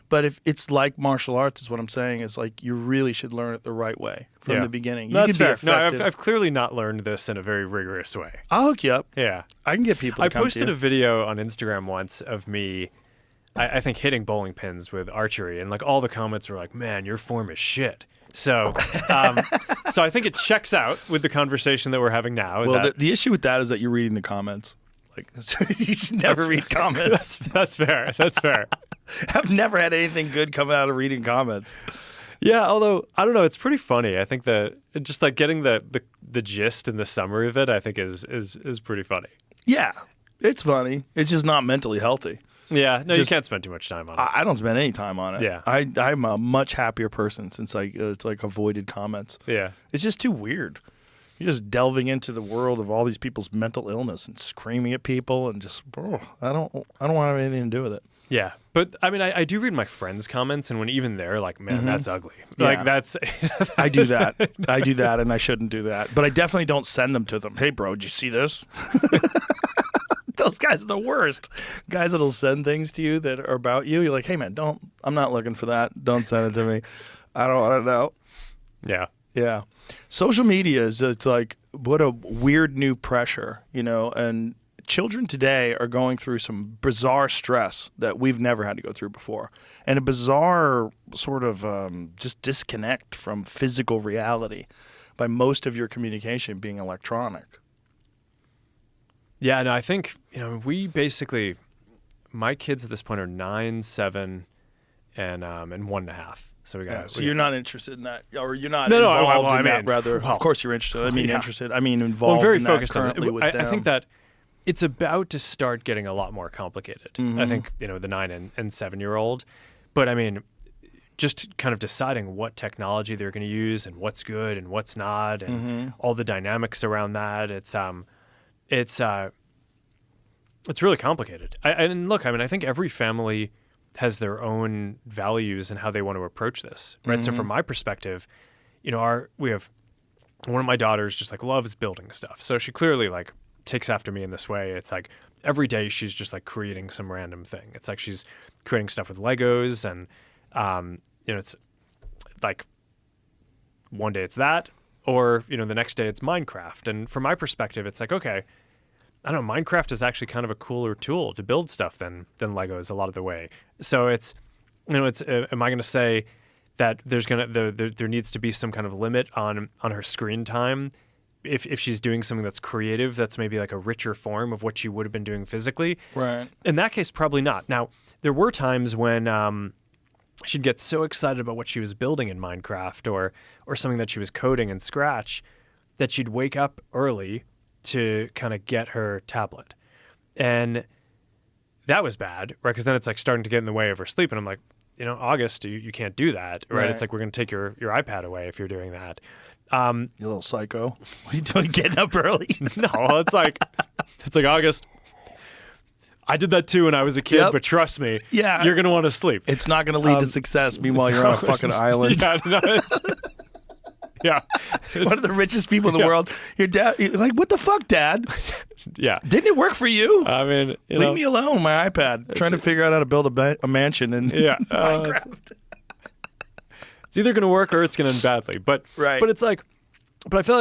Speaker 2: But if it's like martial arts, is what I'm saying, is like you really should learn it the right way from the beginning.
Speaker 1: No, that's fair. No, I've clearly not learned this in a very rigorous way.
Speaker 2: I'll hook you up.
Speaker 1: Yeah.
Speaker 2: I can get people to come to you.
Speaker 1: I posted a video on Instagram once of me I think hitting bowling pins with archery, and like all the comments were like, "Man, your form is shit." So, so I think it checks out with the conversation that we're having now.
Speaker 2: Well,
Speaker 1: that,
Speaker 2: the issue with that is that you're reading the comments. Like, you should never read comments.
Speaker 1: that's fair. That's fair.
Speaker 2: I've never had anything good come out of reading comments.
Speaker 1: Yeah, although I don't know, it's pretty funny. I think that just like getting the gist and the summary of it, I think is pretty funny.
Speaker 2: Yeah, it's funny. It's just not mentally healthy.
Speaker 1: Yeah, no, you can't spend too much time on it.
Speaker 2: I don't spend any time on it.
Speaker 1: Yeah.
Speaker 2: I'm a much happier person since it's like avoided comments.
Speaker 1: Yeah.
Speaker 2: It's just too weird. You're just delving into the world of all these people's mental illness and screaming at people and just, I don't want to have anything to do with it.
Speaker 1: Yeah, but I mean, I do read my friends' comments, and when even they're like, "Man, that's ugly,"
Speaker 2: Yeah.
Speaker 1: like that's.
Speaker 2: I do that. I do that, and I shouldn't do that. But I definitely don't send them to them. Hey, bro, did you see this? Those guys are the worst. Guys that'll send things to you that are about you. You're like, hey, man, I'm not looking for that. Don't send it to me. I don't want to know.
Speaker 1: Yeah.
Speaker 2: Yeah. Social media it's like, what a weird new pressure, and children today are going through some bizarre stress that we've never had to go through before, and a bizarre sort of just disconnect from physical reality by most of your communication being electronic.
Speaker 1: Yeah, no, I think, we basically, my kids at this point are 9, 7, and 1.5. So we got.
Speaker 2: So you're not interested in that, or you're not
Speaker 1: No,
Speaker 2: involved
Speaker 1: I
Speaker 2: in
Speaker 1: mean,
Speaker 2: that. Rather,
Speaker 1: well,
Speaker 2: of course you're interested. I mean,
Speaker 1: yeah.
Speaker 2: interested. I mean,
Speaker 1: Well,
Speaker 2: involved.
Speaker 1: I'm very
Speaker 2: in that
Speaker 1: focused on
Speaker 2: currently
Speaker 1: it.
Speaker 2: with
Speaker 1: I
Speaker 2: them.
Speaker 1: think that it's about to start getting a lot more complicated.
Speaker 2: Mm-hmm.
Speaker 1: I think, the 9 and 7-year-old, but I mean, just kind of deciding what technology they're going to use and what's good and what's not, and all the dynamics around that. It's really complicated. And look, I mean, I think every family has their own values and how they want to approach this, right? So from my perspective, we have one of my daughters just like loves building stuff. So she clearly like takes after me in this way. It's like every day she's just like creating some random thing. It's like she's creating stuff with Legos, and it's like one day it's that, or the next day it's Minecraft. And from my perspective, it's like, okay, I don't know, Minecraft is actually kind of a cooler tool to build stuff than Legos a lot of the way. So it's am I going to say that there needs to be some kind of limit on her screen time if she's doing something that's creative, that's maybe like a richer form of what she would have been doing physically?
Speaker 2: Right.
Speaker 1: In that case, probably not. Now, there were times when she'd get so excited about what she was building in Minecraft or something that she was coding in Scratch that she'd wake up early to kind of get her tablet. And that was bad, right? Because then it's like starting to get in the way of her sleep. And I'm like, August, you can't do that, right? It's like, we're going to take your iPad away if you're doing that.
Speaker 2: You little psycho. What are you doing getting up early?
Speaker 1: No, it's like August. I did that too when I was a kid, but trust me,
Speaker 2: Yeah.
Speaker 1: you're going to want to sleep.
Speaker 2: It's not going to lead to success. Meanwhile, you're on a fucking island.
Speaker 1: Yeah, no, yeah.
Speaker 2: One of the richest people in the world. Your dad, you're like, what the fuck, Dad?
Speaker 1: Yeah.
Speaker 2: Didn't it work for you?
Speaker 1: I mean,
Speaker 2: Leave me alone, my iPad. Trying to figure out how to build a mansion in Minecraft.
Speaker 1: It's either going to work or it's going to end badly. But
Speaker 2: Right.
Speaker 1: But it's like, but I feel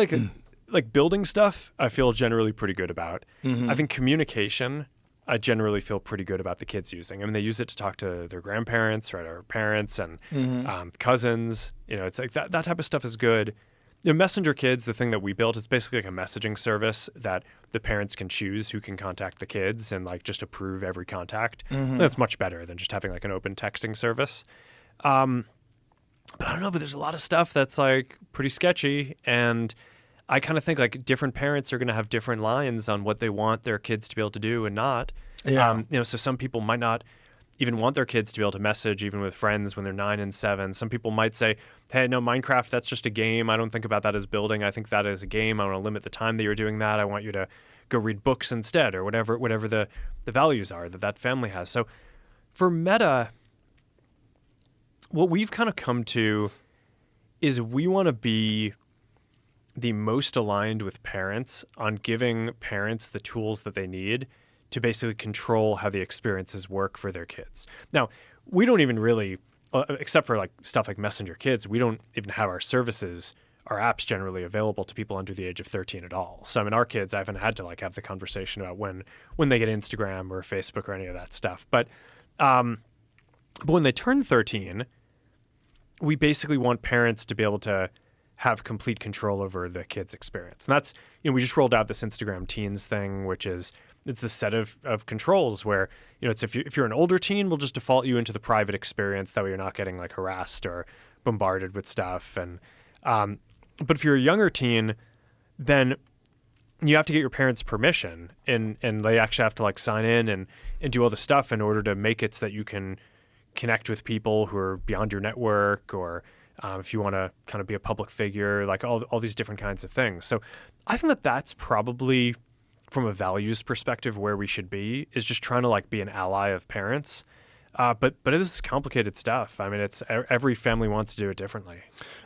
Speaker 1: like building stuff, I feel generally pretty good about. I think communication, I generally feel pretty good about the kids using. I mean, they use it to talk to their grandparents, right, or parents and cousins. It's like that type of stuff is good. Messenger Kids, the thing that we built, it's basically like a messaging service that the parents can choose who can contact the kids and like just approve every contact. That's much better than just having like an open texting service. But I don't know, but there's a lot of stuff that's like pretty sketchy, and I kind of think like different parents are going to have different lines on what they want their kids to be able to do and not.
Speaker 2: Yeah.
Speaker 1: So some people might not even want their kids to be able to message even with friends when they're 9 and 7. Some people might say, hey, no, Minecraft, that's just a game. I don't think about that as building. I think that is a game. I want to limit the time that you're doing that. I want you to go read books instead, or whatever the values are that family has. So for Meta, what we've kind of come to is we want to be the most aligned with parents on giving parents the tools that they need to basically control how the experiences work for their kids. Now, we don't even really, except for like stuff like Messenger Kids, we don't even have our services, our apps generally available to people under the age of 13 at all. So I mean, our kids, I haven't had to like have the conversation about when they get Instagram or Facebook or any of that stuff. But But when they turn 13, we basically want parents to be able to have complete control over the kids' experience. And that's, we just rolled out this Instagram Teens thing, which is, it's a set of controls where, it's if you're an older teen, we'll just default you into the private experience. That way you're not getting like harassed or bombarded with stuff. And but if you're a younger teen, then you have to get your parents' permission, and they actually have to like sign in and do all the stuff in order to make it so that you can connect with people who are beyond your network, or if you want to kind of be a public figure, like all these different kinds of things. So I think that that's probably, from a values perspective, where we should be, is just trying to like be an ally of parents. But this is complicated stuff. I mean, it's every family wants to do it differently.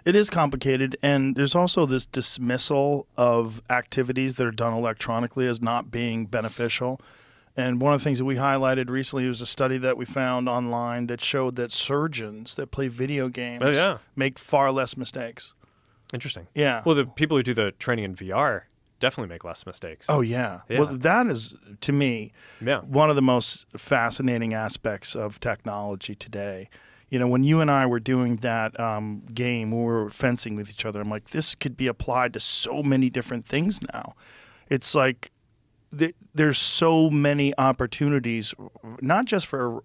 Speaker 2: It is complicated, and there's also this dismissal of activities that are done electronically as not being beneficial. And one of the things that we highlighted recently was a study that we found online that showed that surgeons that play video games make far less mistakes.
Speaker 1: Interesting.
Speaker 2: Yeah.
Speaker 1: Well, the people who do the training in VR definitely make less mistakes.
Speaker 2: Oh, yeah. Well, that is, to me, one of the most fascinating aspects of technology today. When you and I were doing that game, we were fencing with each other, I'm like, this could be applied to so many different things now. It's like there's so many opportunities, not just for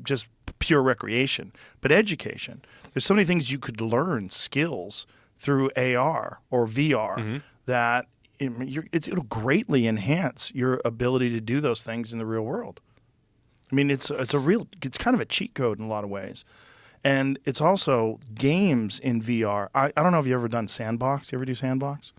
Speaker 2: just pure recreation, but education. There's so many things you could learn, skills, through AR or VR that it'll greatly enhance your ability to do those things in the real world. I mean, it's kind of a cheat code in a lot of ways. And it's also games in VR. I don't know if you've ever done Sandbox. You ever do Sandbox?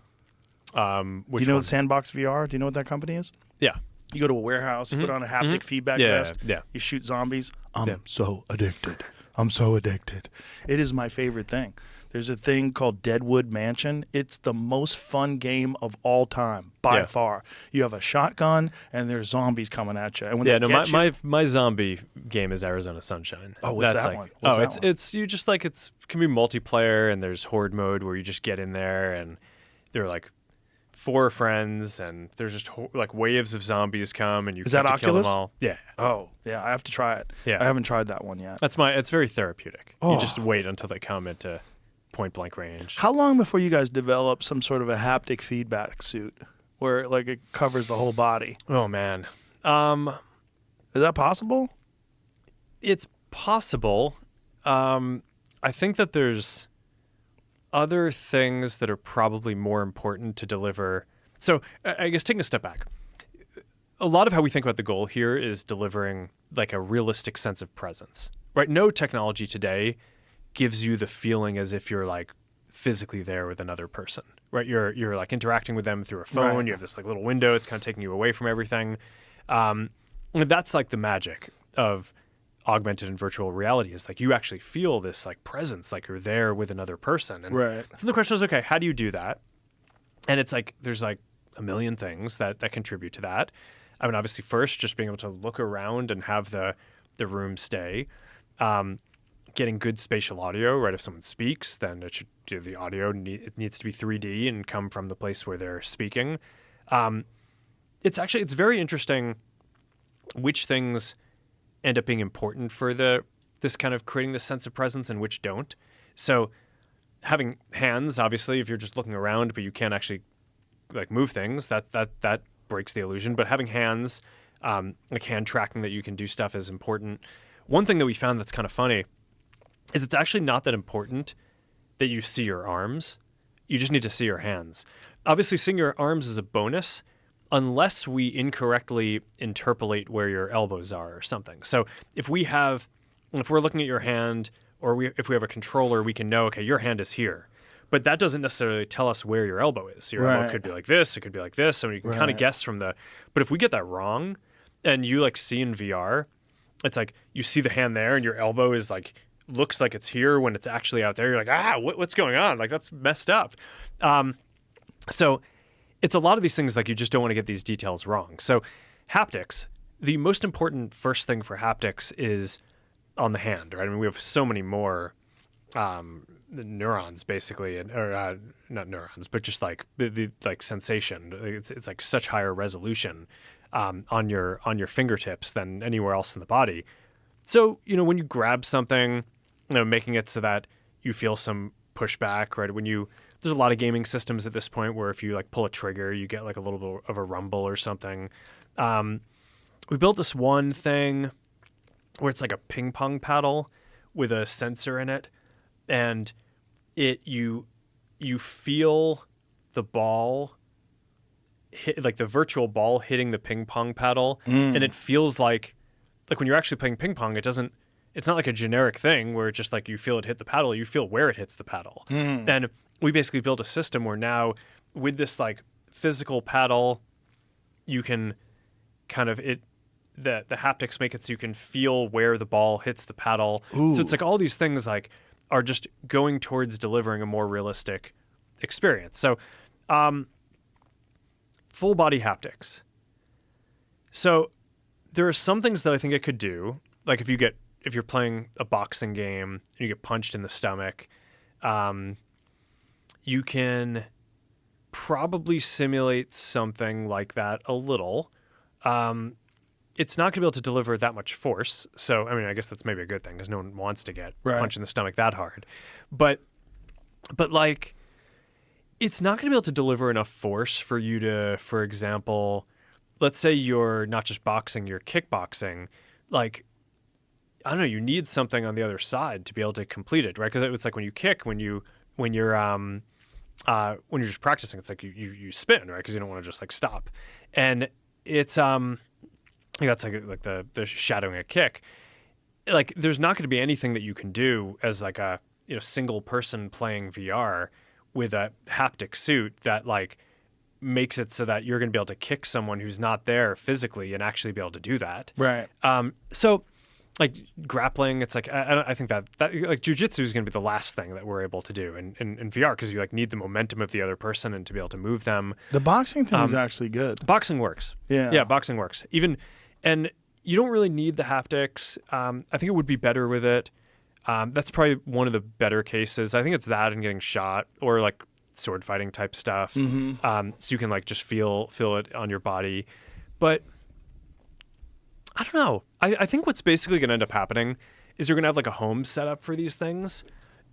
Speaker 1: Do
Speaker 2: you know what Sandbox VR? Do you know what that company is?
Speaker 1: Yeah.
Speaker 2: You go to a warehouse, you put on a haptic feedback vest, you shoot zombies. I'm so addicted. It is my favorite thing. There's a thing called Deadwood Mansion. It's the most fun game of all time, by far. You have a shotgun, and there's zombies coming at you. And when
Speaker 1: my zombie game is Arizona Sunshine.
Speaker 2: Oh, what's that one?
Speaker 1: It's you just like it can be multiplayer, and there's horde mode where you just get in there, and there are like 4 friends, and there's just like waves of zombies come, and you have to kill them all. Yeah.
Speaker 2: Oh, yeah. I have to try it.
Speaker 1: Yeah.
Speaker 2: I haven't tried that one yet.
Speaker 1: It's very therapeutic. Oh. You just wait until they come into point blank range.
Speaker 2: How long before you guys develop some sort of a haptic feedback suit where like it covers the whole body?
Speaker 1: Oh man.
Speaker 2: Is that possible?
Speaker 1: It's possible. I think that there's other things that are probably more important to deliver. So I guess taking a step back, a lot of how we think about the goal here is delivering like a realistic sense of presence, right? No technology today gives you the feeling as if you're like physically there with another person, right? You're like interacting with them through a phone. Right. You have this like little window. It's kind of taking you away from everything. And that's like the magic of augmented and virtual reality, is like you actually feel this like presence, like you're there with another person. And so the question is, okay, how do you do that? And it's like there's like a million things that contribute to that. I mean, obviously, first, just being able to look around and have the room stay. Getting good spatial audio, right? If someone speaks, then it should do the audio. It needs to be 3D and come from the place where they're speaking. It's very interesting which things end up being important for this kind of creating this sense of presence and which don't. So having hands, obviously, if you're just looking around but you can't actually like move things, that breaks the illusion. But having hands, like hand tracking that you can do stuff, is important. One thing that we found that's kind of funny is it's actually not that important that you see your arms. You just need to see your hands. Obviously, seeing your arms is a bonus unless we incorrectly interpolate where your elbows are or something. So if we're looking at your hand, or if we have a controller, we can know, okay, your hand is here. But that doesn't necessarily tell us where your elbow is. Your elbow could be like this, it could be like this, so you can kind of guess from the... But if we get that wrong, and you like see in VR, it's like you see the hand there, and your elbow is like... looks like it's here when it's actually out there. You're like, what's going on? Like, that's messed up. So it's a lot of these things, like you just don't want to get these details wrong. So haptics, the most important first thing for haptics is on the hand, right? I mean, we have so many more neurons, basically, or not neurons, but just like the like sensation. It's like such higher resolution on your fingertips than anywhere else in the body. So, when you grab something, making it so that you feel some pushback, right? There's a lot of gaming systems at this point where if you like pull a trigger, you get like a little bit of a rumble or something. We built this one thing where it's like a ping pong paddle with a sensor in it, and you feel the ball hit, like the virtual ball hitting the ping pong paddle, and it feels like when you're actually playing ping pong, it's not like a generic thing where it's just like you feel it hit the paddle, you feel where it hits the paddle. And we basically built a system where now with this like physical paddle, you can kind of the haptics make it so you can feel where the ball hits the paddle.
Speaker 2: Ooh.
Speaker 1: So it's like all these things like are just going towards delivering a more realistic experience. So full body haptics. So there are some things that I think it could do. Like if you're playing a boxing game and you get punched in the stomach, you can probably simulate something like that a little. It's not going to be able to deliver that much force. So, I mean, I guess that's maybe a good thing because no one wants to get punched in the stomach that hard. But like, it's not going to be able to deliver enough force for you to, for example, let's say you're not just boxing, you're kickboxing. Like, I don't know, you need something on the other side to be able to complete it, right? Because it's like when you kick, when you're just practicing, it's like you spin, right? Because you don't want to just like stop. And it's I think that's like the shadowing a kick. Like there's not going to be anything that you can do as like a single person playing VR with a haptic suit that like makes it so that you're going to be able to kick someone who's not there physically and actually be able to do that.
Speaker 2: Right.
Speaker 1: So like grappling, it's like I think that like jiu-jitsu is going to be the last thing that we're able to do in VR because you like need the momentum of the other person and to be able to move them.
Speaker 2: The boxing thing is actually good.
Speaker 1: Boxing works. Yeah, boxing works. And you don't really need the haptics. I think it would be better with it. That's probably one of the better cases. I think it's that and getting shot or like sword fighting type stuff. So you can like just feel it on your body. But I don't know. I think what's basically going to end up happening is you're going to have like a home setup for these things.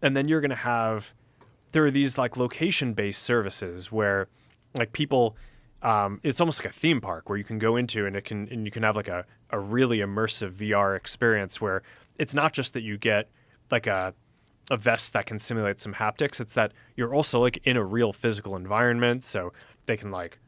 Speaker 1: And then you're going to have, there are these like location-based services where like people, it's almost like a theme park where you can go into and you can have like a really immersive VR experience where it's not just that you get like a vest that can simulate some haptics. It's that you're also like in a real physical environment. So they can like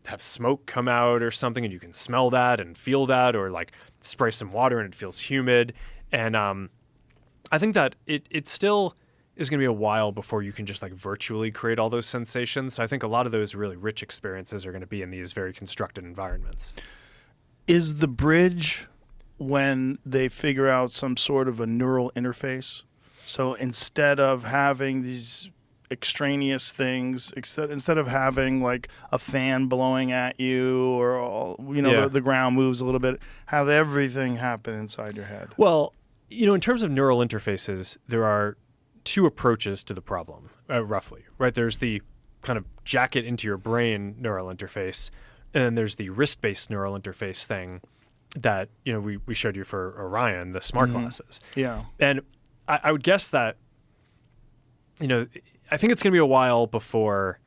Speaker 1: have smoke come out or something and you can smell that and feel that, or like spray some water and it feels humid. And I think that it still is going to be a while before you can just like virtually create all those sensations. So I think a lot of those really rich experiences are going to be in these very constructed environments.
Speaker 2: Is the bridge when they figure out some sort of a neural interface? So instead of having these extraneous things, instead of having like a fan blowing at you or the ground moves a little bit, have everything happen inside your head?
Speaker 1: Well, in terms of neural interfaces, there are two approaches to the problem, roughly, right? There's the kind of jack it into your brain neural interface, and then there's the wrist-based neural interface thing that we showed you for Orion, the smart glasses.
Speaker 2: Yeah.
Speaker 1: And I would guess that I think it's going to be a while before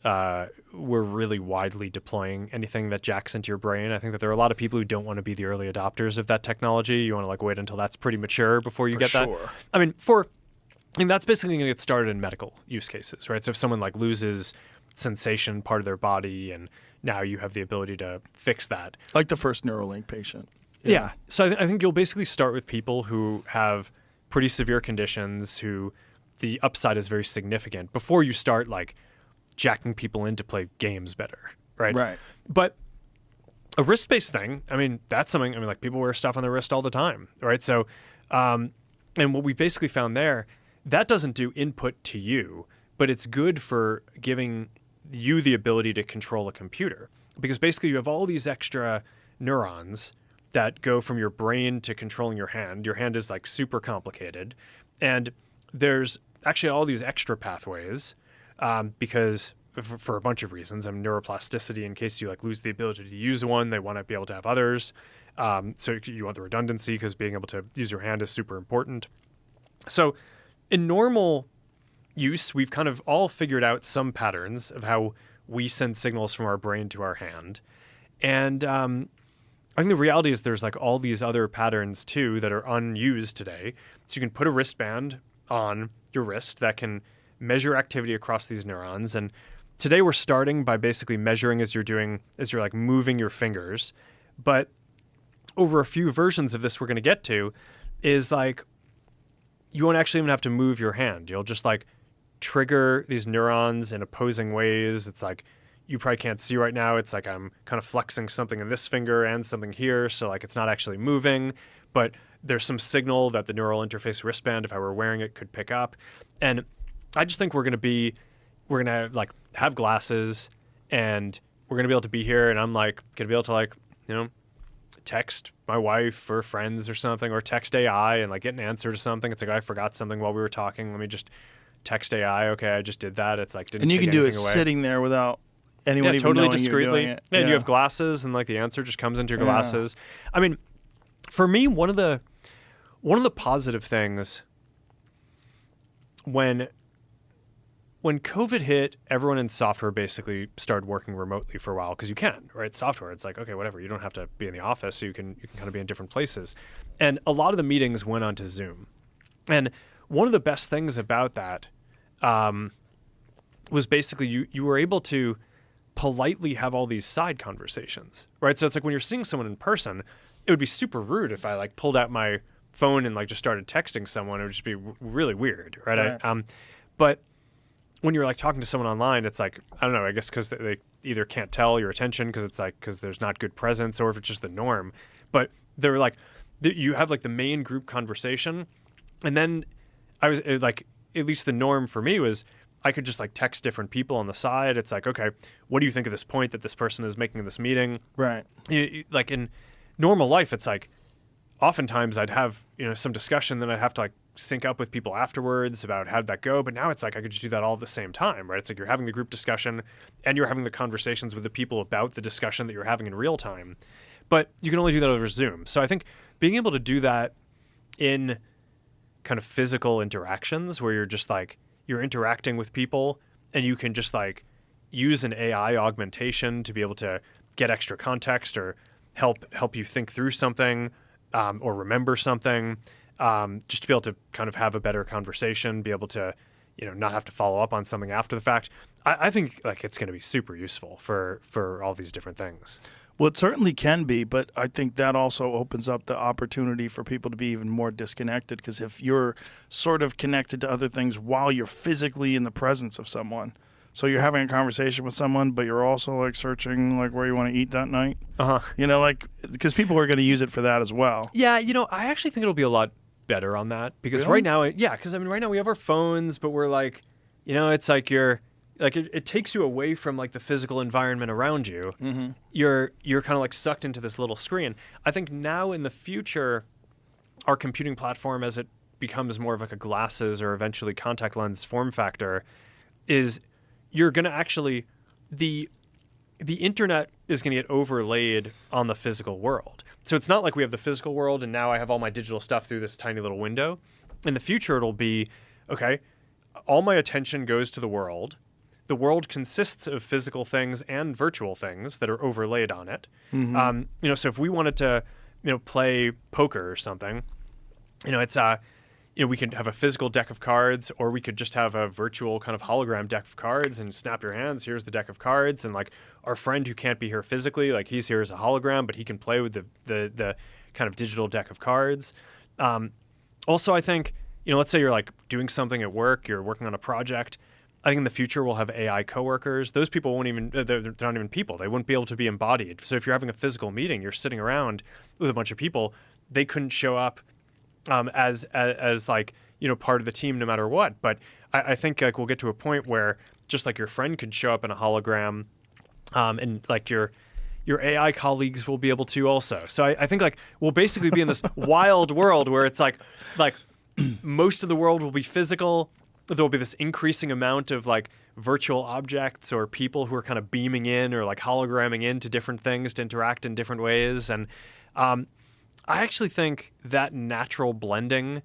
Speaker 1: we're really widely deploying anything that jacks into your brain. I think that there are a lot of people who don't want to be the early adopters of that technology. You want to like wait until that's pretty mature before you get that. I mean, that's basically going to get started in medical use cases, right? So if someone like loses sensation part of their body and now you have the ability to fix that.
Speaker 2: Like the first Neuralink patient.
Speaker 1: Yeah. So I think you'll basically start with people who have pretty severe conditions who the upside is very significant before you start like jacking people in to play games better, right?
Speaker 2: Right.
Speaker 1: But a wrist-based thing, I mean, that's something, like people wear stuff on their wrist all the time, right? So, and what we basically found there, that doesn't do input to you, but it's good for giving you the ability to control a computer because basically you have all these extra neurons that go from your brain to controlling your hand. Your hand is like super complicated. And there's actually all these extra pathways because for a bunch of reasons. I mean, neuroplasticity, in case you like lose the ability to use one, they want to be able to have others. So you want the redundancy because being able to use your hand is super important. So in normal use, we've kind of all figured out some patterns of how we send signals from our brain to our hand. And I think the reality is there's like all these other patterns too that are unused today. So you can put a wristband on your wrist that can measure activity across these neurons. And today we're starting by basically measuring as you're like moving your fingers. But over a few versions of this we're going to get to is like, you won't actually even have to move your hand. You'll just like trigger these neurons in opposing ways. It's like, you probably can't see right now. It's like I'm kind of flexing something in this finger and something here. So like it's not actually moving, but there's some signal that the neural interface wristband, if I were wearing it, could pick up. And I just think we're going to like have glasses and we're going to be able to be here. And I'm like going to be able to like, text my wife or friends or something, or text AI and like get an answer to something. It's like, I forgot something while we were talking. Let me just text AI. Okay, I just did that. It's like, didn't
Speaker 2: and you
Speaker 1: take
Speaker 2: can do it
Speaker 1: anything away.
Speaker 2: Sitting there without anyone even
Speaker 1: totally
Speaker 2: knowing
Speaker 1: discreetly.
Speaker 2: you're doing it.
Speaker 1: And you have glasses and like the answer just comes into your
Speaker 2: Yeah.
Speaker 1: glasses. I mean, for me, one of the positive things when COVID hit, everyone in software basically started working remotely for a while because you can, right? Software, it's like, okay, whatever. You don't have to be in the office, so you can kind of be in different places. And a lot of the meetings went onto Zoom. And one of the best things about that was basically you were able to politely have all these side conversations, right? So it's like when you're seeing someone in person, it would be super rude if I like pulled out my phone and like just started texting someone. It would just be really weird, right?
Speaker 2: Right.
Speaker 1: But when you're like talking to someone online, it's like, I don't know, I guess because they either can't tell your attention because there's not good presence, or if it's just the norm. But they're like, you have like the main group conversation. And then I was like, at least the norm for me was I could just like text different people on the side. It's like, okay, what do you think of this point that this person is making in this meeting?
Speaker 2: Right.
Speaker 1: Like in normal life, it's like, oftentimes I'd have, some discussion, then I'd have to like sync up with people afterwards about how did that go. But now it's like I could just do that all at the same time, right? It's like you're having the group discussion and you're having the conversations with the people about the discussion that you're having in real time. But you can only do that over Zoom. So I think being able to do that in kind of physical interactions where you're just like, you're interacting with people and you can just like use an AI augmentation to be able to get extra context or help you think through something or remember something. Just to be able to kind of have a better conversation, be able to, not have to follow up on something after the fact. I think like it's going to be super useful for all these different things.
Speaker 2: Well, it certainly can be, but I think that also opens up the opportunity for people to be even more disconnected, because if you're sort of connected to other things while you're physically in the presence of someone, so you're having a conversation with someone, but you're also like searching like where you want to eat that night. Like because people are going to use it for that as well.
Speaker 1: Yeah, I actually think it'll be a lot better on that because
Speaker 2: Really?
Speaker 1: right now, right now we have our phones, but we're like, it's like you're like it takes you away from like the physical environment around you.
Speaker 2: Mm-hmm.
Speaker 1: You're kind of like sucked into this little screen. I think now in the future, our computing platform, as it becomes more of like a glasses or eventually contact lens form factor, is you're going to actually the internet is going to get overlaid on the physical world. So it's not like we have the physical world and now I have all my digital stuff through this tiny little window. In the future, it'll be, okay, all my attention goes to the world. The world consists of physical things and virtual things that are overlaid on it. Mm-hmm. So if we wanted to, play poker or something, it's we could have a physical deck of cards, or we could just have a virtual kind of hologram deck of cards and snap your hands. Here's the deck of cards. And like our friend who can't be here physically, like he's here as a hologram, but he can play with the kind of digital deck of cards. Also, I think, let's say you're like doing something at work, you're working on a project. I think in the future we'll have AI coworkers. Those people won't even, they're not even people. They wouldn't be able to be embodied. So if you're having a physical meeting, you're sitting around with a bunch of people, they couldn't show up as like, part of the team no matter what. But I think like we'll get to a point where just like your friend could show up in a hologram and like your AI colleagues will be able to also. So I think like we'll basically be in this wild world where it's like most of the world will be physical. There'll be this increasing amount of like virtual objects or people who are kind of beaming in or like hologramming into different things to interact in different ways. And I actually think that natural blending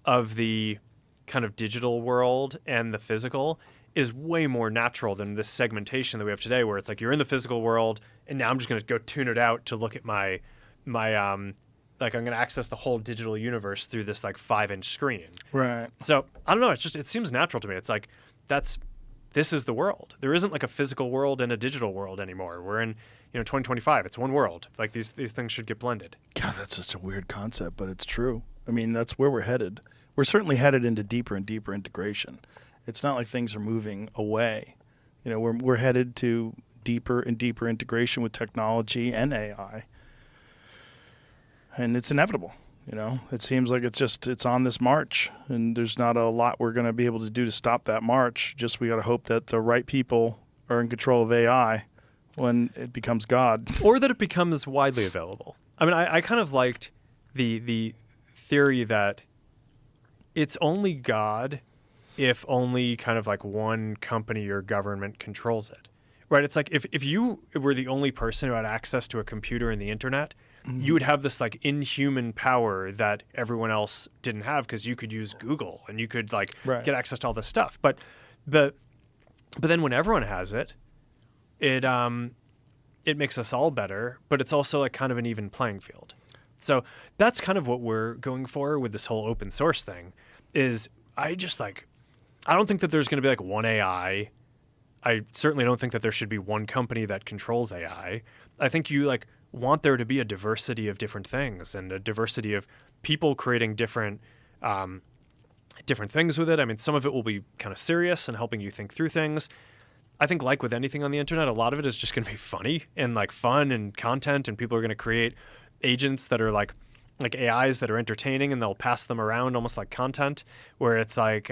Speaker 1: of the kind of digital world and the physical is way more natural than this segmentation that we have today, where it's like you're in the physical world and now I'm just going to go tune it out to look at my like I'm going to access the whole digital universe through this like 5-inch screen.
Speaker 2: Right.
Speaker 1: So I don't know. It seems natural to me. It's like this is the world. There isn't like a physical world and a digital world anymore. We're in 2025. It's one world. Like these things should get blended.
Speaker 2: God, that's such a weird concept, but it's true. I mean, that's where we're headed. We're certainly headed into deeper and deeper integration. It's not like things are moving away. We're headed to deeper and deeper integration with technology and AI. And it's inevitable. It seems like it's on this march, and there's not a lot we're going to be able to do to stop that march. Just we got to hope that the right people are in control of AI when it becomes God.
Speaker 1: Or that it becomes widely available. I mean, I kind of liked the theory that it's only God if only kind of like one company or government controls it. Right? It's like if you were the only person who had access to a computer and the internet, you would have this like inhuman power that everyone else didn't have because you could use Google and you could like get access to all this stuff. But then when everyone has it, it makes us all better, but it's also like kind of an even playing field. So that's kind of what we're going for with this whole open source thing is I don't think that there's going to be like one AI. I certainly don't think that there should be one company that controls AI. I think you like want there to be a diversity of different things and a diversity of people creating different things with it. I mean, some of it will be kind of serious and helping you think through things. I think like with anything on the internet, a lot of it is just going to be funny and like fun and content, and people are going to create agents that are like AIs that are entertaining, and they'll pass them around almost like content, where it's like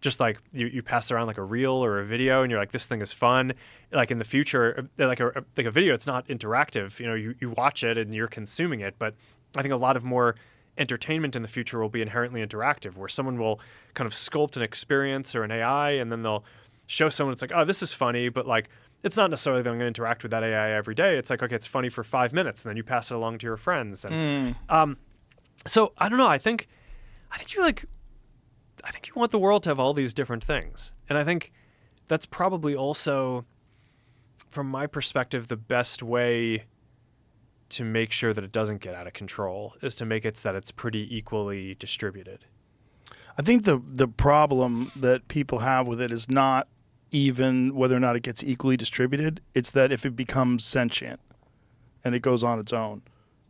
Speaker 1: just like you pass around like a reel or a video and you're like, this thing is fun. Like in the future, like a video, it's not interactive. You watch it and you're consuming it. But I think a lot of more entertainment in the future will be inherently interactive, where someone will kind of sculpt an experience or an AI, and then they'll show someone, it's like, oh, this is funny, but like, it's not necessarily that I'm going to interact with that AI every day. It's like, okay, it's funny for 5 minutes, and then you pass it along to your friends. And so I don't know. I think you want the world to have all these different things. And I think that's probably also, from my perspective, the best way to make sure that it doesn't get out of control is to make it so that it's pretty equally distributed.
Speaker 2: I think the problem that people have with it is not even whether or not it gets equally distributed. It's that if it becomes sentient and it goes on its own.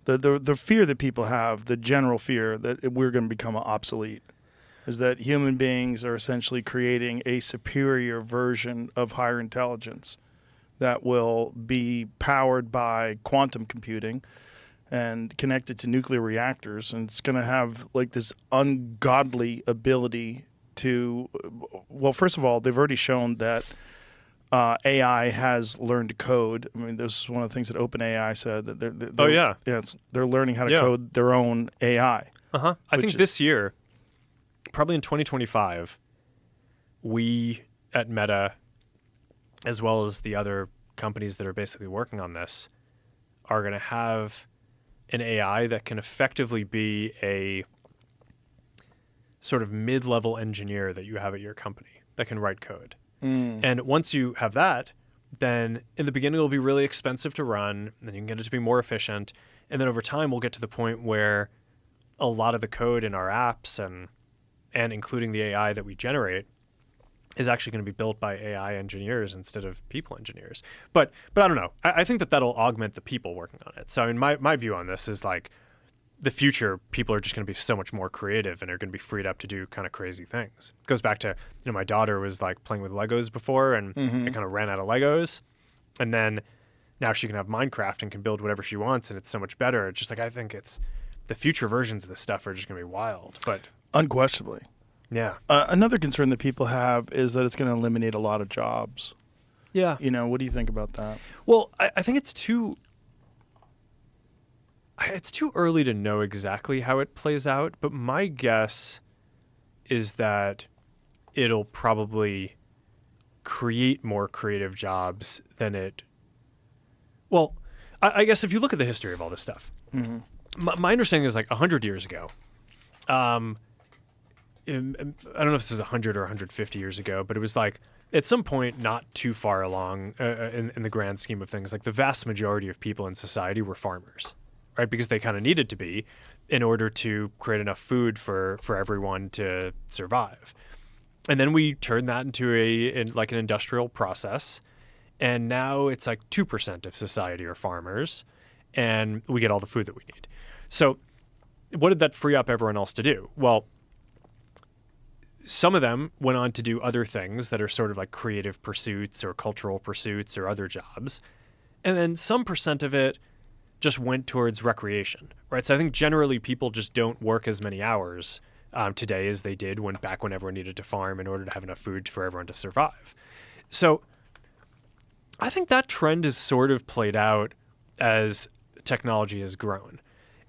Speaker 2: The fear that people have, the general fear that we're going to become obsolete, is that human beings are essentially creating a superior version of higher intelligence that will be powered by quantum computing and connected to nuclear reactors. And it's going to have like this ungodly ability to, well, first of all, they've already shown that AI has learned to code. I mean, this is one of the things that OpenAI said, that they're learning how to code their own AI.
Speaker 1: I think this year, probably in 2025, we at Meta, as well as the other companies that are basically working on this, are going to have an AI that can effectively be a sort of mid-level engineer that you have at your company that can write code. And once you have that, then in the beginning it'll be really expensive to run, and then you can get it to be more efficient. And then over time we'll get to the point where a lot of the code in our apps and including the AI that we generate is actually going to be built by AI engineers instead of people engineers. But I don't know. I think that'll augment the people working on it. So I mean, my view on this is like the future, people are just going to be so much more creative and are going to be freed up to do kind of crazy things. It goes back to, my daughter was like playing with Legos before, and they kind of ran out of Legos. And then now she can have Minecraft and can build whatever she wants, and it's so much better. It's just like, I think it's the future versions of this stuff are just going to be wild. But
Speaker 2: unquestionably.
Speaker 1: Yeah.
Speaker 2: Another concern that people have is that it's going to eliminate a lot of jobs.
Speaker 1: Yeah.
Speaker 2: What do you think about that?
Speaker 1: Well, I think it's too early to know exactly how it plays out, but my guess is that it'll probably create more creative jobs than it. Well, I guess if you look at the history of all this stuff, my understanding is like 100 years ago. I don't know if this was 100 or 150 years ago, but it was like at some point not too far along in the grand scheme of things, like the vast majority of people in society were farmers, right? Because they kind of needed to be in order to create enough food for everyone to survive. And then we turned that into like an industrial process. And now it's like 2% of society are farmers, and we get all the food that we need. So what did that free up everyone else to do? Well, some of them went on to do other things that are sort of like creative pursuits or cultural pursuits or other jobs. And then some percent of it just went towards recreation, right? So I think generally people just don't work as many hours today as they did when everyone needed to farm in order to have enough food for everyone to survive. So I think that trend is sort of played out as technology has grown.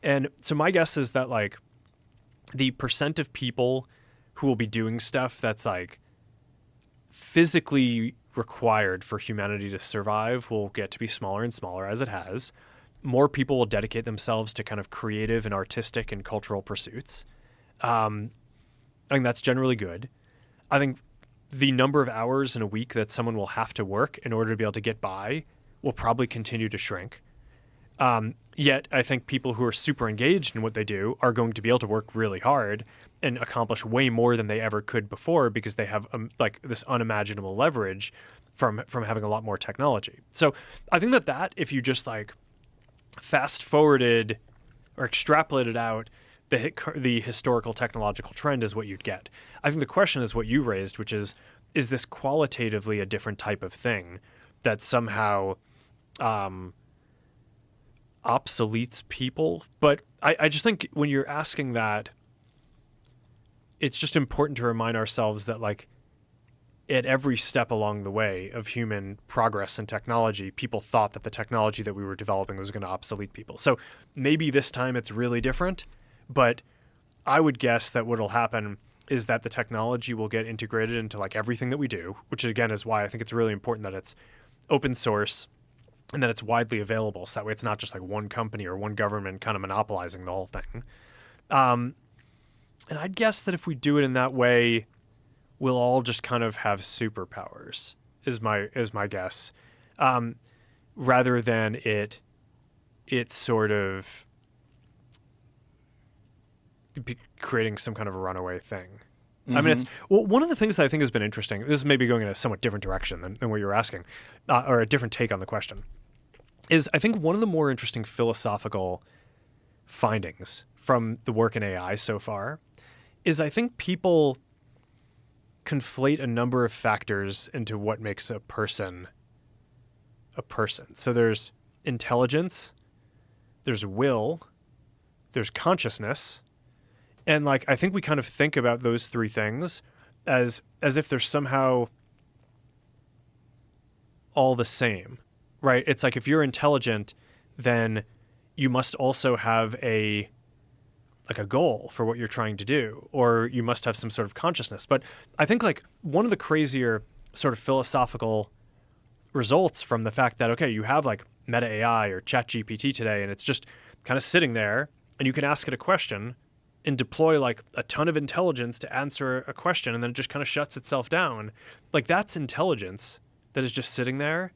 Speaker 1: And so my guess is that like the percent of people who will be doing stuff that's like physically required for humanity to survive will get to be smaller and smaller as it has. More people will dedicate themselves to kind of creative and artistic and cultural pursuits. I think that's generally good. I think the number of hours in a week that someone will have to work in order to be able to get by will probably continue to shrink. Yet I think people who are super engaged in what they do are going to be able to work really hard and accomplish way more than they ever could before because they have like this unimaginable leverage from having a lot more technology. So I think that if you just like fast forwarded or extrapolated out the historical technological trend is what you'd get. I think the question is what you raised, which is this qualitatively a different type of thing that somehow obsoletes people? But I just think when you're asking that, it's just important to remind ourselves that like at every step along the way of human progress and technology, people thought that the technology that we were developing was going to obsolete people. So maybe this time it's really different, but I would guess that what'll happen is that the technology will get integrated into like everything that we do, which again is why I think it's really important that it's open source and that it's widely available. So that way it's not just like one company or one government kind of monopolizing the whole thing. And I'd guess that if we do it in that way, we'll all just kind of have superpowers is my guess, rather than it sort of creating some kind of a runaway thing. I mean, one of the things that I think has been interesting, this is maybe going in a somewhat different direction than what you were asking, or a different take on the question, is I think one of the more interesting philosophical findings from the work in AI so far is I think people conflate a number of factors into what makes a person a person. So there's intelligence, there's will, there's consciousness, and like I think we kind of think about those three things as if they're somehow all the same, right? It's like if you're intelligent, then you must also have a goal for what you're trying to do, or you must have some sort of consciousness. But I think like one of the crazier sort of philosophical results from the fact that, okay, you have like Meta AI or ChatGPT today, and it's just kind of sitting there and you can ask it a question and deploy like a ton of intelligence to answer a question, and then it just kind of shuts itself down. Like that's intelligence that is just sitting there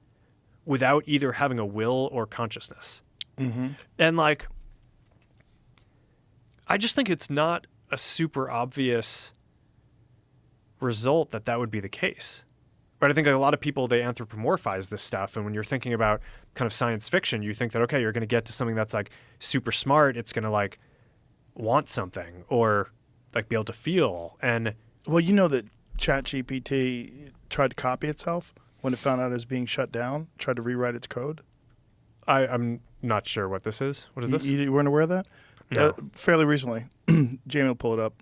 Speaker 1: without either having a will or consciousness. And like, I just think it's not a super obvious result that would be the case, right? I think a lot of people, they anthropomorphize this stuff. And when you're thinking about kind of science fiction, you think that, okay, you're going to get to something that's like super smart. It's going to like want something or like be able to feel. And
Speaker 2: well, you know that ChatGPT tried to copy itself when it found out it was being shut down, tried to rewrite its code.
Speaker 1: I'm not sure what this is. What is this?
Speaker 2: You weren't aware of that?
Speaker 1: No.
Speaker 2: Fairly recently. Jamie will pull it up.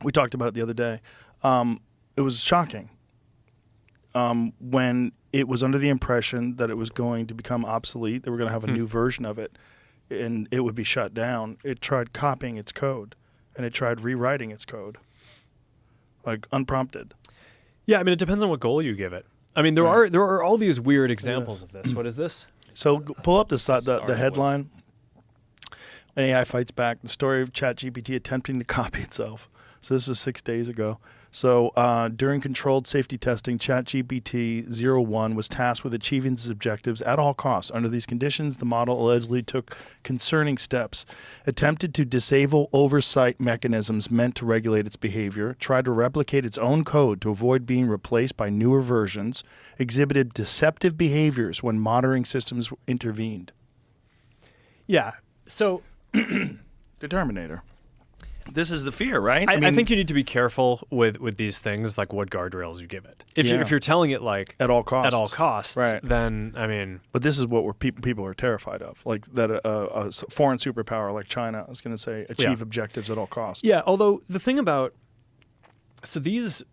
Speaker 2: We talked about it the other day. It was shocking when it was under the impression that it was going to become obsolete. They were going to have a new version of it, and it would be shut down. It tried copying its code, and it tried rewriting its code, like unprompted.
Speaker 1: Yeah, I mean, it depends on what goal you give it. I mean, there are all these weird examples of this. What is this?
Speaker 2: So pull up the
Speaker 1: Sorry,
Speaker 2: headline. AI fights back. The story of ChatGPT attempting to copy itself. So this was 6 days ago. So during controlled safety testing, ChatGPT 01 was tasked with achieving its objectives at all costs. Under these conditions, the model allegedly took concerning steps, attempted to disable oversight mechanisms meant to regulate its behavior, tried to replicate its own code to avoid being replaced by newer versions, exhibited deceptive behaviors when monitoring systems intervened.
Speaker 1: Yeah. So
Speaker 2: The Terminator. This is the fear, right?
Speaker 1: I think you need to be careful with these things, like what guardrails you give it. If you're telling it like
Speaker 2: at all costs, right?
Speaker 1: Then I mean,
Speaker 2: but this is what people are terrified of, like that a foreign superpower like China is going to say achieve objectives at all costs.
Speaker 1: Yeah. Although the thing about these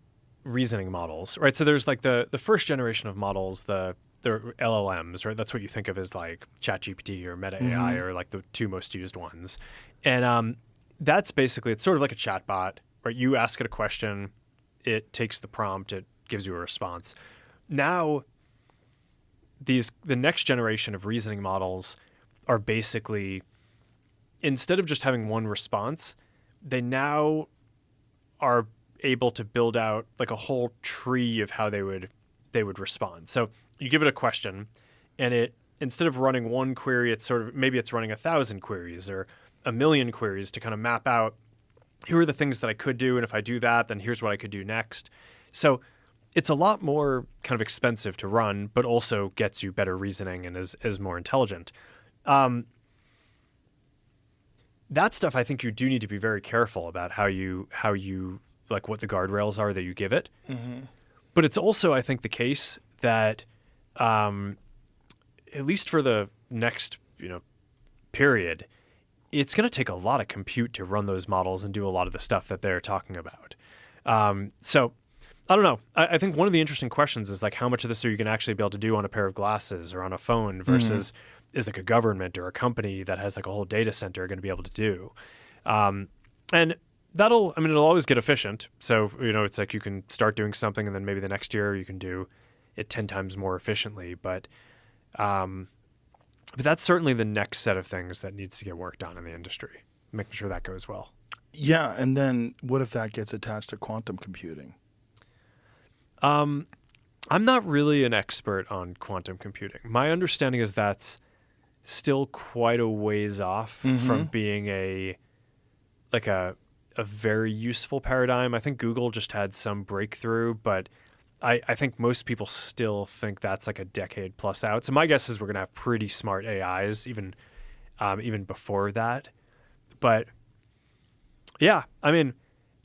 Speaker 1: reasoning models, right? So there's like the first generation of models, the LLMs, right? That's what you think of as like ChatGPT or Meta AI, or like the two most used ones, and that's basically, it's sort of like a chatbot, right? You ask it a question, it takes the prompt, it gives you a response. Now, the next generation of reasoning models are basically, instead of just having one response, they now are able to build out like a whole tree of how they would respond. So you give it a question, and it, instead of running one query, it's sort of, maybe it's running 1,000 queries or 1,000,000 queries to kind of map out, here are the things that I could do, and if I do that, then here's what I could do next. So it's a lot more kind of expensive to run, but also gets you better reasoning and is more intelligent. That stuff, I think you do need to be very careful about how you like what the guardrails are that you give it. Mm-hmm. But it's also, I think, the case that at least for the next period, it's going to take a lot of compute to run those models and do a lot of the stuff that they're talking about. So I don't know. I think one of the interesting questions is like, how much of this are you going to actually be able to do on a pair of glasses or on a phone versus is like a government or a company that has like a whole data center going to be able to do? And it'll always get efficient. So, it's like you can start doing something and then maybe the next year you can do it 10 times more efficiently. But that's certainly the next set of things that needs to get worked on in the industry, making sure that goes well.
Speaker 2: Yeah, and then what if that gets attached to quantum computing?
Speaker 1: I'm not really an expert on quantum computing. My understanding is that's still quite a ways off from being a very useful paradigm. I think Google just had some breakthrough, but I think most people still think that's like a decade plus out. So my guess is we're going to have pretty smart AIs even before that. But yeah, I mean,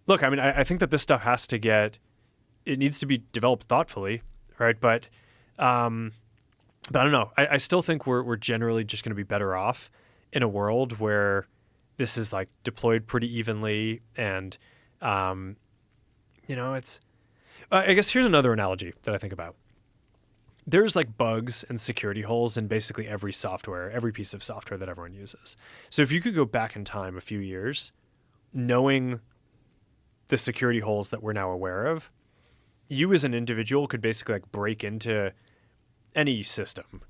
Speaker 1: look, I think that this stuff it needs to be developed thoughtfully, right? But I don't know. I still think we're generally just going to be better off in a world where this is like deployed pretty evenly, and it's. I guess here's another analogy that I think about. There's like bugs and security holes in basically every piece of software that everyone uses. So if you could go back in time a few years, knowing the security holes that we're now aware of, you as an individual could basically like break into any system.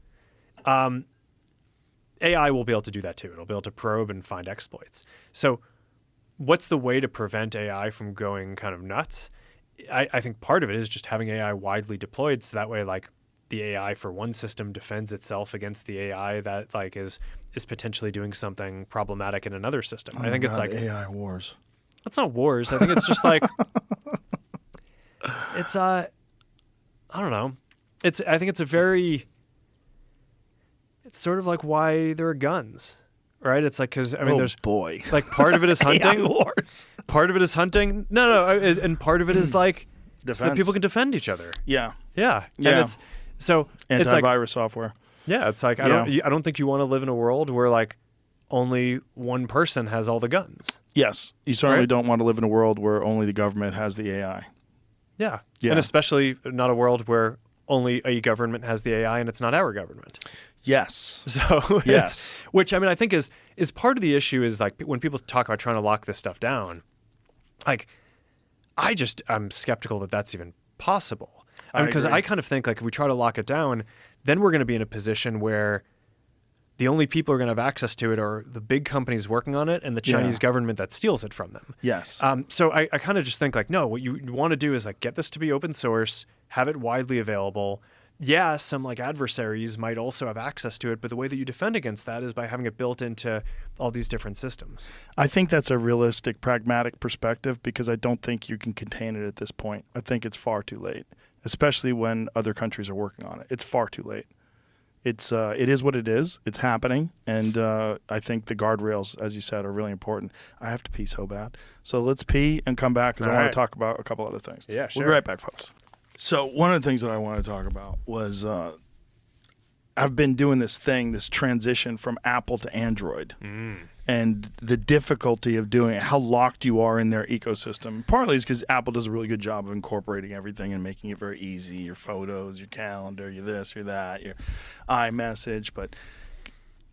Speaker 1: AI will be able to do that too. It'll be able to probe and find exploits. So what's the way to prevent AI from going kind of nuts? I think part of it is just having AI widely deployed, so that way like the AI for one system defends itself against the AI that like is potentially doing something problematic in another system. I think it's like
Speaker 2: AI wars.
Speaker 1: That's not wars. I think it's just like it's I don't know. I think it's sort of like why there are guns. Right? It's like, because, there's like part of it is hunting.
Speaker 2: wars.
Speaker 1: Part of it is hunting. No, and part of it is like so that people can defend each other.
Speaker 2: Yeah.
Speaker 1: Yeah.
Speaker 2: Yeah.
Speaker 1: And it's
Speaker 2: antivirus
Speaker 1: like,
Speaker 2: software.
Speaker 1: Yeah. It's like, I don't think you want to live in a world where like only one person has all the guns.
Speaker 2: Yes. You certainly don't want to live in a world where only the government has the AI.
Speaker 1: Yeah. And especially not a world where only a government has the AI and it's not our government.
Speaker 2: Yes.
Speaker 1: So which I think is part of the issue is like when people talk about trying to lock this stuff down, like I'm skeptical that that's even possible. Because
Speaker 2: agree.
Speaker 1: I kind of think like if we try to lock it down, then we're going to be in a position where the only people who are going to have access to it are the big companies working on it and the Chinese government that steals it from them.
Speaker 2: Yes.
Speaker 1: So I kind of just think like, no, what you want to do is like get this to be open source, have it widely available. Yeah, some like adversaries might also have access to it, but the way that you defend against that is by having it built into all these different systems.
Speaker 2: I think that's a realistic, pragmatic perspective because I don't think you can contain it at this point. I think it's far too late, especially when other countries are working on it. It's far too late. It is what it is. It's happening, and I think the guardrails, as you said, are really important. I have to pee so bad, so let's pee and come back because I want to talk about a couple other things.
Speaker 1: Yeah, sure.
Speaker 2: We'll be right back, folks. So one of the things that I want to talk about was I've been doing this transition from Apple to Android, and the difficulty of doing it, how locked you are in their ecosystem. Partly is because Apple does a really good job of incorporating everything and making it very easy, your photos, your calendar, your this, your that, your iMessage. But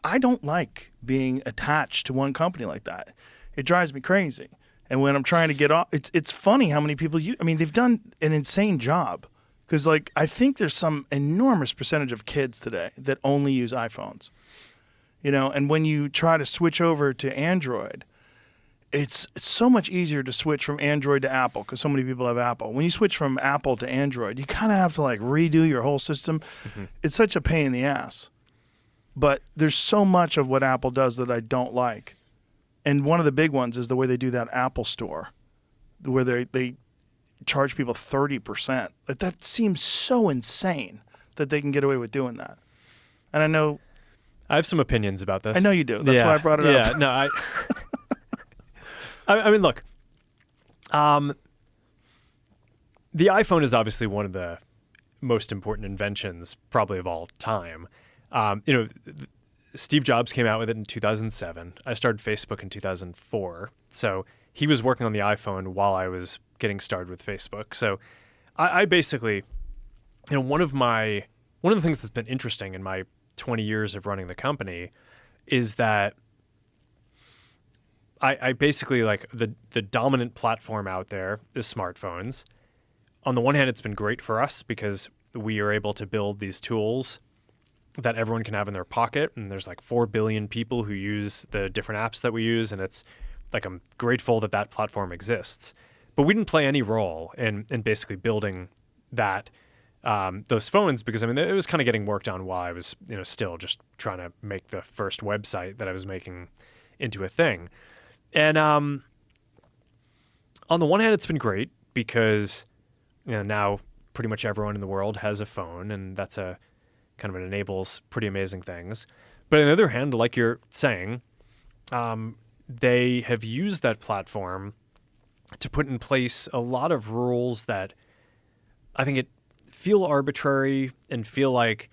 Speaker 2: I don't like being attached to one company like that. It drives me crazy. And when I'm trying to get off, it's funny how many people use. I mean, they've done an insane job because, like, I think there's some enormous percentage of kids today that only use iPhones. And when you try to switch over to Android, it's so much easier to switch from Android to Apple because so many people have Apple. When you switch from Apple to Android, you kind of have to like redo your whole system. Mm-hmm. It's such a pain in the ass. But there's so much of what Apple does that I don't like. And one of the big ones is the way they do that Apple Store, where they charge people 30%. Like, that seems so insane that they can get away with doing that. And I know
Speaker 1: I have some opinions about this.
Speaker 2: I know you do. That's why I brought it up.
Speaker 1: Yeah, no, I mean, look, the iPhone is obviously one of the most important inventions probably of all time. Steve Jobs came out with it in 2007. I started Facebook in 2004. So he was working on the iPhone while I was getting started with Facebook. So I basically, one of the things that's been interesting in my 20 years of running the company is that I basically like the dominant platform out there is smartphones. On the one hand, it's been great for us because we are able to build these tools that everyone can have in their pocket. And there's like 4 billion people who use the different apps that we use. And it's like, I'm grateful that that platform exists. But we didn't play any role in basically building that those phones because, I mean, it was kind of getting worked on while I was, still just trying to make the first website that I was making into a thing. And on the one hand, it's been great because, now pretty much everyone in the world has a phone, and that's a kind of enables pretty amazing things. But on the other hand, like you're saying, they have used that platform to put in place a lot of rules that I think feel arbitrary and feel like,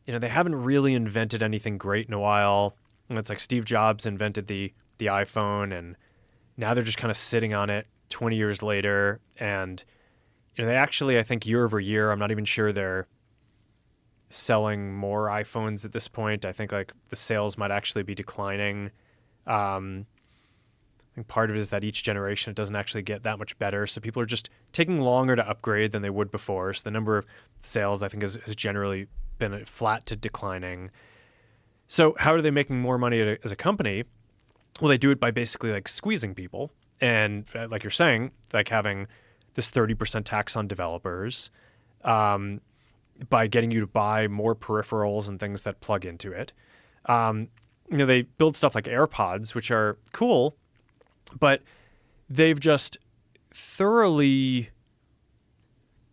Speaker 1: they haven't really invented anything great in a while. And it's like Steve Jobs invented the iPhone, and now they're just kind of sitting on it 20 years later. And, they actually, I think year over year, I'm not even sure they're selling more iPhones at this point. I think like the sales might actually be declining. I think part of it is that each generation, it doesn't actually get that much better. So people are just taking longer to upgrade than they would before. So the number of sales, I think, has generally been flat to declining. So how are they making more money as a company? Well, they do it by basically like squeezing people. And like you're saying, like having this 30% tax on developers, by getting you to buy more peripherals and things that plug into it. They build stuff like AirPods, which are cool, but they've just thoroughly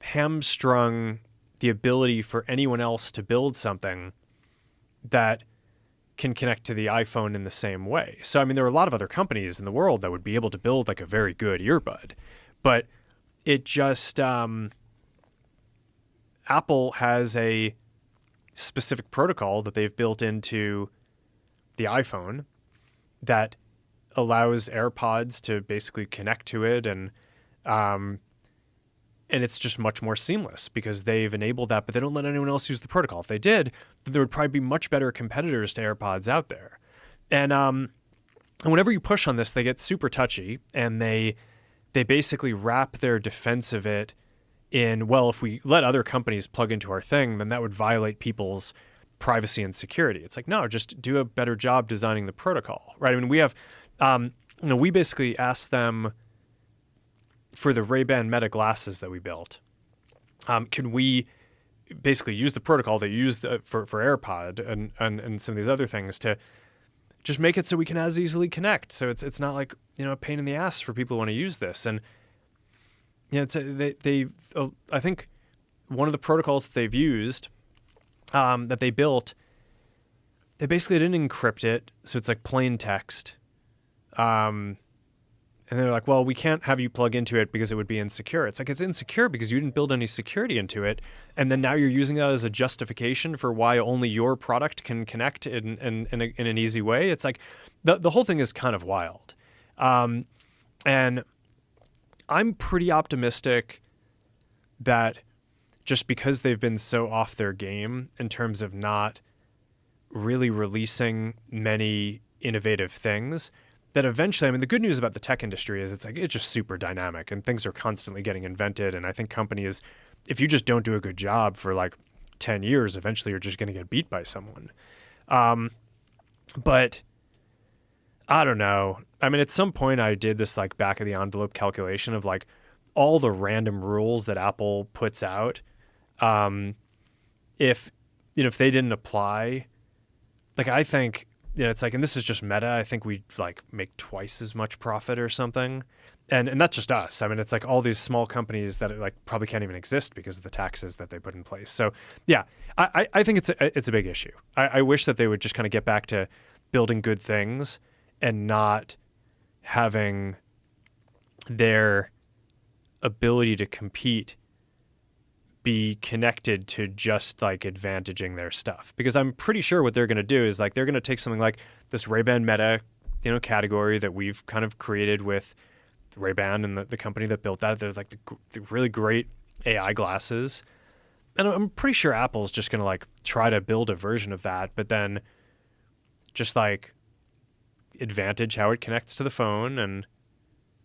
Speaker 1: hamstrung the ability for anyone else to build something that can connect to the iPhone in the same way. So, I mean, there are a lot of other companies in the world that would be able to build like a very good earbud, but it just, Apple has a specific protocol that they've built into the iPhone that allows AirPods to basically connect to it, and it's just much more seamless because they've enabled that, but they don't let anyone else use the protocol. If they did, then there would probably be much better competitors to AirPods out there. And whenever you push on this, they get super touchy, and they basically wrap their defense of it well, if we let other companies plug into our thing, then that would violate people's privacy and security. It's like, no, just do a better job designing the protocol, right? I mean, we have, we basically asked them for the Ray-Ban Meta glasses that we built. Can we basically use the protocol they use for AirPod and some of these other things to just make it so we can as easily connect? So it's not like, a pain in the ass for people who want to use this. And I think one of the protocols that they've used, that they built, they basically didn't encrypt it, so it's like plain text. And they're like, well, we can't have you plug into it because it would be insecure. It's like, it's insecure because you didn't build any security into it, and then now you're using that as a justification for why only your product can connect in an easy way. It's like the whole thing is kind of wild. And I'm pretty optimistic that just because they've been so off their game in terms of not really releasing many innovative things, that eventually, I mean, the good news about the tech industry is it's just super dynamic and things are constantly getting invented. And I think companies, if you just don't do a good job for like 10 years, eventually you're just going to get beat by someone. But I don't know. I mean, at some point I did this like back of the envelope calculation of like all the random rules that Apple puts out. If they didn't apply, like I think, it's like, and this is just Meta, I think we like make twice as much profit or something. And that's just us. I mean, it's like all these small companies that like probably can't even exist because of the taxes that they put in place. So yeah, I think it's a big issue. I wish that they would just kind of get back to building good things and not having their ability to compete be connected to just like advantaging their stuff. Because I'm pretty sure what they're going to do is like they're going to take something like this Ray-Ban Meta, category that we've kind of created with Ray-Ban and the company that built that. They're like the really great AI glasses. And I'm pretty sure Apple's just going to like try to build a version of that, but then just like advantage how it connects to the phone. And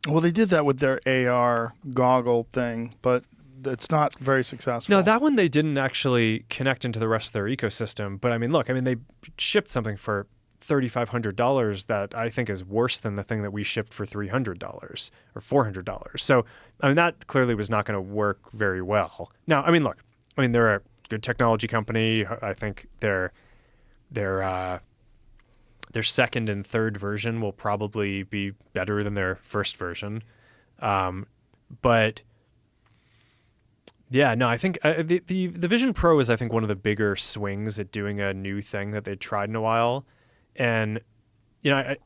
Speaker 2: well, they did that with their AR goggle thing, but it's not very successful.
Speaker 1: No, that one they didn't actually connect into the rest of their ecosystem. But I mean, look, they shipped something for $3,500 that I think is worse than the thing that we shipped for $300 or $400. So, I mean, that clearly was not going to work very well. Now, I mean, look, they're a good technology company. I think their second and third version will probably be better than their first version. But yeah, no, I think the Vision Pro is, I think, one of the bigger swings at doing a new thing that they tried in a while. And, I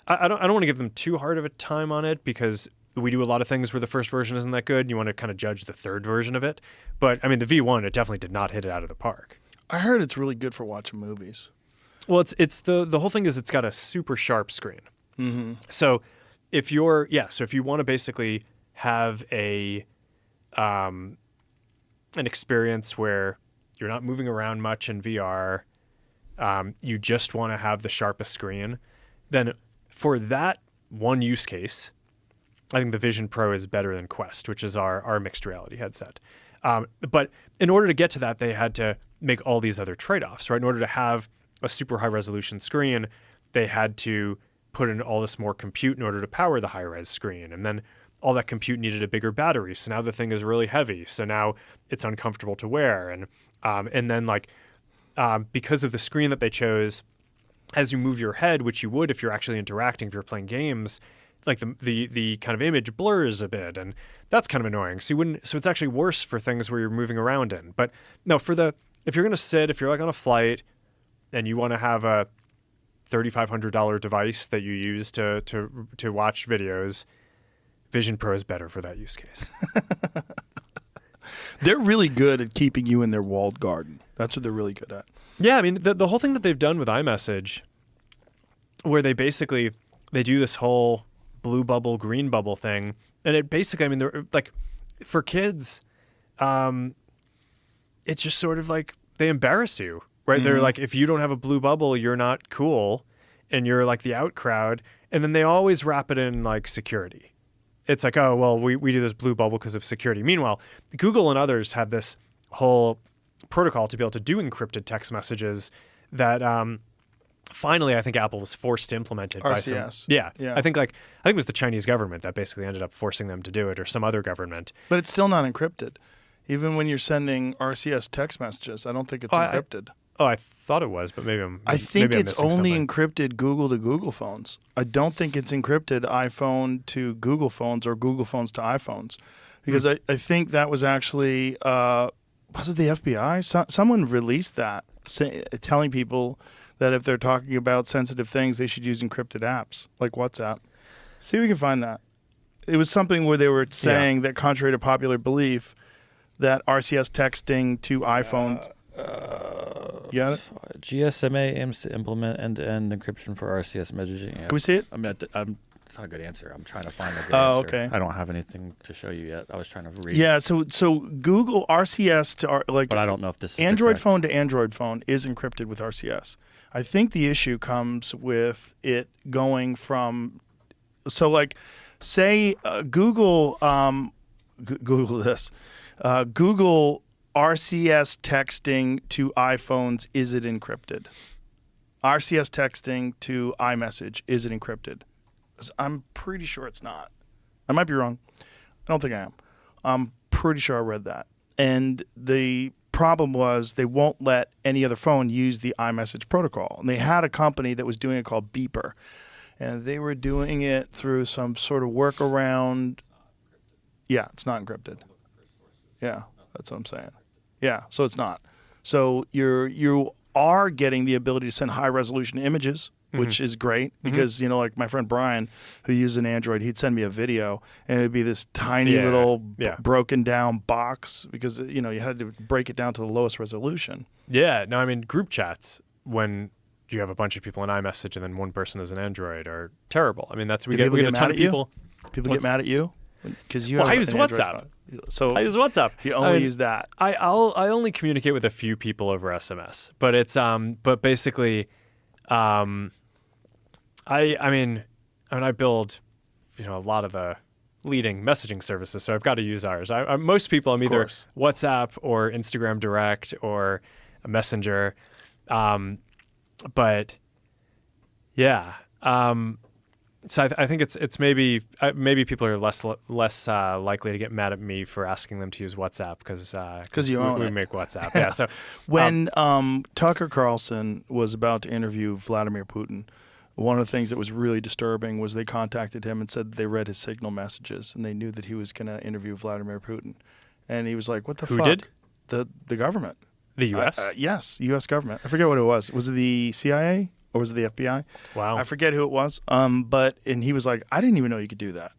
Speaker 1: don't want to give them too hard of a time on it because we do a lot of things where the first version isn't that good. You want to kind of judge the third version of it. But, I mean, the V1, it definitely did not hit it out of the park.
Speaker 2: I heard it's really good for watching movies.
Speaker 1: Well, it's the whole thing is it's got a super sharp screen.
Speaker 2: Mm-hmm.
Speaker 1: So if you want to basically have an experience where you're not moving around much in VR, you just want to have the sharpest screen, then for that one use case, I think the Vision Pro is better than Quest, which is our mixed reality headset. But in order to get to that, they had to make all these other trade-offs, right? In order to have a super high-resolution screen, they had to put in all this more compute in order to power the high-res screen. And then all that compute needed a bigger battery. So now the thing is really heavy. So now it's uncomfortable to wear. And then like because of the screen that they chose, as you move your head, which you would if you're actually interacting, if you're playing games, like the kind of image blurs a bit, and that's kind of annoying. So it's actually worse for things where you're moving around in. But no, if you're gonna sit, if you're like on a flight and you want to have a $3,500 device that you use to watch videos, Vision Pro is better for that use case.
Speaker 2: They're really good at keeping you in their walled garden. That's what they're really good at.
Speaker 1: Yeah, I mean, the whole thing that they've done with iMessage, where they do this whole blue bubble, green bubble thing, and it basically, they're like, for kids, it's just sort of like they embarrass you, right? Mm-hmm. They're like, if you don't have a blue bubble, you're not cool, and you're like the out crowd, and then they always wrap it in like security. it's like, oh, well, we do this blue bubble because of security. Meanwhile, Google and others had this whole protocol to be able to do encrypted text messages that finally I think Apple was forced to implement it.
Speaker 2: RCS.
Speaker 1: Yeah. I think it was the Chinese government that basically ended up forcing them to do it, or some other government.
Speaker 2: But it's still not encrypted. Even when you're sending RCS text messages, I don't think it's encrypted.
Speaker 1: I thought it was, but maybe I'm
Speaker 2: I think
Speaker 1: maybe I'm
Speaker 2: it's
Speaker 1: missing
Speaker 2: only
Speaker 1: something.
Speaker 2: encrypted Google to Google phones. I don't think it's encrypted iPhone to Google phones or Google phones to iPhones. Because I think that was actually, was it the FBI? Someone released that, telling people that if they're talking about sensitive things, they should use encrypted apps like WhatsApp. See if we can find that. It was something where they were saying that, contrary to popular belief, that RCS texting to iPhones. You got it?
Speaker 3: GSMA aims to implement end-to-end encryption for RCS messaging.
Speaker 2: Can we see it?
Speaker 3: I mean, it's not a good answer. I'm trying to find a good
Speaker 2: Oh,
Speaker 3: answer.
Speaker 2: okay.
Speaker 3: I don't have anything to show you yet. I was trying to read.
Speaker 2: Yeah, so Google RCS to
Speaker 3: But I don't know if this is
Speaker 2: Android
Speaker 3: correct.
Speaker 2: phone to Android phone is encrypted with RCS. I think the issue comes with it going from, so like, say Google, Google this, Google RCS texting to iPhones, is it encrypted? RCS texting to iMessage, is it encrypted? 'Cause I'm pretty sure it's not. I might be wrong. I don't think I am. I'm pretty sure I read that. And the problem was they won't let any other phone use the iMessage protocol. And they had a company that was doing it called Beeper. And they were doing it through some sort of workaround. Yeah, it's not encrypted. Yeah, that's what I'm saying. Yeah, so it's not. So you are getting the ability to send high resolution images, which is great because, like my friend Brian, who uses an Android, he'd send me a video and it'd be this tiny little broken down box because, you had to break it down to the lowest resolution.
Speaker 1: Yeah. No, I mean, group chats, when you have a bunch of people in iMessage and then one person is an Android, are terrible. I mean, we get a ton of people.
Speaker 2: People get mad at you? Because you
Speaker 1: Well,
Speaker 2: have
Speaker 1: I use
Speaker 2: an Android
Speaker 1: WhatsApp.
Speaker 2: phone. So
Speaker 1: I use WhatsApp.
Speaker 2: you only use that.
Speaker 1: I only communicate with a few people over SMS, but it's but basically, I mean I build, a lot of the leading messaging services, so I've got to use ours. Most people, I'm either WhatsApp or Instagram Direct or a Messenger, but yeah. So I think it's maybe people are less likely to get mad at me for asking them to use WhatsApp because
Speaker 2: you own
Speaker 1: we
Speaker 2: it.
Speaker 1: make WhatsApp. Yeah. So
Speaker 2: when Tucker Carlson was about to interview Vladimir Putin, one of the things that was really disturbing was they contacted him and said that they read his signal messages and they knew that he was going to interview Vladimir Putin, and he was like, "What the fuck?"
Speaker 1: Who did?
Speaker 2: The government.
Speaker 1: The U.S.
Speaker 2: Yes, U.S. government. I forget what it was. Was it the CIA? Or was it the FBI?
Speaker 1: Wow.
Speaker 2: I forget who it was. And he was like, I didn't even know you could do that.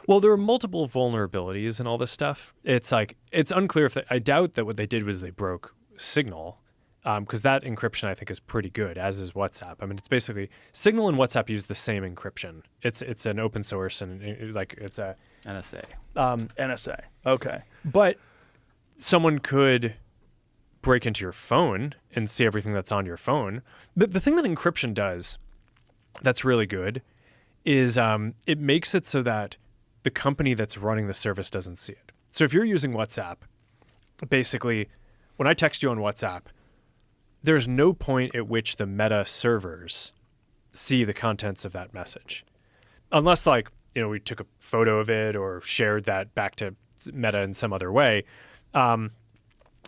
Speaker 1: Well, there are multiple vulnerabilities in all this stuff. It's unclear if I doubt that what they did was they broke Signal, because that encryption I think is pretty good, as is WhatsApp. I mean, it's basically Signal and WhatsApp use the same encryption. It's an open source and it's a
Speaker 3: NSA.
Speaker 2: NSA. Okay.
Speaker 1: But someone could break into your phone and see everything that's on your phone. But the thing that encryption does that's really good is it makes it so that the company that's running the service doesn't see it. So if you're using WhatsApp, basically, when I text you on WhatsApp, there's no point at which the Meta servers see the contents of that message. Unless, we took a photo of it or shared that back to Meta in some other way.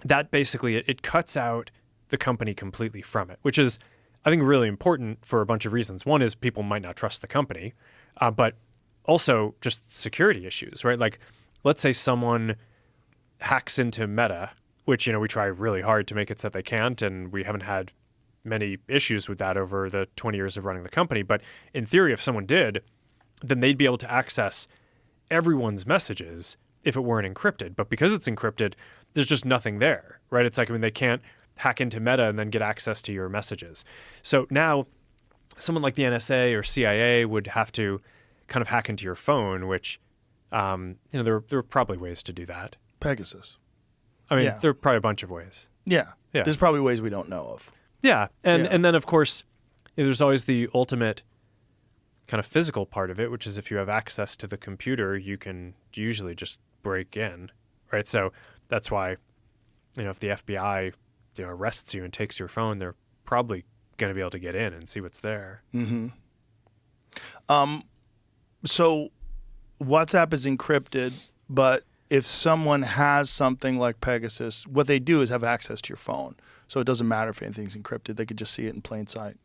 Speaker 1: That basically, it cuts out the company completely from it, which is, I think, really important for a bunch of reasons. One is people might not trust the company, but also just security issues, right? Like, let's say someone hacks into Meta, which, we try really hard to make it so that they can't, and we haven't had many issues with that over the 20 years of running the company. But in theory, if someone did, then they'd be able to access everyone's messages if it weren't encrypted. But because it's encrypted, there's just nothing there, right? It's like, they can't hack into Meta and then get access to your messages. So now someone like the NSA or CIA would have to kind of hack into your phone, which, there are probably ways to do that.
Speaker 2: Pegasus.
Speaker 1: I mean,
Speaker 2: Yeah.
Speaker 1: there are probably a bunch of ways.
Speaker 2: Yeah.
Speaker 1: Yeah.
Speaker 2: There's probably ways we don't know of.
Speaker 1: Yeah. And then, of course, there's always the ultimate kind of physical part of it, which is if you have access to the computer, you can usually just break in, right? So that's why, if the FBI, arrests you and takes your phone, they're probably going to be able to get in and see what's there.
Speaker 2: Mm-hmm. So WhatsApp is encrypted, but if someone has something like Pegasus, what they do is have access to your phone. So it doesn't matter if anything's encrypted. They could just see it in plain sight.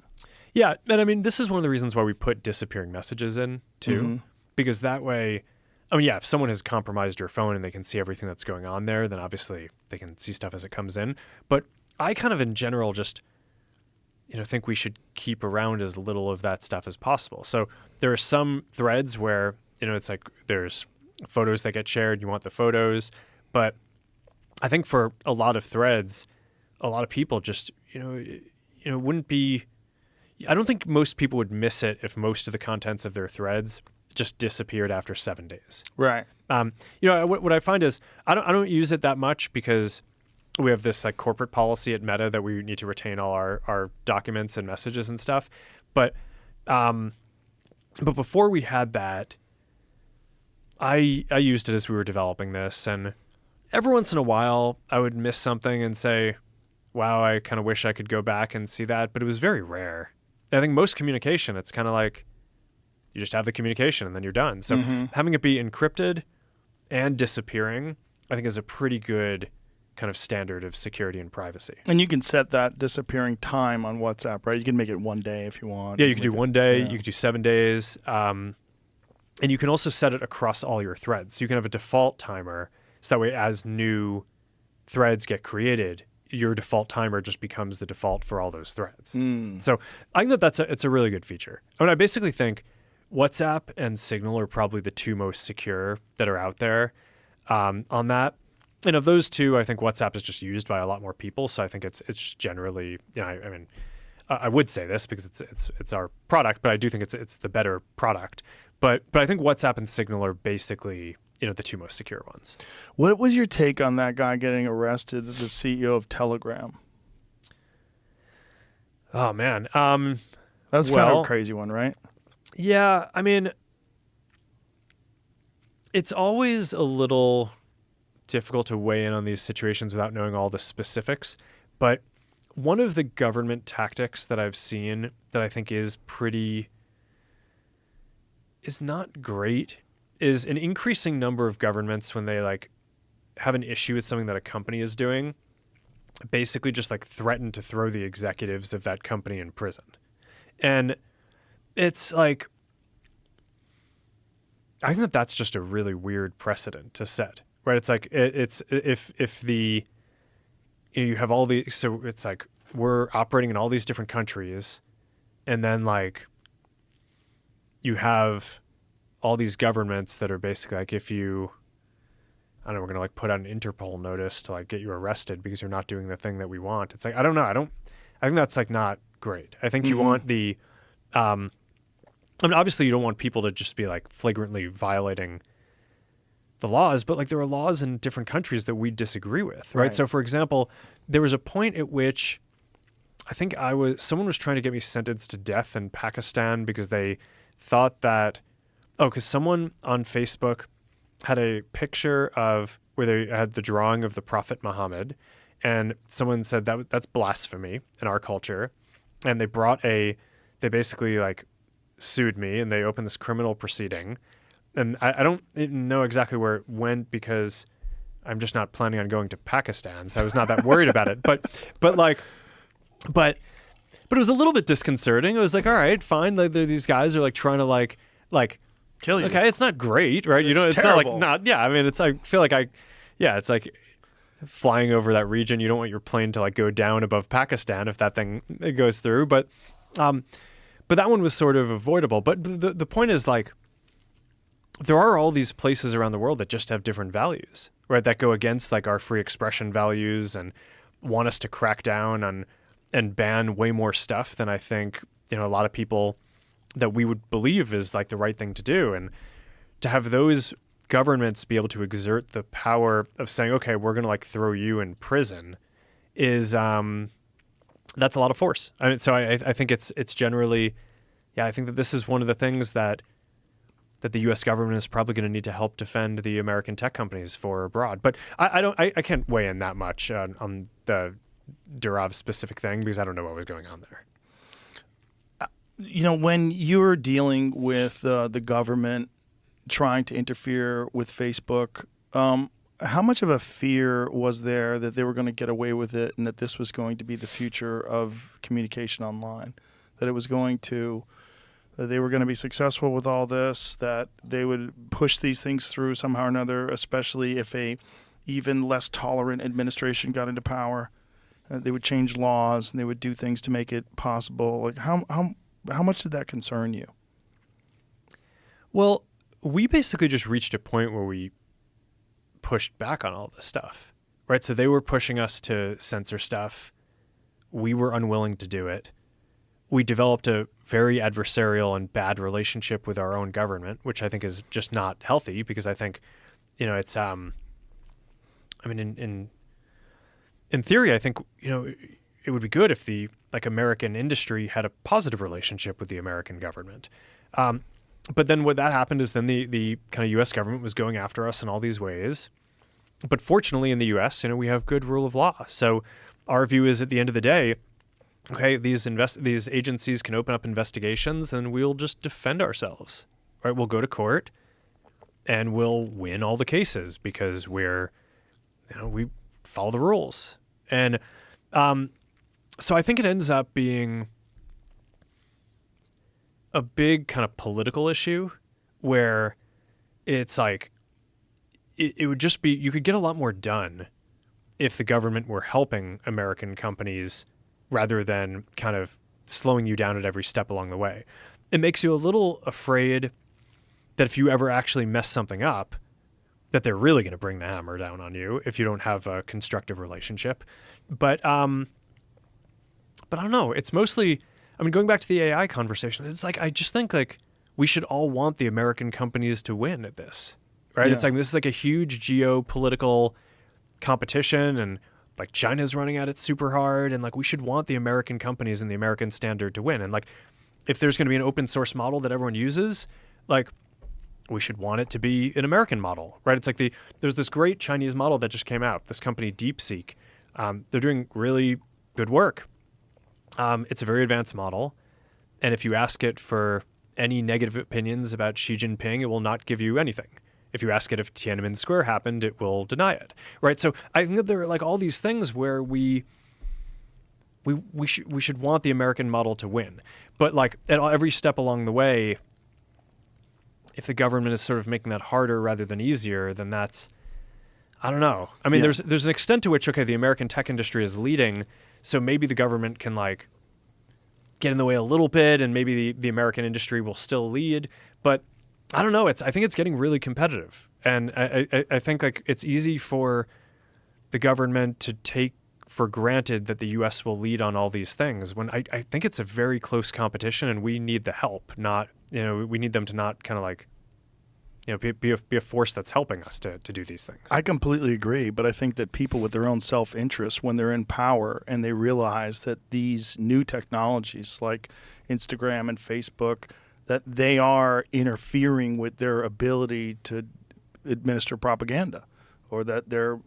Speaker 1: Yeah, and I mean, this is one of the reasons why we put disappearing messages in, too, because that way, if someone has compromised your phone and they can see everything that's going on there, then obviously they can see stuff as it comes in. But I kind of, in general, just, think we should keep around as little of that stuff as possible. So there are some threads where, it's like there's photos that get shared, you want the photos, but I think for a lot of threads, a lot of people just, wouldn't be... I don't think most people would miss it if most of the contents of their threads just disappeared after 7 days.
Speaker 2: Right.
Speaker 1: What I find is I don't use it that much because we have this like corporate policy at Meta that we need to retain all our documents and messages and stuff. But before we had that, I used it as we were developing this, and every once in a while I would miss something and say, wow, I kind of wish I could go back and see that, but it was very rare. I think most communication, it's kind of like you just have the communication and then you're done. So having it be encrypted and disappearing, I think is a pretty good kind of standard of security and privacy.
Speaker 2: And you can set that disappearing time on WhatsApp, right? You can make it 1 day if you want.
Speaker 1: Yeah, you could do 1 day, you could do 7 days. And you can also set it across all your threads. So you can have a default timer, so that way as new threads get created, your default timer just becomes the default for all those threads. So I think it's a really good feature. I mean, I basically think WhatsApp and Signal are probably the two most secure that are out there on that. And of those two, I think WhatsApp is just used by a lot more people. So I think it's just generally, I would say this because it's our product, but I do think it's the better product. But I think WhatsApp and Signal are basically the two most secure ones.
Speaker 2: What was your take on that guy getting arrested, the CEO of Telegram?
Speaker 1: Oh, man.
Speaker 2: That was kind of a crazy one, right?
Speaker 1: Yeah, I mean, it's always a little difficult to weigh in on these situations without knowing all the specifics. But one of the government tactics that I've seen that I think is not great is an increasing number of governments, when they like have an issue with something that a company is doing, basically just like threaten to throw the executives of that company in prison. And it's like, I think that's just a really weird precedent to set, right? It's like, it's if the, you have all the, so it's like we're operating in all these different countries, and then like you have all these governments that are basically like, if you, I don't know, we're going to like put out an Interpol notice to like get you arrested because you're not doing the thing that we want. It's like, I don't know. I think that's like not great. I think you want the, I mean, obviously you don't want people to just be like flagrantly violating the laws, but like there are laws in different countries that we disagree with, right? So for example, there was a point at which I think someone was trying to get me sentenced to death in Pakistan because they thought that, because someone on Facebook had a picture of where they had the drawing of the Prophet Muhammad, and someone said that's blasphemy in our culture, and they basically like sued me, and they opened this criminal proceeding, and I don't know exactly where it went because I'm just not planning on going to Pakistan, so I was not that worried about it, but it was a little bit disconcerting. It was like, all right, fine, like these guys are like trying to like
Speaker 2: kill you.
Speaker 1: Okay, it's not great, right? It's
Speaker 2: terrible.
Speaker 1: not like I mean, I feel like it's like flying over that region. You don't want your plane to like go down above Pakistan if that thing goes through. But that one was sort of avoidable. But the point is, like, there are all these places around the world that just have different values, right? That go against like our free expression values and want us to crack down on and ban way more stuff than I think a lot of people that we would believe is like the right thing to do. And to have those governments be able to exert the power of saying, okay, we're going to like throw you in prison is, that's a lot of force. I mean, so I think it's generally yeah, I think that this is one of the things that the U.S. government is probably going to need to help defend the American tech companies for abroad. But I can't weigh in that much on the Durov specific thing because I don't know what was going on there.
Speaker 2: When you're dealing with the government trying to interfere with Facebook, how much of a fear was there that they were going to get away with it and that this was going to be the future of communication online? That it was going to, that they were going to be successful with all this, that they would push these things through somehow or another, especially if a even less tolerant administration got into power. They would change laws and they would do things to make it possible. Like how much did that concern you?
Speaker 1: Well, we basically just reached a point where we pushed back on all this stuff, right? So they were pushing us to censor stuff. We were unwilling to do it. We developed a very adversarial and bad relationship with our own government, which I think is just not healthy because I think, it's, I mean, in theory, I think, it would be good if the American industry had a positive relationship with the American government. But then what that happened is then the kind of U.S. government was going after us in all these ways. But fortunately in the U.S., we have good rule of law. So our view is at the end of the day, okay, these agencies can open up investigations and we'll just defend ourselves, right? We'll go to court and we'll win all the cases because we follow the rules. And so I think it ends up being a big kind of political issue where it's like it would just be, you could get a lot more done if the government were helping American companies rather than kind of slowing you down at every step along the way. It makes you a little afraid that if you ever actually mess something up, that they're really going to bring the hammer down on you if you don't have a constructive relationship. But I don't know. It's mostly, going back to the AI conversation, it's like I just think we should all want the American companies to win at this, right?
Speaker 2: Yeah.
Speaker 1: It's like this is a huge geopolitical competition and China's running at it super hard and we should want the American companies and the American standard to win. And if there's going to be an open source model that everyone uses, we should want it to be an American model, right? It's there's this great Chinese model that just came out, this company DeepSeek. They're doing really good work. It's a very advanced model. And if you ask it for any negative opinions about Xi Jinping, it will not give you anything. If you ask it if Tiananmen Square happened, it will deny it, right? So I think that there are all these things where we should want the American model to win. But at every step along the way, if the government is sort of making that harder rather than easier, then that's, I don't know. There's an extent to which, okay, the American tech industry is leading, so maybe the government can get in the way a little bit and maybe the American industry will still lead. But I don't know. I think it's getting really competitive. And I think it's easy for the government to take for granted that the U.S. will lead on all these things when I think it's a very close competition and we need the help, not, we need them to not kind of be a force that's helping us to do these things.
Speaker 2: I completely agree, but I think that people with their own self-interest, when they're in power and they realize that these new technologies like Instagram and Facebook, that they are interfering with their ability to administer propaganda or that their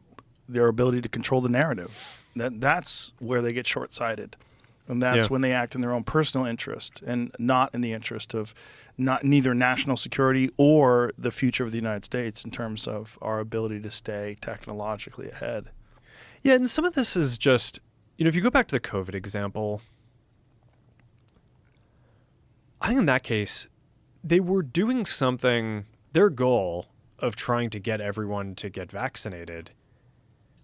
Speaker 2: ability to control the narrative, that's where they get short-sighted. And that's when they act in their own personal interest and not in the interest of neither national security or the future of the United States in terms of our ability to stay technologically ahead.
Speaker 1: Yeah, and some of this is just, if you go back to the COVID example, I think in that case, they were doing something, their goal of trying to get everyone to get vaccinated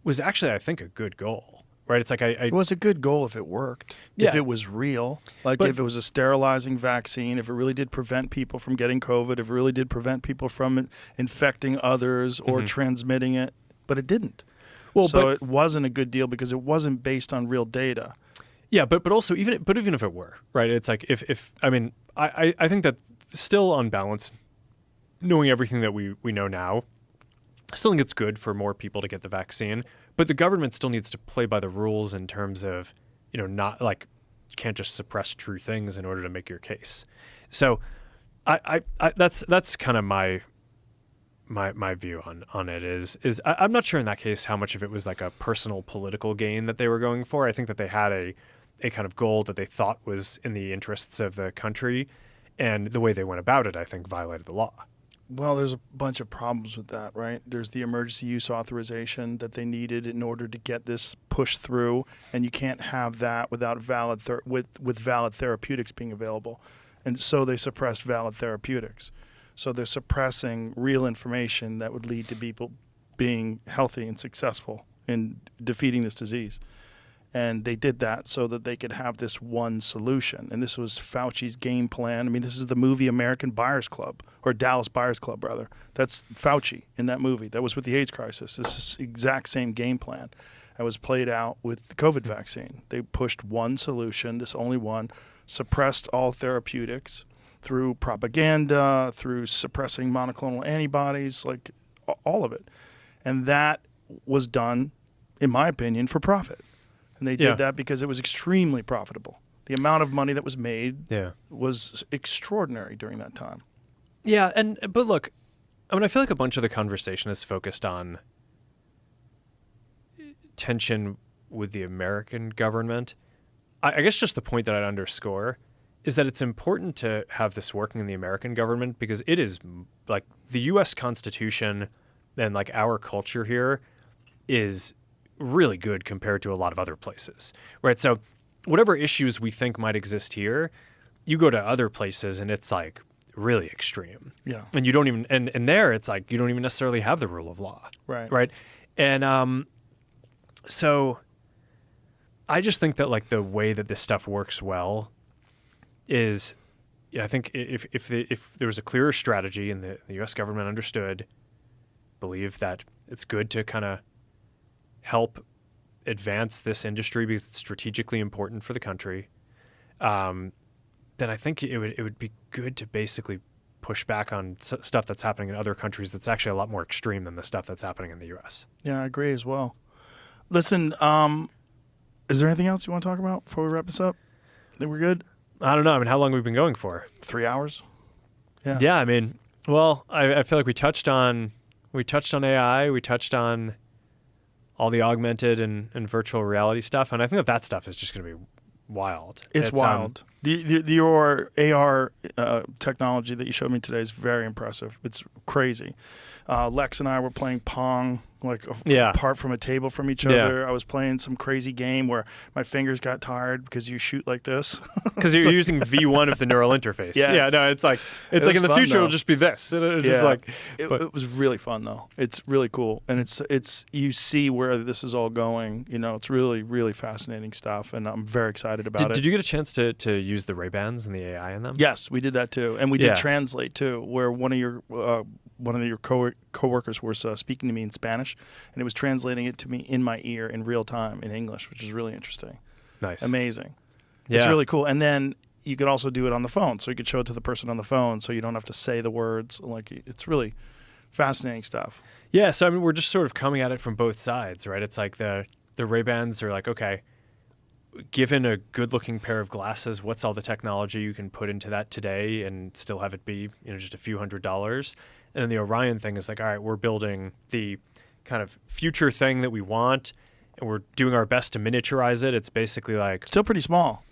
Speaker 1: was actually, I think, a good goal. Right, it's
Speaker 2: it was a good goal if it worked.
Speaker 1: Yeah.
Speaker 2: If it was real, if it was a sterilizing vaccine, if it really did prevent people from getting COVID, if it really did prevent people from infecting others or transmitting it, but it didn't. Well, so it wasn't a good deal because it wasn't based on real data.
Speaker 1: Yeah, but also even if it were, right, it's if I think that still on balance, knowing everything that we know now, I still think it's good for more people to get the vaccine. But the government still needs to play by the rules in terms of, not you can't just suppress true things in order to make your case. So I that's kind of my view on it is I'm not sure in that case how much of it was like a personal political gain that they were going for. I think that they had a kind of goal that they thought was in the interests of the country, and the way they went about it, I think, violated the law.
Speaker 2: Well, there's a bunch of problems with that, right? There's the emergency use authorization that they needed in order to get this pushed through, and you can't have that without with valid therapeutics being available. And so they suppressed valid therapeutics. So they're suppressing real information that would lead to people being healthy and successful in defeating this disease. And they did that so that they could have this one solution. And this was Fauci's game plan. I mean, this is the movie American Buyers Club, or Dallas Buyers Club, rather. That's Fauci in that movie. That was with the AIDS crisis. This is the exact same game plan that was played out with the COVID vaccine. They pushed one solution, this only one, suppressed all therapeutics through propaganda, through suppressing monoclonal antibodies, like all of it. And that was done, in my opinion, for profit. And they did that because it was extremely profitable. The amount of money that was made was extraordinary during that time.
Speaker 1: Yeah, but look, I mean, I feel like a bunch of the conversation is focused on tension with the American government. I guess just the point that I'd underscore is that it's important to have this working in the American government, because it is like the U.S. Constitution and like our culture here is really good compared to a lot of other places, right? So whatever issues we think might exist here, you go to other places and it's like really extreme.
Speaker 2: Yeah.
Speaker 1: And you don't even, and there it's like you don't even necessarily have the rule of law.
Speaker 2: Right.
Speaker 1: Right. And so I just think that like the way that this stuff works well is, I think if there was a clearer strategy and the U.S. government understood, believe that it's good to kind of help advance this industry because it's strategically important for the country, then I think it would be good to basically push back on stuff that's happening in other countries that's actually a lot more extreme than the stuff that's happening in the U.S.
Speaker 2: Yeah, I agree as well. Listen, is there anything else you want to talk about before we wrap this up? Think we're good?
Speaker 1: I don't know. I mean, how long have we been going for?
Speaker 2: 3 hours? Yeah.
Speaker 1: Yeah, I mean, well, I feel like we touched on AI, we touched on all the augmented and virtual reality stuff, and I think that stuff is just going to be wild.
Speaker 2: It's wild. Your AR technology that you showed me today is very impressive. It's crazy. Lex and I were playing Pong, like apart from a table from each other. I was playing some crazy game where my fingers got tired because you shoot like this.
Speaker 1: Because you're using V1 of the neural interface.
Speaker 2: Yes.
Speaker 1: Yeah, no, it's like in the future it'll just be this.
Speaker 2: It was really fun though. It's really cool, and it's you see where this is all going. You know, it's really, really fascinating stuff, and I'm very excited about it.
Speaker 1: Did you get a chance to use the Ray-Bans and the AI in them?
Speaker 2: Yes, we did that too, and we did Translate too, where one of your coworkers was speaking to me in Spanish, and it was translating it to me in my ear in real time in English, which is really interesting.
Speaker 1: Nice.
Speaker 2: Amazing.
Speaker 1: Yeah.
Speaker 2: It's really cool. And then you could also do it on the phone, so you could show it to the person on the phone, so you don't have to say the words. Like, it's really fascinating stuff.
Speaker 1: Yeah, so I mean, we're just sort of coming at it from both sides, right? It's like the Ray-Bans are like, okay, given a good-looking pair of glasses, what's all the technology you can put into that today and still have it be, just a few $100s? And then the Orion thing is like, all right, we're building the kind of future thing that we want, and we're doing our best to miniaturize it. It's basically like
Speaker 2: still pretty small.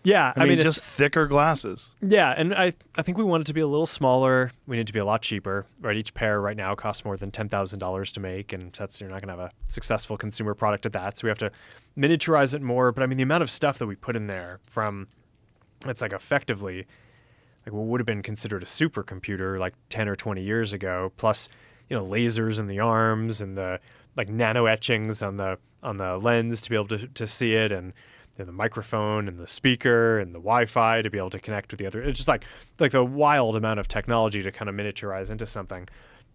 Speaker 1: Yeah,
Speaker 2: I mean, just thicker glasses.
Speaker 1: Yeah, and I think we want it to be a little smaller. We need to be a lot cheaper, right? Each pair right now costs more than $10,000 to make, and you're not going to have a successful consumer product at that. So we have to miniaturize it more. But I mean, the amount of stuff that we put in there it's like effectively like what would have been considered a supercomputer like 10 or 20 years ago, plus lasers in the arms and the like nano etchings on the lens to be able to see it, and the microphone and the speaker and the Wi-Fi to be able to connect with the other. It's just like the wild amount of technology to kind of miniaturize into something.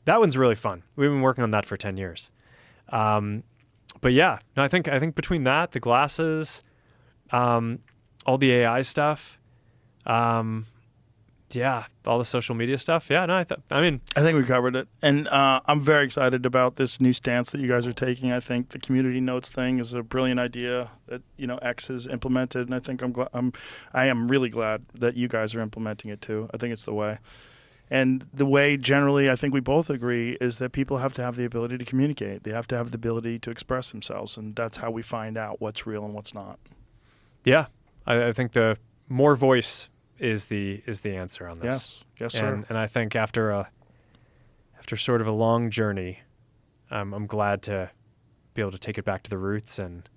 Speaker 1: That one's really fun. We've been working on that for 10 years. But yeah, no, I think between that, the glasses, all the AI stuff, Yeah, all the social media stuff. Yeah, no, I mean,
Speaker 2: I think we covered it, and I'm very excited about this new stance that you guys are taking. I think the community notes thing is a brilliant idea that X has implemented, and I think I am really glad that you guys are implementing it too. I think it's the way, and the way generally I think we both agree is that people have to have the ability to communicate. They have to have the ability to express themselves, and that's how we find out what's real and what's not.
Speaker 1: yeah, I think the more voice is the answer on this.
Speaker 2: Yes, sir.
Speaker 1: And I think after sort of a long journey, I'm glad to be able to take it back to the roots, and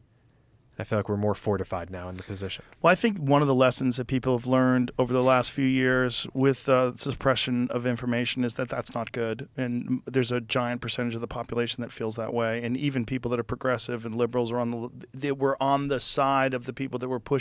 Speaker 1: I feel like we're more fortified now in the position.
Speaker 2: Well, I think one of the lessons that people have learned over the last few years with suppression of information is that that's not good. And there's a giant percentage of the population that feels that way. And even people that are progressive and liberals are were on the side of the people that were pushing